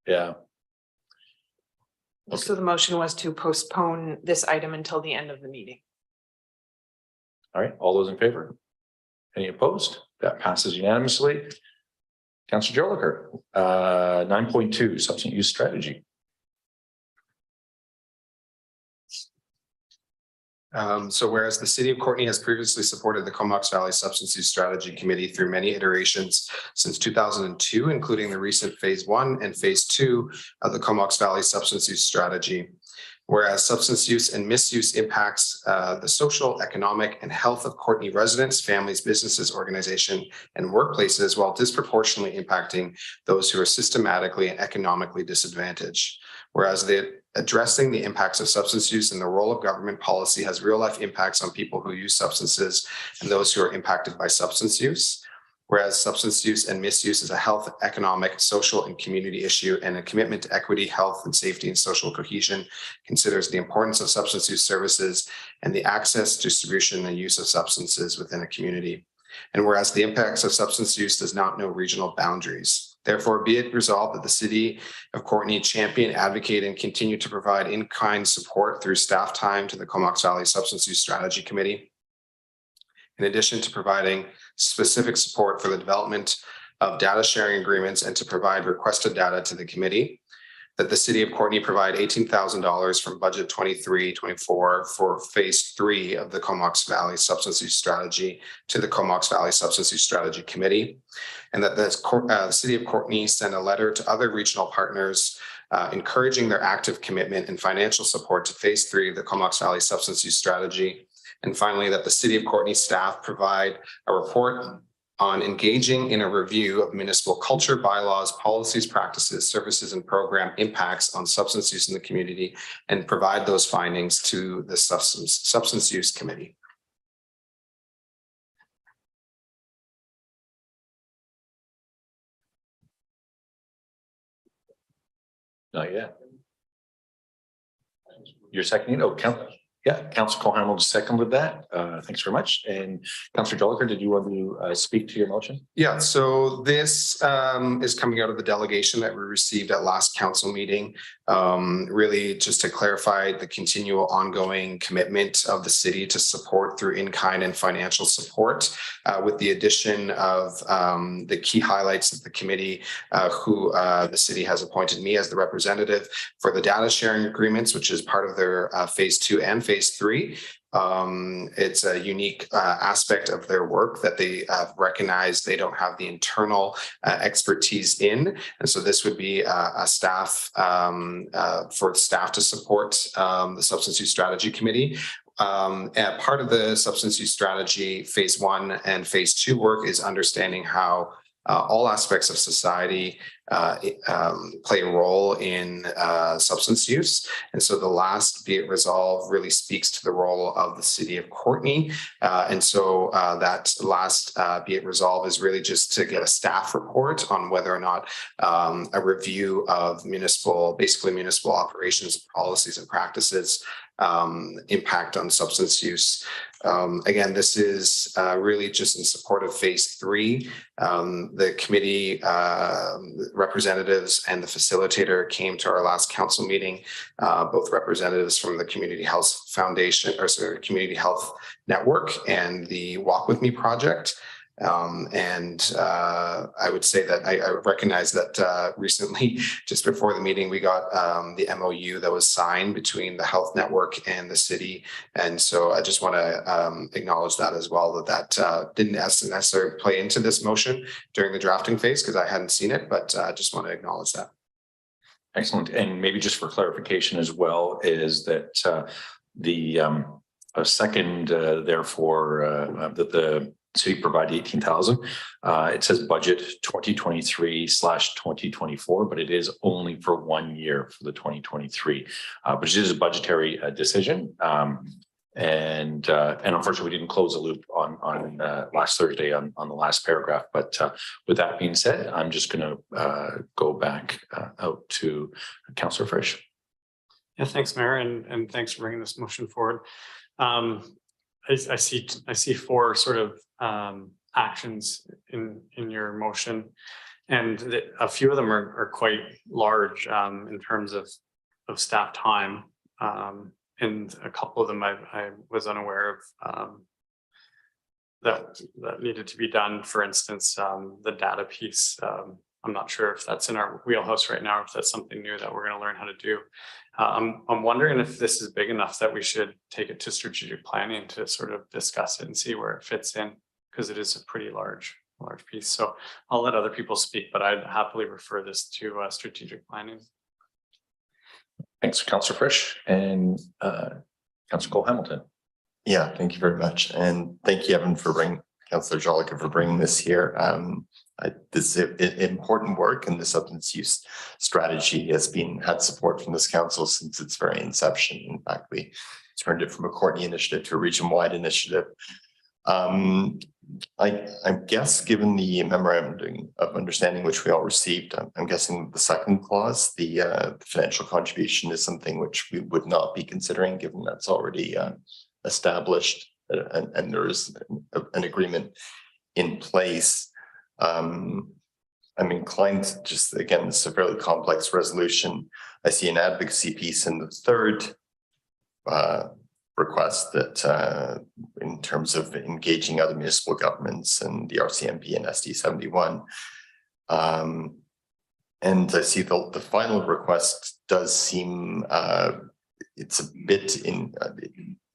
Yeah. Okay. So the motion was to postpone this item until the end of the meeting. All right, all those in favor? Any opposed? That passes unanimously. Councillor Jolicoeur, 9.2 substance use strategy. So whereas the city of Courtenay has previously supported the Comox Valley Substance Use Strategy Committee through many iterations since 2002, including the recent phase 1 and phase 2 of the Comox Valley Substance Use Strategy. Whereas substance use and misuse impacts the social, economic, and health of Courtenay residents, families, businesses, organization, and workplaces, while disproportionately impacting those who are systematically and economically disadvantaged. Whereas addressing the impacts of substance use and the role of government policy has real-life impacts on people who use substances and those who are impacted by substance use. Whereas substance use and misuse is a health, economic, social, and community issue, and a commitment to equity, health, and safety and social cohesion considers the importance of substance use services and the access, distribution, and use of substances within a community. And whereas the impacts of substance use does not know regional boundaries. Therefore, be it resolved that the city of Courtenay champion, advocate, and continue to provide in-kind support through staff time to the Comox Valley Substance Use Strategy Committee. In addition to providing specific support for the development of data sharing agreements and to provide requested data to the committee, that the city of Courtenay provide $18,000 from budget 23-24 for phase 3 of the Comox Valley Substance Use Strategy to the Comox Valley Substance Use Strategy Committee, and that the city of Courtenay send a letter to other regional partners encouraging their active commitment and financial support to phase 3 of the Comox Valley Substance Use Strategy. And finally, that the city of Courtenay staff provide a report on engaging in a review of municipal culture, bylaws, policies, practices, services, and program impacts on substance use in the community and provide those findings to the Substance Use Committee. Not yet. You're seconding? Oh, Councillor Cohan will second that. Thanks very much. And Councillor Jolicoeur, did you want to speak to your motion? Yeah, so this is coming out of the delegation that we received at last council meeting. Really just to clarify the continual ongoing commitment of the city to support through in-kind and financial support, with the addition of the key highlights of the committee, who the city has appointed me as the representative for the data sharing agreements, which is part of their phase 2 and phase 3. It's a unique aspect of their work that they recognize they don't have the internal expertise in. And so this would be a staff for staff to support the Substance Use Strategy Committee. Part of the Substance Use Strategy phase 1 and phase 2 work is understanding how all aspects of society play a role in substance use. And so the last Be It Resolved really speaks to the role of the city of Courtenay. And so that last Be It Resolved is really just to get a staff report on whether or not a review of municipal operations, policies, and practices impact on substance use. Again, this is really just in support of phase 3. The committee representatives and the facilitator came to our last council meeting, both representatives from the Community Health Foundation, Community Health Network, and the Walk With Me project. I would say that I recognize that recently, just before the meeting, we got the MOU that was signed between the Health Network and the city. And so I just want to acknowledge that as well, that didn't necessarily play into this motion during the drafting phase because I hadn't seen it, but I just want to acknowledge that. Excellent. And maybe just for clarification as well, is that the second, therefore, that the city provide 18,000. It says budget 2023/2024, but it is only for 1 year for the 2023. But it is a budgetary decision. And unfortunately, we didn't close the loop on last Thursday on the last paragraph. But with that being said, I'm just going to go back out to Councillor Frisch. Yeah, thanks, Mayor, and thanks for bringing this motion forward. I see 4 sort of actions in your motion, and a few of them are quite large in terms of staff time, and a couple of them I was unaware of that needed to be done. For instance, the data piece I'm not sure if that's in our wheelhouse right now, or if that's something new that we're going to learn how to do. I'm wondering if this is big enough that we should take it to strategic planning to sort of discuss it and see where it fits in, because it is a pretty large piece. So I'll let other people speak, but I'd happily refer this to strategic planning. Thanks, Councillor Frisch, and Councillor Cole Hamilton. Yeah, thank you very much. And thank you, Evan, Councillor Jolicoeur, for bringing this here. This is important work, and the substance use strategy has had support from this council since its very inception. In fact, we turned it from a Courtenay initiative to a region-wide initiative. I guess, given the memorandum of understanding which we all received, I'm guessing the second clause, the financial contribution, is something which we would not be considering, given that's already established and there is an agreement in place. I'm inclined to just, again, it's a fairly complex resolution. I see an advocacy piece in the third request that in terms of engaging other municipal governments and the RCMP and SD 71. And I see the final request does seem, it's a bit in,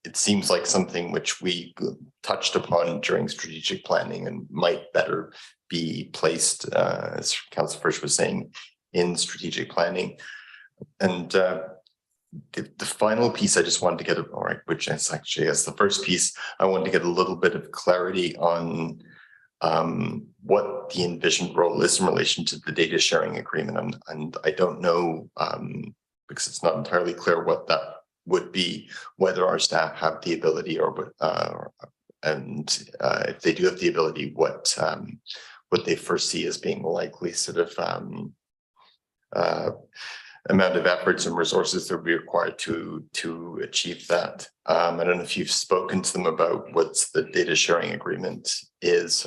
it seems like something which we touched upon during strategic planning and might better be placed, as Councillor Frisch was saying, in strategic planning. And the final piece I just wanted to get, which is actually as the first piece, I wanted to get a little bit of clarity on what the envisioned role is in relation to the data sharing agreement. And I don't know, because it's not entirely clear what that would be, whether our staff have the ability if they do have the ability, what they foresee as being likely sort of amount of efforts and resources that would be required to achieve that. I don't know if you've spoken to them about what the data sharing agreement is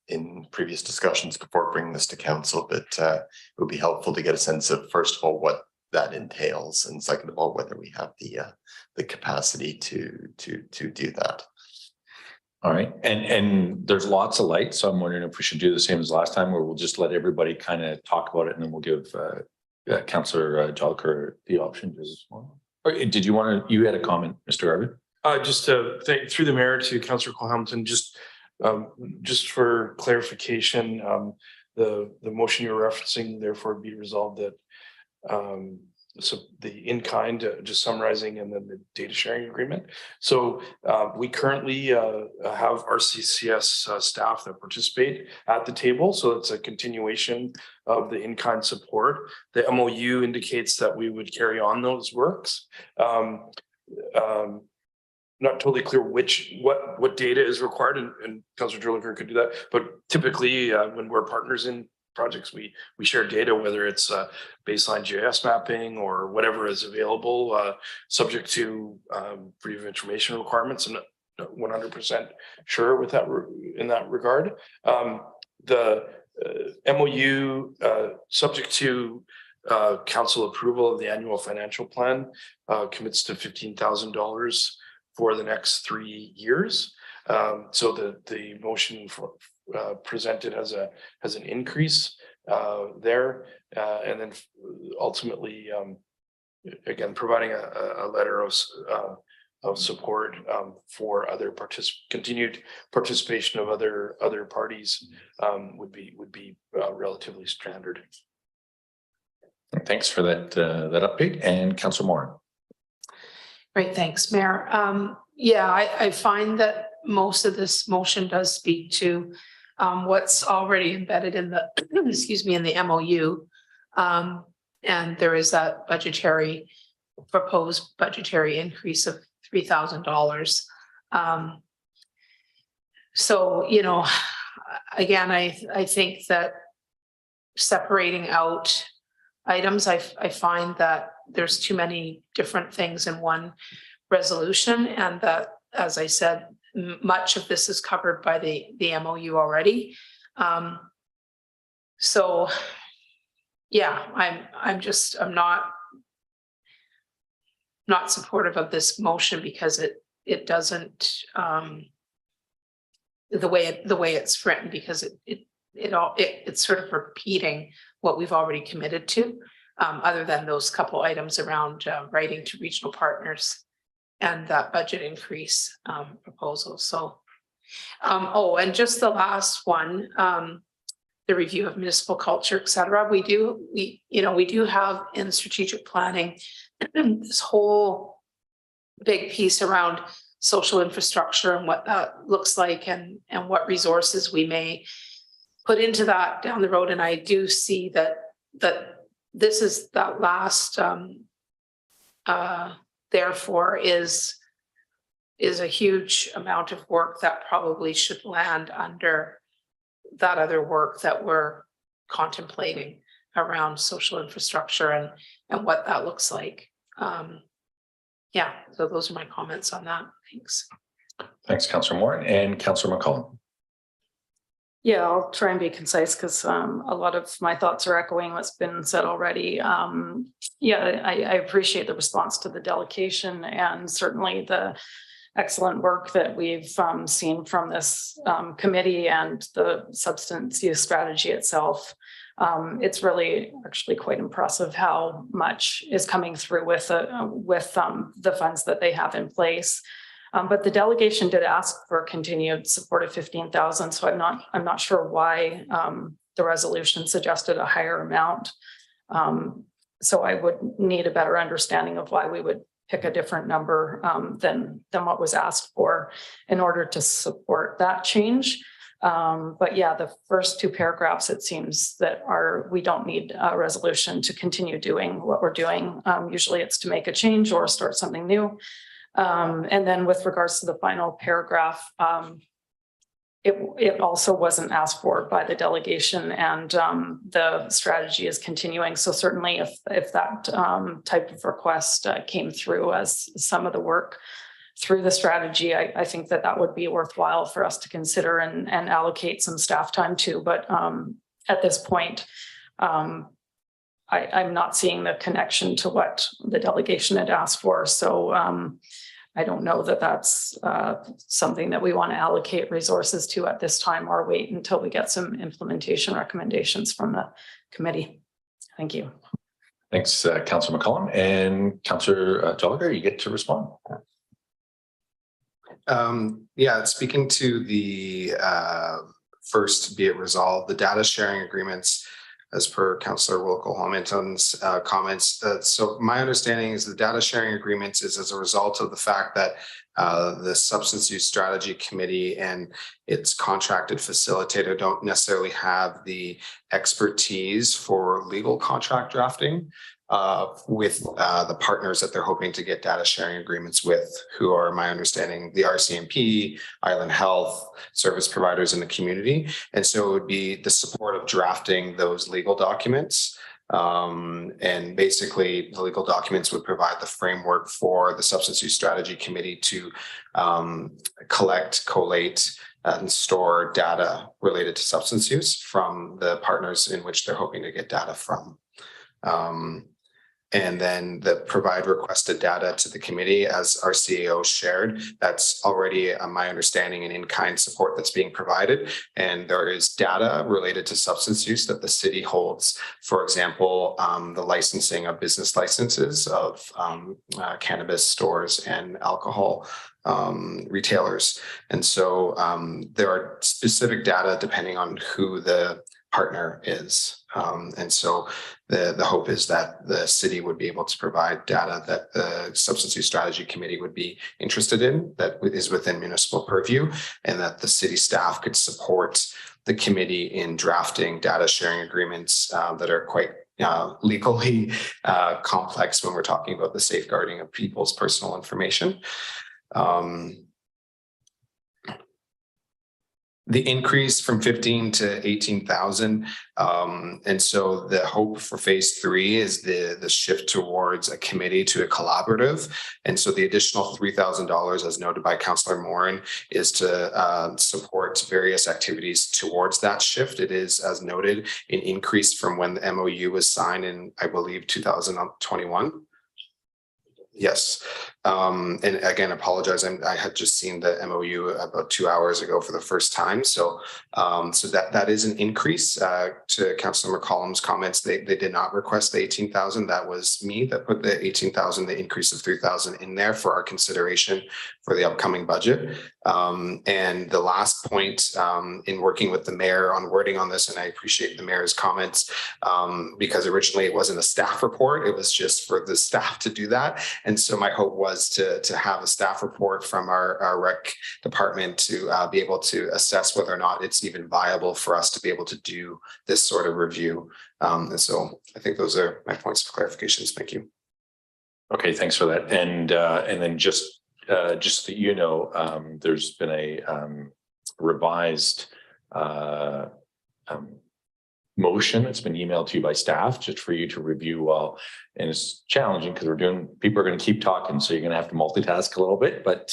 in previous discussions before bringing this to council, but it would be helpful to get a sense of, first of all, what that entails, and second of all, whether we have the capacity to do that. All right, and there's lots of light, so I'm wondering if we should do the same as last time, where we'll just let everybody kind of talk about it, and then we'll give Councillor Jolicoeur the option as well. Or did you want to? You had a comment, Mr. Garvin? Just to thank through the mayor to Councillor Cole Hamilton. Just for clarification, the motion you're referencing, therefore, be resolved that. So the in-kind, just summarizing, and then the data sharing agreement. So we currently have RCCS staff that participate at the table. So it's a continuation of the in-kind support. The MOU indicates that we would carry on those works. Not totally clear what data is required, and Councillor Jolicoeur could do that. But typically, when we're partners in projects, we share data, whether it's baseline GIS mapping or whatever is available, subject to freedom of information requirements. I'm not 100% sure with that in that regard. The MOU, subject to council approval of the annual financial plan, commits to $15,000 for the next 3 years. So the motion presented as an increase there, and then ultimately again providing a letter of support for other continued participation of other parties would be relatively standard. Thanks for that update. And Councillor Morin. Great, thanks, Mayor. Yeah, I find that most of this motion does speak to what's already embedded in the excuse me, in the MOU, and there is that proposed budgetary increase of $3,000. So again, I think that separating out items, I find that there's too many different things in one resolution, and that, as I said, much of this is covered by the MOU already. So yeah, I'm not supportive of this motion because it doesn't the way it's written, because it's sort of repeating what we've already committed to, other than those couple items around writing to regional partners and that budget increase proposal. So, and just the last one, the review of municipal culture, et cetera. We do have in strategic planning this whole big piece around social infrastructure and what that looks like and what resources we may put into that down the road. And I do see that this is that last therefore is a huge amount of work that probably should land under that other work that we're contemplating around social infrastructure and what that looks like. Yeah, so those are my comments on that. Thanks. Thanks, Councillor Moore, and Councillor McCollum. Yeah, I'll try and be concise because a lot of my thoughts are echoing what's been said already. Yeah, I appreciate the response to the delegation and certainly the excellent work that we've seen from this committee and the substance use strategy itself. It's really actually quite impressive how much is coming through with the funds that they have in place. But the delegation did ask for continued support of 15,000. So I'm not sure why the resolution suggested a higher amount. So I would need a better understanding of why we would pick a different number than what was asked for in order to support that change. But yeah, the first two paragraphs, it seems that we don't need a resolution to continue doing what we're doing. Usually it's to make a change or start something new. And then with regards to the final paragraph, it also wasn't asked for by the delegation, and the strategy is continuing. So certainly if that type of request came through as some of the work through the strategy, I think that would be worthwhile for us to consider and allocate some staff time to. But at this point, I'm not seeing the connection to what the delegation had asked for. So I don't know that that's something that we want to allocate resources to at this time or wait until we get some implementation recommendations from the committee. Thank you. Thanks, Councillor McCollum, and Councillor Gallagher, you get to respond. Yeah, speaking to the first be it resolved, the data sharing agreements as per Councillor Wilco-Hamilton's comments. So my understanding is the data sharing agreements is as a result of the fact that the Substance Use Strategy Committee and its contracted facilitator don't necessarily have the expertise for legal contract drafting with the partners that they're hoping to get data sharing agreements with, who are, my understanding, the RCMP, Island Health, service providers in the community. And so it would be the support of drafting those legal documents. And basically the legal documents would provide the framework for the Substance Use Strategy Committee to collect, collate, and store data related to substance use from the partners in which they're hoping to get data from. And then the provide requested data to the committee, as our CEO shared, that's already my understanding and in-kind support that's being provided. And there is data related to substance use that the city holds, for example, the licensing of business licenses of cannabis stores and alcohol retailers. And so there are specific data depending on who the partner is. And so the hope is that the city would be able to provide data that the Substance Use Strategy Committee would be interested in, that is within municipal purview, and that the city staff could support the committee in drafting data sharing agreements that are quite legally complex when we're talking about the safeguarding of people's personal information. The increase from 15 to 18,000. And so the hope for phase 3 is the shift towards a committee to a collaborative. And so the additional $3,000, as noted by Councillor Morin, is to support various activities towards that shift. It is, as noted, an increase from when the MOU was signed in, I believe, 2021. Yes. And again, apologize. I had just seen the MOU about 2 hours ago for the first time. So that is an increase to Councilor McCollum's comments. They did not request the 18,000. That was me that put the 18,000, the increase of 3,000 in there for our consideration for the upcoming budget. And the last point in working with the mayor on wording on this, and I appreciate the mayor's comments because originally it wasn't a staff report. It was just for the staff to do that. And so my hope was to have a staff report from our rec department to be able to assess whether or not it's even viable for us to be able to do this sort of review. And so I think those are my points of clarifications. Thank you. Okay, thanks for that. And then just so that you know, there's been a revised motion that's been emailed to you by staff just for you to review well. And it's challenging because people are going to keep talking, so you're going to have to multitask a little bit, but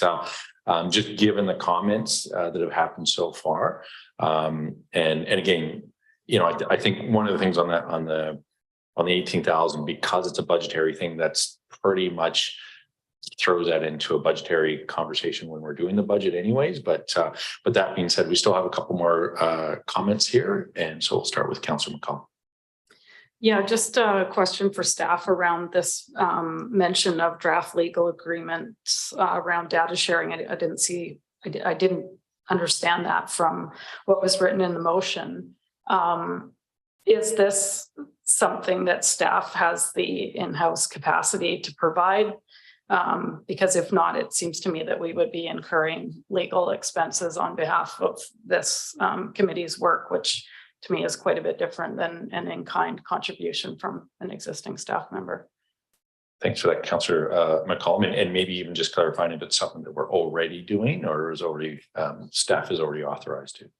just given the comments that have happened so far. And again, you know, I think one of the things on the 18,000, because it's a budgetary thing, that's pretty much throws that into a budgetary conversation when we're doing the budget anyways. But that being said, we still have a couple more comments here. And so we'll start with Councillor McCollum. Yeah, just a question for staff around this mention of draft legal agreements around data sharing. I didn't understand that from what was written in the motion. Is this something that staff has the in-house capacity to provide? Because if not, it seems to me that we would be incurring legal expenses on behalf of this committee's work, which to me is quite a bit different than an in-kind contribution from an existing staff member. Thanks for that, Councillor McCollum, and maybe even just clarifying if it's something that we're already doing or is already staff is already authorized to.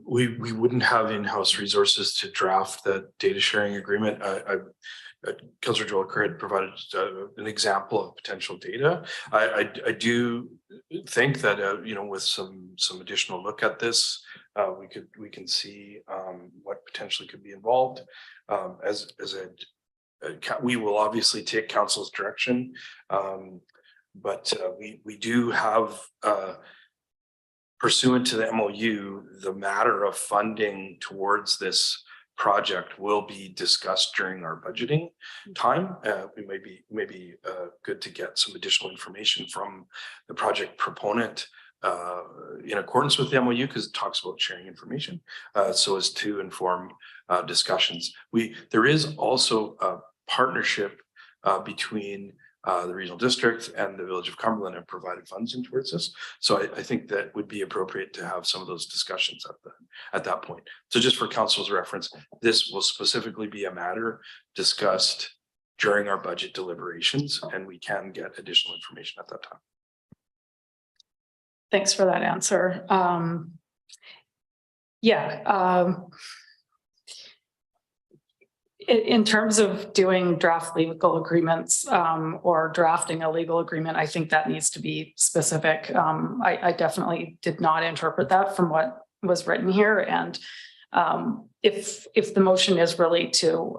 We wouldn't have in-house resources to draft the data sharing agreement. Councillor Joel Kerr had provided an example of potential data. I do think that you know, with some additional look at this, we can see what potentially could be involved. We will obviously take council's direction, but we do have. Pursuant to the MOU, the matter of funding towards this project will be discussed during our budgeting time. We may be good to get some additional information from the project proponent in accordance with the MOU, because it talks about sharing information so as to inform discussions. There is also a partnership between the regional district and the village of Cumberland have provided funds in towards this. So I think that would be appropriate to have some of those discussions at that point. So just for council's reference, this will specifically be a matter discussed during our budget deliberations, and we can get additional information at that time. Thanks for that answer. In terms of doing draft legal agreements or drafting a legal agreement, I think that needs to be specific. I definitely did not interpret that from what was written here. And if the motion is really to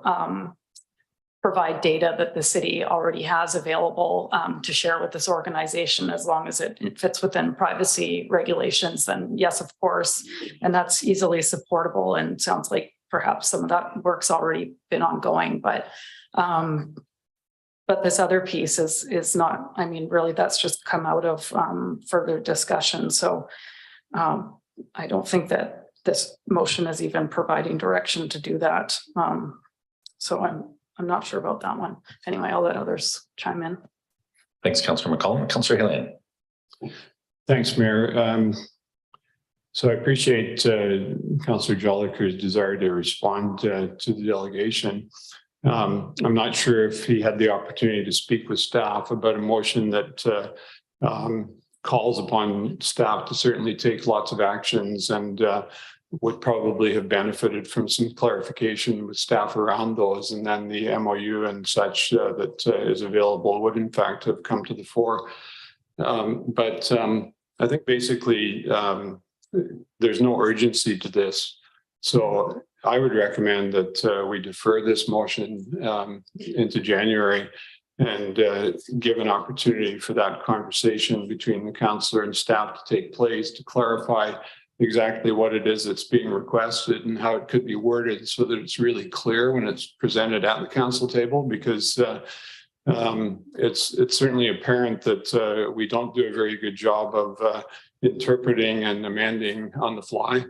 provide data that the city already has available to share with this organization, as long as it fits within privacy regulations, then yes, of course, and that's easily supportable and sounds like perhaps some of that work's already been ongoing, but this other piece is not, I mean, really that's just come out of further discussion. So I don't think that this motion is even providing direction to do that. So I'm not sure about that one. Anyway, I'll let others chime in. Thanks, Councillor McCollum. Councillor Hillian. Thanks, Mayor. So I appreciate Councillor Jolliker's desire to respond to the delegation. I'm not sure if he had the opportunity to speak with staff about a motion that calls upon staff to certainly take lots of actions and would probably have benefited from some clarification with staff around those, and then the MOU and such that is available would in fact have come to the fore. But I think basically there's no urgency to this. So I would recommend that we defer this motion into January and give an opportunity for that conversation between the councillor and staff to take place to clarify exactly what it is that's being requested and how it could be worded so that it's really clear when it's presented at the council table, because it's certainly apparent that we don't do a very good job of interpreting and amending on the fly.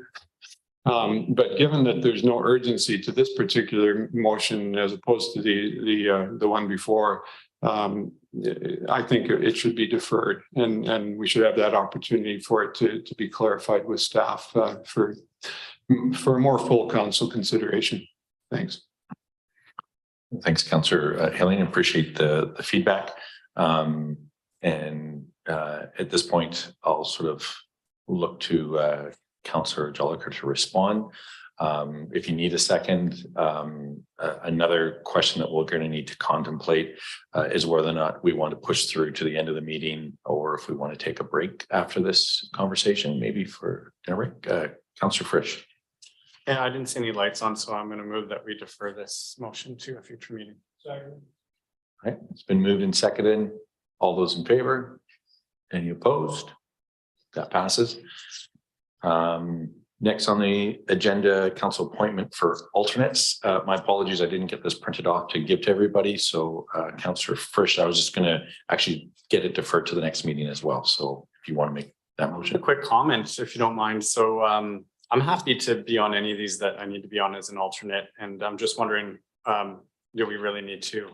But given that there's no urgency to this particular motion as opposed to the one before, I think it should be deferred, and we should have that opportunity for it to be clarified with staff for more full council consideration. Thanks. Thanks, Councillor Helene. Appreciate the feedback. At this point, I'll sort of look to Councillor Jolicoeur to respond. If you need a second, another question that we're going to need to contemplate is whether or not we want to push through to the end of the meeting, or if we want to take a break after this conversation, maybe for dinner break. Councillor Frisch. Yeah, I didn't see any lights on, so I'm going to move that we defer this motion to a future meeting. All right, it's been moved and seconded. All those in favor? Any opposed? That passes. Next on the agenda, council appointment for alternates. My apologies, I didn't get this printed off to give to everybody. So Councillor Frisch, I was just going to actually get it deferred to the next meeting as well. So if you want to make that motion. A quick comment, if you don't mind. So I'm happy to be on any of these that I need to be on as an alternate. And I'm just wondering, do we really need to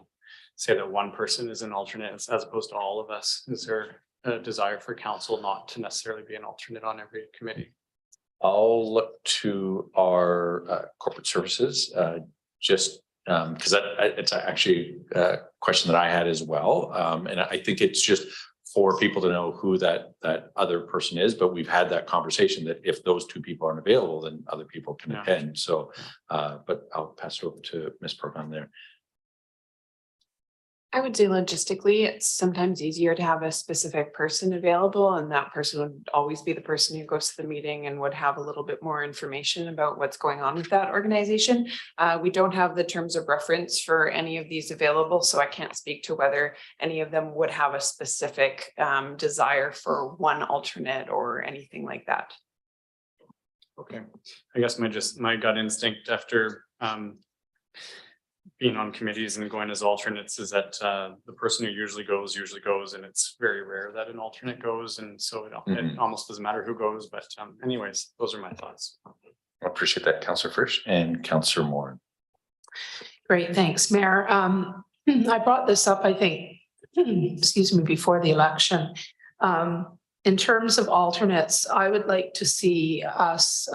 say that one person is an alternate as opposed to all of us? Is there a desire for council not to necessarily be an alternate on every committee? I'll look to our corporate services, just because it's actually a question that I had as well. And I think it's just for people to know who that other person is, but we've had that conversation that if those two people aren't available, then other people can attend. So, but I'll pass it over to Ms. Provan there. I would say logistically, it's sometimes easier to have a specific person available, and that person would always be the person who goes to the meeting and would have a little bit more information about what's going on with that organization. We don't have the terms of reference for any of these available, so I can't speak to whether any of them would have a specific desire for one alternate or anything like that. Okay, I guess my gut instinct after being on committees and going as alternates is that the person who usually goes, and it's very rare that an alternate goes, and so it almost doesn't matter who goes. But anyways, those are my thoughts. I appreciate that, Councillor Frisch and Councillor Moore. Great, thanks, Mayor. I brought this up, I think, excuse me, before the election. In terms of alternates, I would like to see us,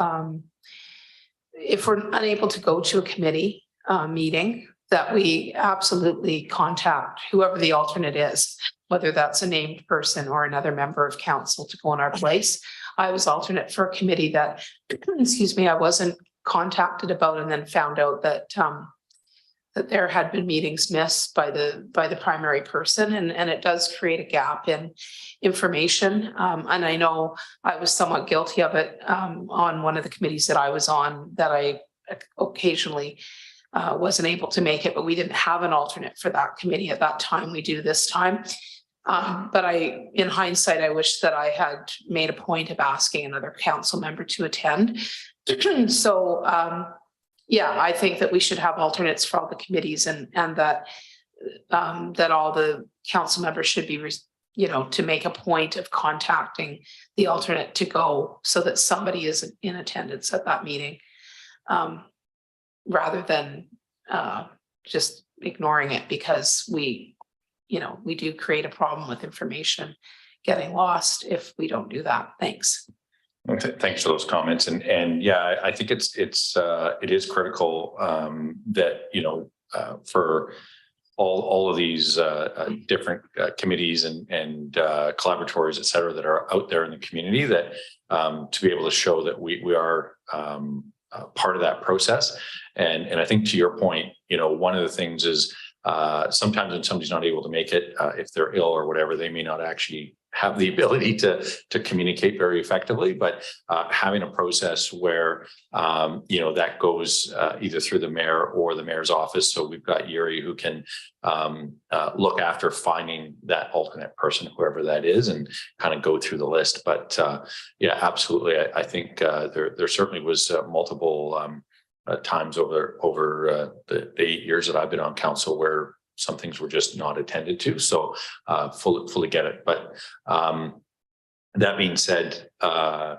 if we're unable to go to a committee meeting, that we absolutely contact whoever the alternate is, whether that's a named person or another member of council to go in our place. I was alternate for a committee that, excuse me, I wasn't contacted about, and then found out that that there had been meetings missed by the primary person, and it does create a gap in information. And I know I was somewhat guilty of it on one of the committees that I was on, that I occasionally wasn't able to make it, but we didn't have an alternate for that committee at that time. We do this time. But in hindsight, I wish that I had made a point of asking another council member to attend. So yeah, I think that we should have alternates for all the committees, and that that all the council members should be, to make a point of contacting the alternate to go, so that somebody is in attendance at that meeting. Rather than just ignoring it, because we do create a problem with information getting lost if we don't do that. Thanks. Thanks for those comments. And yeah, I think it is critical that, for all of these different committees and collaboratories, et cetera, that are out there in the community, that to be able to show that we are part of that process. And I think to your point, one of the things is sometimes when somebody's not able to make it, if they're ill or whatever, they may not actually have the ability to communicate very effectively, but having a process where that goes either through the mayor or the mayor's office. So we've got Yuri who can look after finding that alternate person, whoever that is, and kind of go through the list. But yeah, absolutely. I think there certainly was multiple times over the 8 years that I've been on council where some things were just not attended to. So fully get it. But that being said, I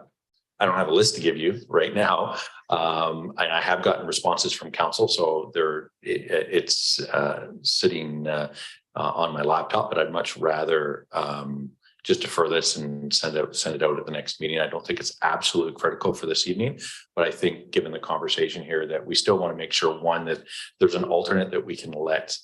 don't have a list to give you right now. And I have gotten responses from council. So it's sitting on my laptop, but I'd much rather just defer this and send it out at the next meeting. I don't think it's absolutely critical for this evening, but I think given the conversation here that we still want to make sure, one, that there's an alternate that we can let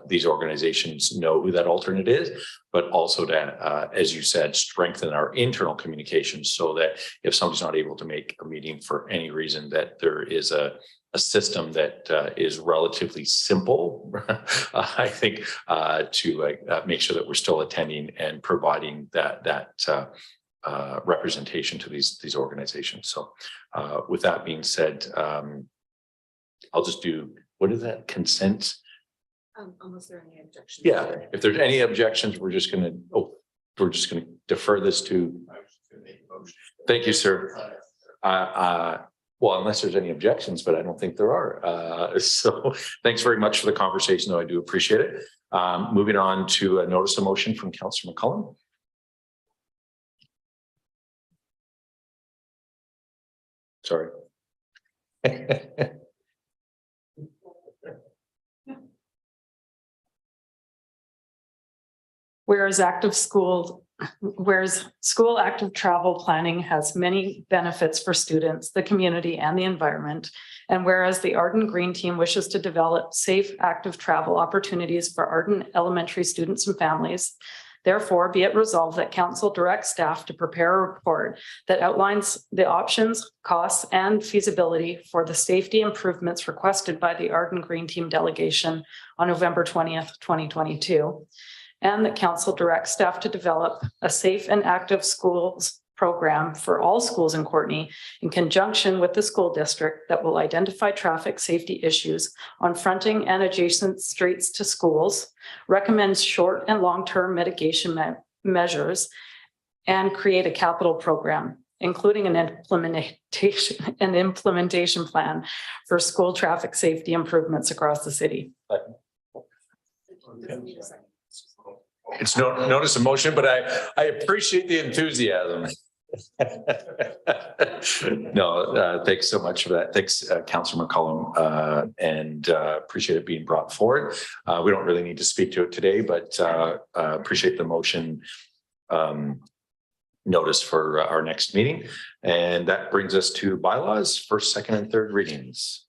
these organizations know who that alternate is, but also to, as you said, strengthen our internal communication so that if somebody's not able to make a meeting for any reason, that there is a system that is relatively simple, I think, to make sure that we're still attending and providing that representation to these organizations. So with that being said, I'll just do, what is that, consent? Unless there are any objections. Yeah, if there's any objections, we're just gonna defer this to. Thank you, sir. Well, unless there's any objections, but I don't think there are. So thanks very much for the conversation, though. I do appreciate it. Moving on to a notice of motion from Councillor McCullum. Sorry. Whereas school active travel planning has many benefits for students, the community, and the environment. And whereas the Arden Green Team wishes to develop safe active travel opportunities for Arden elementary students and families, therefore be it resolved that council directs staff to prepare a report that outlines the options, costs, and feasibility for the safety improvements requested by the Arden Green Team delegation on November 20th, 2022. And that council directs staff to develop a safe and active schools program for all schools in Courtenay in conjunction with the school district that will identify traffic safety issues on fronting and adjacent streets to schools, recommends short and long-term mitigation measures, and create a capital program, including an implementation plan for school traffic safety improvements across the city. It's no notice of motion, but I appreciate the enthusiasm. No, thanks so much for that. Thanks, Councillor McCullum, and appreciate it being brought forward. We don't really need to speak to it today, but appreciate the motion notice for our next meeting. And that brings us to bylaws, first, second, and third readings.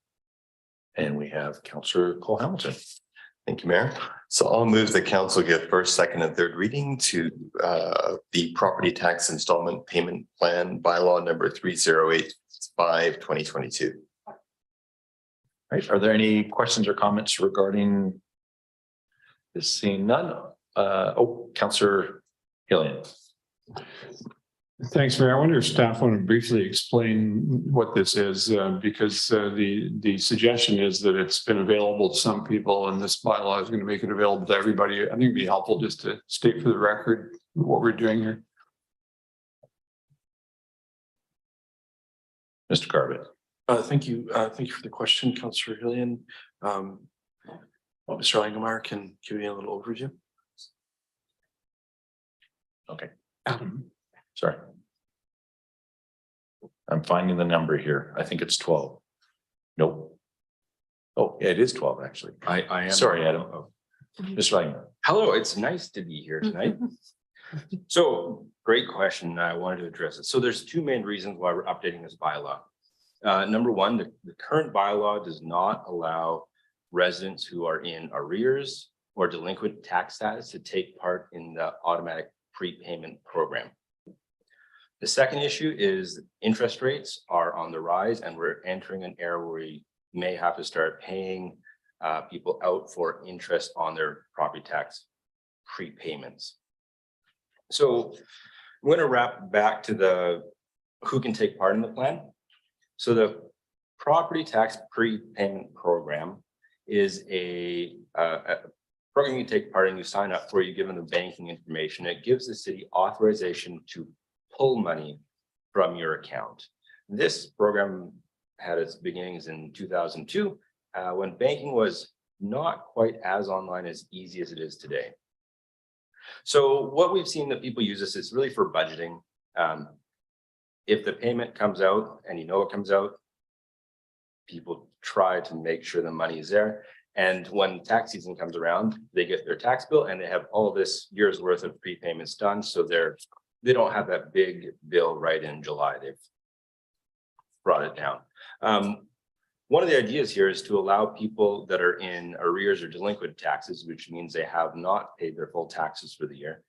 And we have Councillor Cole Hamilton. Thank you, Mayor. So I'll move the council give first, second, and third reading to the property tax installment payment plan bylaw number 3085/2022. Right. Are there any questions or comments regarding this? Seeing none. Councillor Hillian. Thanks, Mayor. I wonder if staff want to briefly explain what this is, because the suggestion is that it's been available to some people and this bylaw is going to make it available to everybody. I think it'd be helpful just to state for the record what we're doing here. Mr. Garbett. Thank you. Thank you for the question, Councillor Hillian. Mr. Langemeier can give you a little overview. Okay. Sorry. I'm finding the number here. I think it's 12. Nope. Oh, yeah, it is 12, actually. I am. Sorry, I don't know. Mr. Langemeier. Hello, it's nice to be here tonight. So great question. I wanted to address it. So there's two main reasons why we're updating this bylaw. Number one, the current bylaw does not allow residents who are in arrears or delinquent tax status to take part in the automatic prepayment program. The second issue is interest rates are on the rise and we're entering an era where we may have to start paying people out for interest on their property tax prepayments. So I'm going to wrap back to the who can take part in the plan. So the property tax prepayment program is a program you take part in, you sign up for, you give them the banking information. It gives the city authorization to pull money from your account. This program had its beginnings in 2002 when banking was not quite as online as easy as it is today. So what we've seen that people use this is really for budgeting. If the payment comes out and you know it comes out, people try to make sure the money is there. And when tax season comes around, they get their tax bill and they have all this year's worth of prepayments done. So they don't have that big bill right in July. They've brought it down. One of the ideas here is to allow people that are in arrears or delinquent taxes, which means they have not paid their full taxes for the year,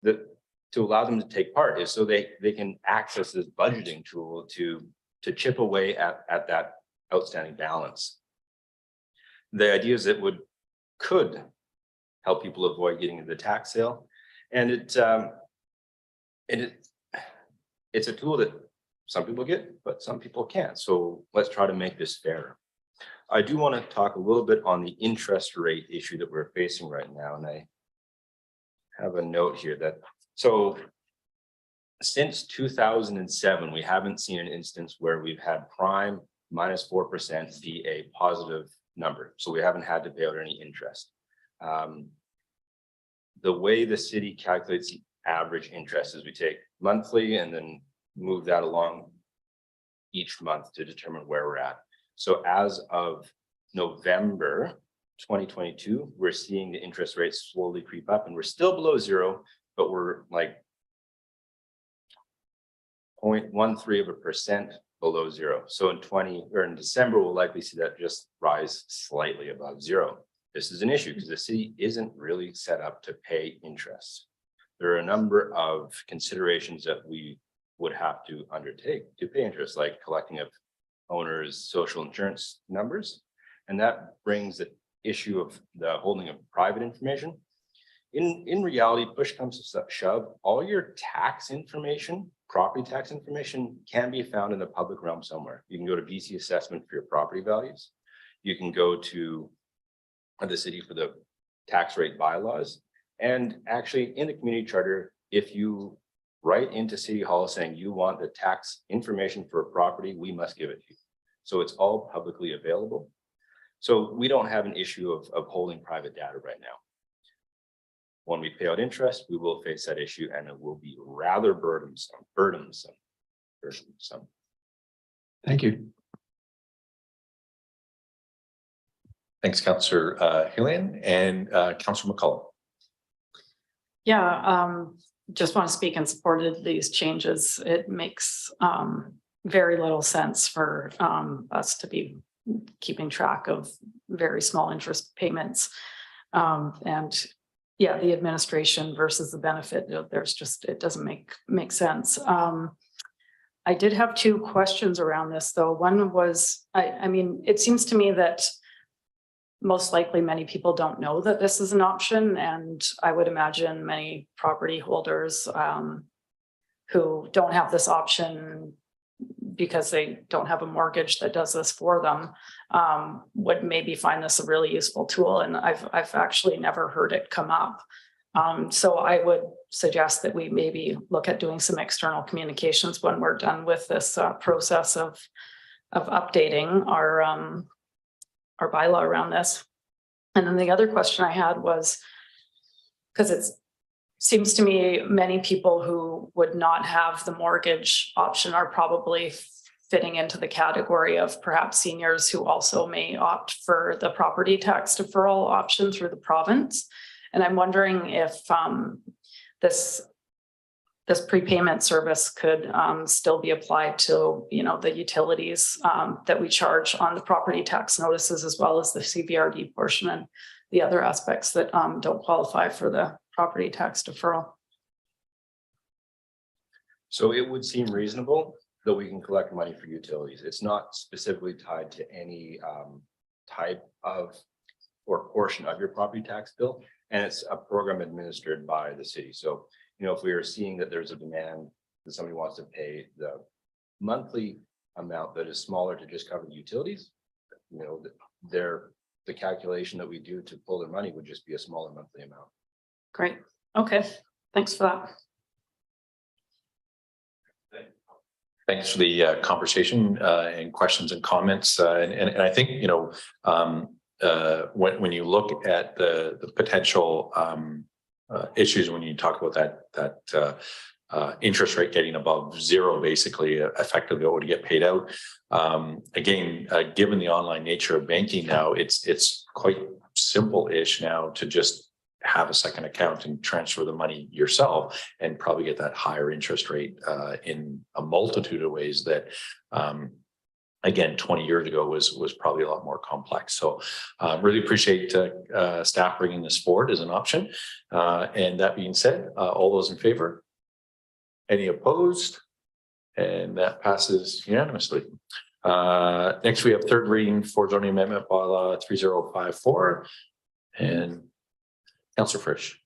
to allow them to take part is so they can access this budgeting tool to chip away at that outstanding balance. The idea is it could help people avoid getting into the tax sale, and it's a tool that some people get, but some people can't. So let's try to make this fair. I do want to talk a little bit on the interest rate issue that we're facing right now, and I have a note here that so since 2007, we haven't seen an instance where we've had prime minus 4% be a positive number. So we haven't had to pay out any interest. The way the city calculates the average interest is we take monthly and then move that along each month to determine where we're at. So as of November 2022, we're seeing the interest rates slowly creep up and we're still below zero, but we're like 0.13% below zero. So in December, we'll likely see that just rise slightly above zero. This is an issue because the city isn't really set up to pay interest. There are a number of considerations that we would have to undertake to pay interest, like collecting of owners' social insurance numbers. And that brings the issue of the holding of private information. In reality, push comes to shove, all your tax information, property tax information can be found in the public realm somewhere. You can go to BC assessment for your property values. You can go to the city for the tax rate bylaws. And actually in the community charter, if you write into City Hall saying you want the tax information for a property, we must give it to you. So it's all publicly available. So we don't have an issue of holding private data right now. When we pay out interest, we will face that issue and it will be rather burdensome. Thank you. Thanks, Councillor Hillian and Councillor McCullough. Yeah, just want to speak in support of these changes. It makes very little sense for us to be keeping track of very small interest payments. And yeah, the administration versus the benefit, it doesn't make sense. I did have two questions around this though. One was, I mean, it seems to me that most likely many people don't know that this is an option. And I would imagine many property holders who don't have this option because they don't have a mortgage that does this for them would maybe find this a really useful tool. And I've actually never heard it come up. So I would suggest that we maybe look at doing some external communications when we're done with this process of updating our bylaw around this. And then the other question I had was, because it seems to me many people who would not have the mortgage option are probably fitting into the category of perhaps seniors who also may opt for the property tax deferral option through the province. And I'm wondering if this prepayment service could still be applied to, the utilities that we charge on the property tax notices, as well as the CVRD portion and the other aspects that don't qualify for the property tax deferral. So it would seem reasonable that we can collect money for utilities. It's not specifically tied to any type of or portion of your property tax bill. And it's a program administered by the city. So, if we are seeing that there's a demand that somebody wants to pay the monthly amount that is smaller to just cover the utilities, the calculation that we do to pull their money would just be a smaller monthly amount. Great. Okay. Thanks for that. Thanks for the conversation and questions and comments. And I think, when you look at the potential issues, when you talk about that interest rate getting above zero, basically effectively what would get paid out. Again, given the online nature of banking now, it's quite simple-ish now to just have a second account and transfer the money yourself and probably get that higher interest rate in a multitude of ways that again 20 years ago was probably a lot more complex. So really appreciate staff bringing this forward as an option. And that being said, all those in favor? Any opposed? And that passes unanimously. Next, we have third reading for zoning amendment bylaw 3054. And Councillor Frisch.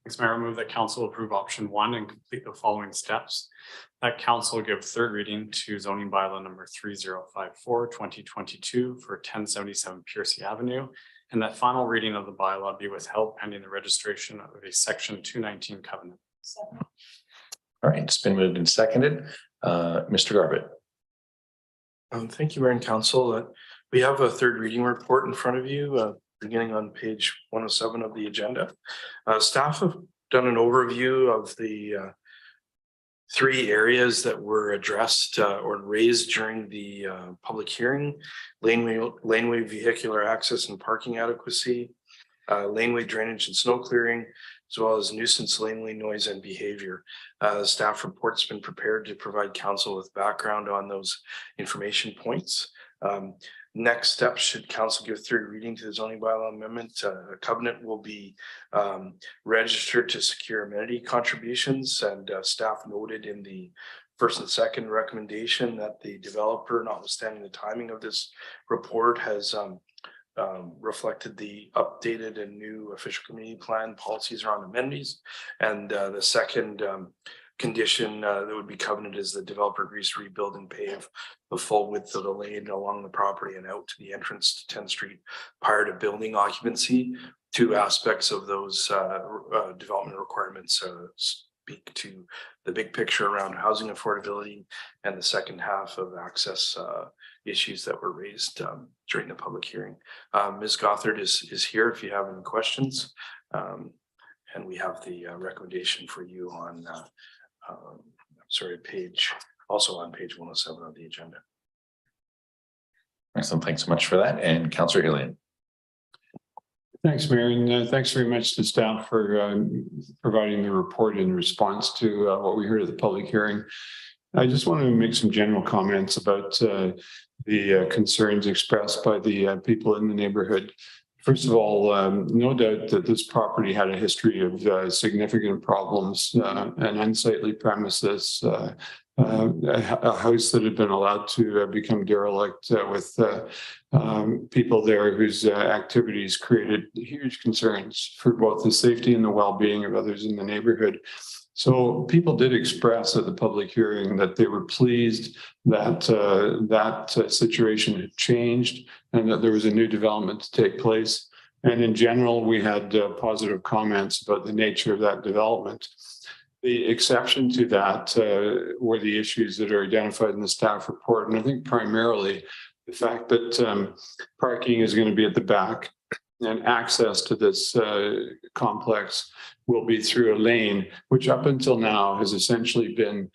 Thanks, Mayor. I move that council approve option 1 and complete the following steps. That council give third reading to zoning bylaw number 3054 2022 for 1077 Piercy Avenue. And that final reading of the bylaw be withheld pending the registration of a section 219 covenant. All right, it's been moved and seconded. Mr. Garbutt. Thank you, Mayor and Council. We have a third reading report in front of you, beginning on page 107 of the agenda. Staff have done an overview of the 3 areas that were addressed or raised during the public hearing: laneway vehicular access and parking adequacy, laneway drainage and snow clearing, as well as nuisance laneway noise and behavior. The staff report's been prepared to provide council with background on those information points. Next step, should council give third reading to the zoning bylaw amendment, a covenant will be registered to secure amenity contributions, and staff noted in the first and second recommendation that the developer, notwithstanding the timing of this report, has reflected the updated and new official community plan policies around amenities. And the second condition that would be covenanted is the developer agrees to rebuild and pave the full width of the lane along the property and out to the entrance to 10th Street prior to building occupancy. 2 aspects of those development requirements speak to the big picture around housing affordability, and the second half of access issues that were raised during the public hearing. Ms. Gothard is here if you have any questions. And we have the recommendation for you on also on page 107 of the agenda. Excellent. Thanks so much for that. And Councillor Hillian. Thanks, Mayor, and thanks very much to staff for providing the report in response to what we heard at the public hearing. I just want to make some general comments about the concerns expressed by the people in the neighborhood. First of all, no doubt that this property had a history of significant problems, an unsightly premises, a house that had been allowed to become derelict with people there whose activities created huge concerns for both the safety and the well-being of others in the neighborhood. So people did express at the public hearing that they were pleased that that situation had changed and that there was a new development to take place. And in general, we had positive comments about the nature of that development. The exception to that were the issues that are identified in the staff report. And I think primarily the fact that parking is going to be at the back and access to this complex will be through a lane, which up until now has essentially been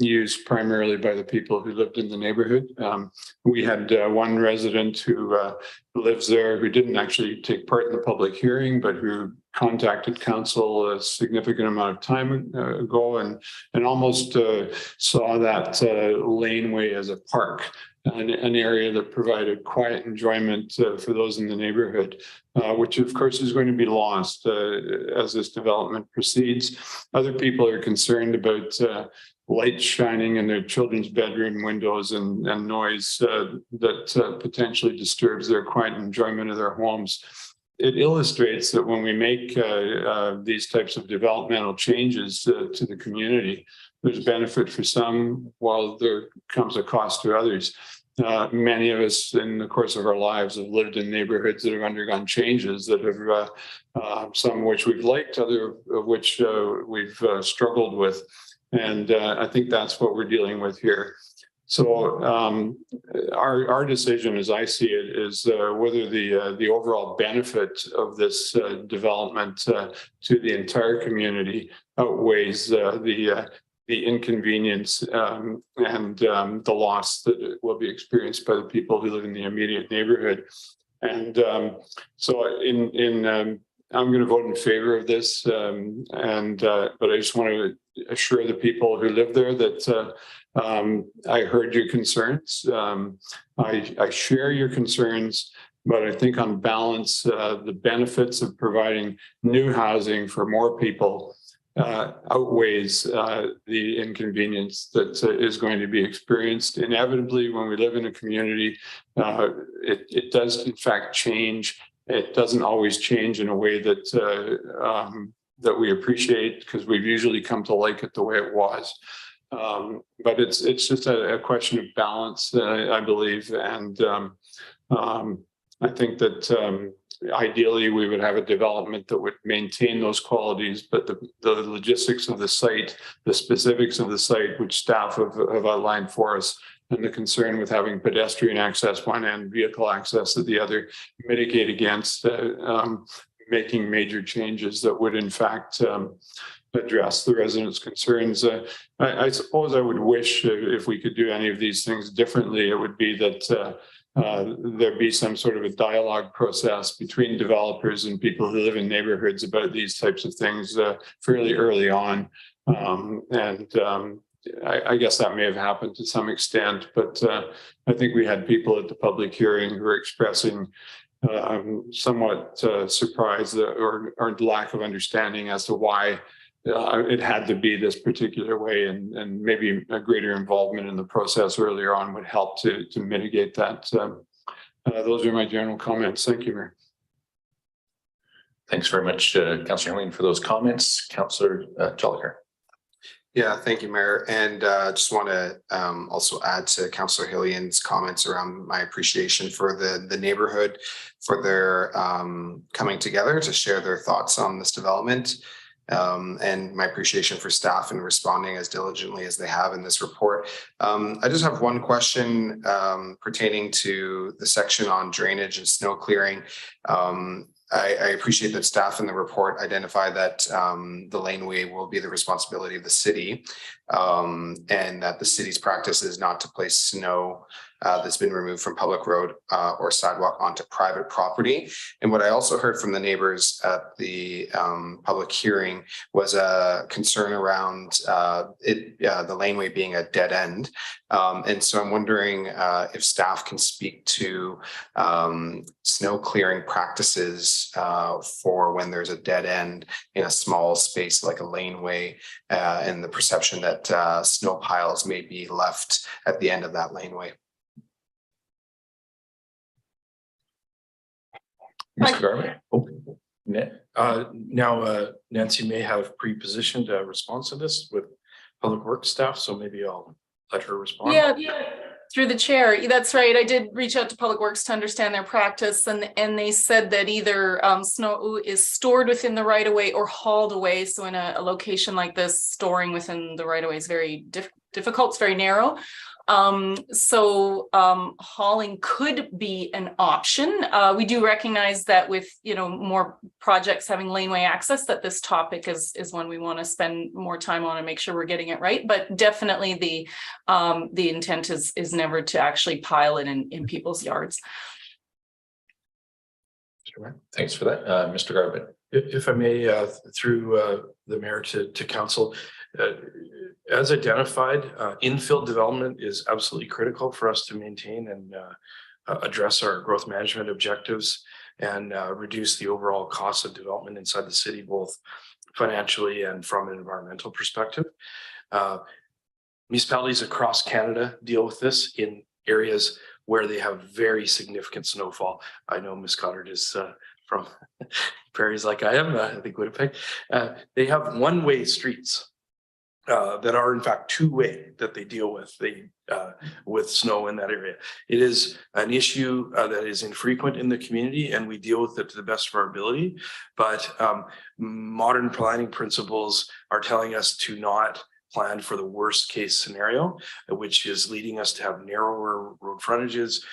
used primarily by the people who lived in the neighborhood. We had one resident who lives there who didn't actually take part in the public hearing, but who contacted council a significant amount of time ago and almost saw that laneway as a park. an area that provided quiet enjoyment for those in the neighborhood, which of course is going to be lost as this development proceeds. Other people are concerned about lights shining in their children's bedroom windows and noise that potentially disturbs their quiet enjoyment of their homes. It illustrates that when we make these types of developmental changes to the community, there's benefit for some while there comes a cost to others. Many of us in the course of our lives have lived in neighborhoods that have undergone changes that have some of which we've liked, other of which we've struggled with. And I think that's what we're dealing with here. So our decision, as I see it, is whether the overall benefit of this development to the entire community outweighs the inconvenience and the loss that will be experienced by the people who live in the immediate neighborhood. And so I'm going to vote in favor of this, but I just want to assure the people who live there that I heard your concerns. I share your concerns, but I think on balance, the benefits of providing new housing for more people outweighs the inconvenience that is going to be experienced. Inevitably, when we live in a community, it does in fact change. It doesn't always change in a way that that we appreciate, because we've usually come to like it the way it was. But it's just a question of balance, I believe. And I think that ideally we would have a development that would maintain those qualities, but the logistics of the site, the specifics of the site, which staff have outlined for us, and the concern with having pedestrian access one end, vehicle access at the other, mitigate against making major changes that would in fact address the residents' concerns. I suppose I would wish if we could do any of these things differently, it would be that there be some sort of a dialogue process between developers and people who live in neighborhoods about these types of things fairly early on. I guess that may have happened to some extent, but I think we had people at the public hearing who were expressing somewhat surprise or lack of understanding as to why it had to be this particular way, and maybe a greater involvement in the process earlier on would help to mitigate that. Those are my general comments. Thank you, Mayor. Thanks very much, Councillor Hillian, for those comments. Councillor Jolliker. Yeah, thank you, Mayor. And just want to also add to Councillor Hillian's comments around my appreciation for the neighborhood, for their coming together to share their thoughts on this development. And my appreciation for staff in responding as diligently as they have in this report. I just have one question pertaining to the section on drainage and snow clearing. I appreciate that staff in the report identify that the laneway will be the responsibility of the city, and that the city's practice is not to place snow that's been removed from public road or sidewalk onto private property. And what I also heard from the neighbors at the public hearing was a concern around the laneway being a dead end. And so I'm wondering if staff can speak to snow clearing practices for when there's a dead end in a small space like a laneway, and the perception that snow piles may be left at the end of that laneway. Mr. Garvey. Now, Nancy may have pre-positioned a response to this with Public Works staff, so maybe I'll let her respond. Yeah, through the chair. That's right. I did reach out to Public Works to understand their practice, and they said that either snow is stored within the right of way or hauled away. So in a location like this, storing within the right of way is very difficult. It's very narrow. Hauling could be an option. We do recognize that with, more projects having laneway access, that this topic is one we want to spend more time on and make sure we're getting it right. But definitely the intent is never to actually pile it in people's yards. Thanks for that. Mr. Garvey. If I may, through the mayor to council, as identified, infill development is absolutely critical for us to maintain and address our growth management objectives and reduce the overall cost of development inside the city, both financially and from an environmental perspective. Municipalities across Canada deal with this in areas where they have very significant snowfall. I know Ms. Goddard is from prairies like I am, I think Winnipeg. They have one-way streets that are in fact two-way that they deal with snow in that area. It is an issue that is infrequent in the community, and we deal with it to the best of our ability. But modern planning principles are telling us to not plan for the worst case scenario, which is leading us to have narrower road frontages,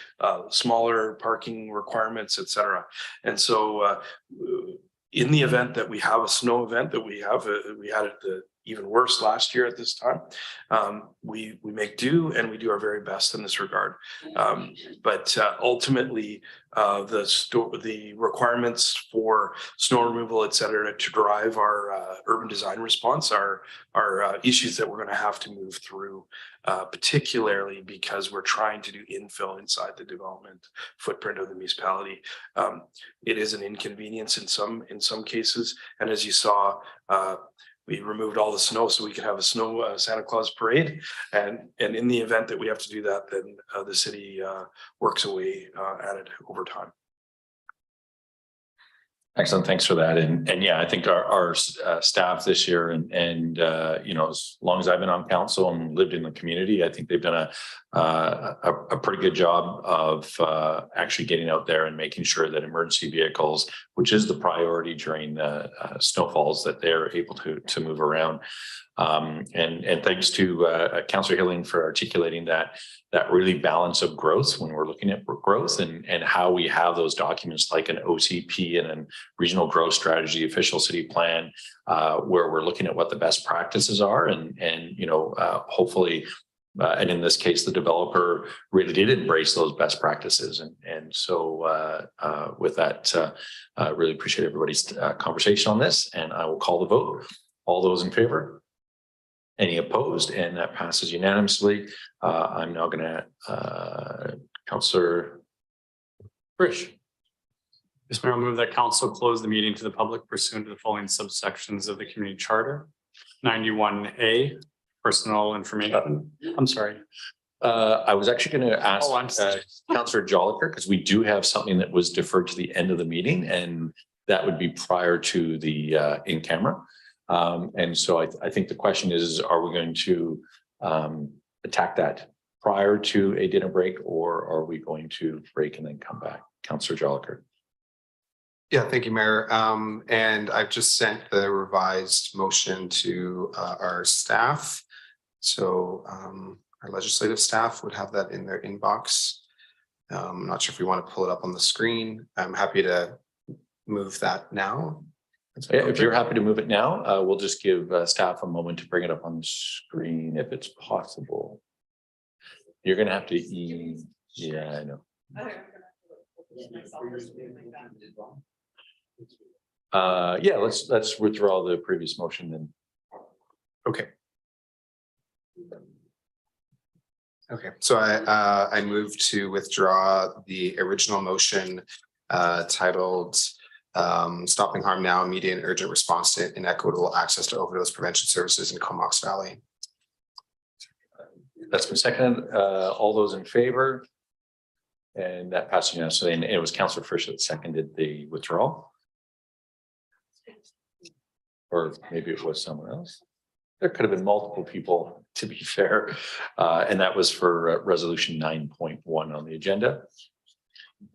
smaller parking requirements, et cetera. And so in the event that we have a snow event that we had it even worse last year at this time, we make do and we do our very best in this regard. But ultimately, the requirements for snow removal, et cetera, to drive our urban design response are issues that we're going to have to move through, particularly because we're trying to do infill inside the development footprint of the municipality. It is an inconvenience in some cases, and as you saw, we removed all the snow so we could have a snow Santa Claus parade. And in the event that we have to do that, then the city works away at it over time. Excellent. Thanks for that. And yeah, I think our staff this year and you know, as long as I've been on council and lived in the community, I think they've done a pretty good job of actually getting out there and making sure that emergency vehicles, which is the priority during the snowfalls, that they're able to move around. And thanks to Councillor Hilling for articulating that really balance of growth when we're looking at growth and how we have those documents like an OCP and a regional growth strategy, official city plan, where we're looking at what the best practices are and you know, hopefully, and in this case, the developer really did embrace those best practices. And so with that, really appreciate everybody's conversation on this, and I will call the vote. All those in favor? Any opposed? And that passes unanimously. I'm now going to Councillor Frisch. Mr. Mayor, I'll move that council close the meeting to the public pursuant to the following subsections of the community charter. 91A, personal information. I'm sorry. I was actually going to ask Councillor Jolicoeur, because we do have something that was deferred to the end of the meeting, and that would be prior to the in camera. And so I think the question is, are we going to attack that prior to a dinner break, or are we going to break and then come back? Councillor Jolicoeur. Yeah, thank you, Mayor. And I've just sent the revised motion to our staff. So our legislative staff would have that in their inbox. I'm not sure if we want to pull it up on the screen. I'm happy to move that now. If you're happy to move it now, we'll just give staff a moment to bring it up on the screen if it's possible. You're going to have to yeah, I know. Yeah, let's withdraw the previous motion then. Okay. Okay, so I move to withdraw the original motion titled Stopping Harm Now, Immediate and Urgent Response to Inequitable Access to Overdose Prevention Services in Comox Valley. That's been seconded. All those in favor? And that passed unanimously, and it was Councillor Frisch that seconded the withdrawal. Or maybe it was someone else. There could have been multiple people, to be fair. And that was for resolution 9.1 on the agenda.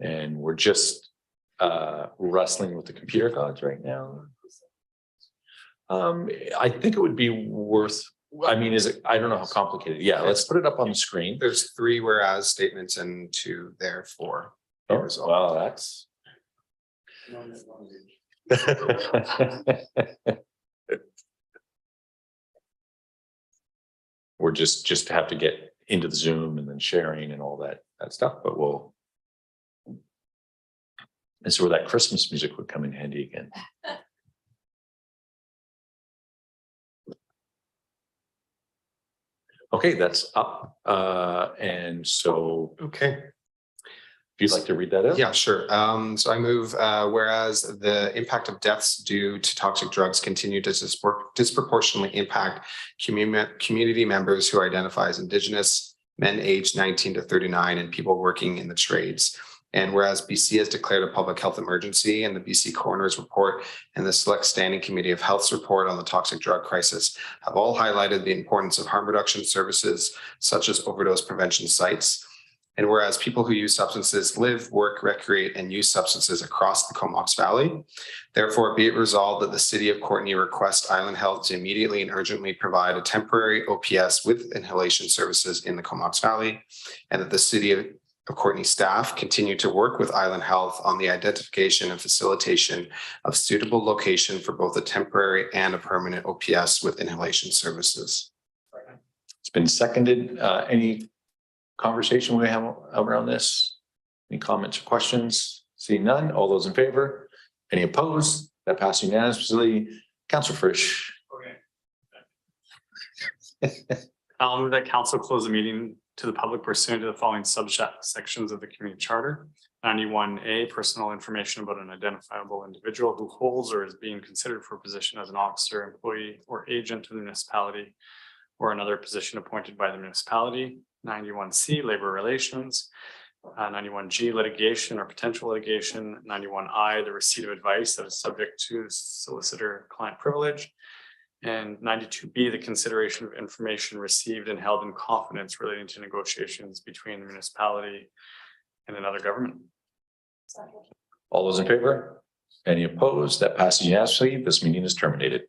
And we're just wrestling with the computer gods right now. I think it would be worth, I mean, I don't know how complicated. Yeah, let's put it up on the screen. There's 3 whereas statements and 2 therefore. Oh, well, that's. We're just have to get into the Zoom and then sharing and all that stuff, but we'll. And so where that Christmas music would come in handy again. Okay, that's up. And so Okay. if you'd like to read that out. Yeah, sure. So I move, whereas the impact of deaths due to toxic drugs continue to disproportionately impact community members who identify as Indigenous, men aged 19 to 39, and people working in the trades. And whereas BC has declared a public health emergency, and the BC Coroner's Report and the Select Standing Committee of Health's report on the toxic drug crisis have all highlighted the importance of harm reduction services such as overdose prevention sites. And whereas people who use substances live, work, recreate, and use substances across the Comox Valley, therefore be it resolved that the City of Courtenay request Island Health to immediately and urgently provide a temporary OPS with inhalation services in the Comox Valley, and that the City of Courtenay staff continue to work with Island Health on the identification and facilitation of suitable location for both a temporary and a permanent OPS with inhalation services. It's been seconded. Any conversation we have around this? Any comments or questions? Seeing none, all those in favor? Any opposed? That passed unanimously. Councillor Frisch. I'll move that council close the meeting to the public pursuant to the following subsections of the community charter. 91A, personal information about an identifiable individual who holds or is being considered for a position as an officer, employee, or agent of the municipality or another position appointed by the municipality. 91C, labor relations. 91G, litigation or potential litigation. 91I, the receipt of advice that is subject to solicitor-client privilege. And 92B, the consideration of information received and held in confidence relating to negotiations between the municipality and another government. All those in favor? Any opposed? That passes unanimously. This meeting is terminated.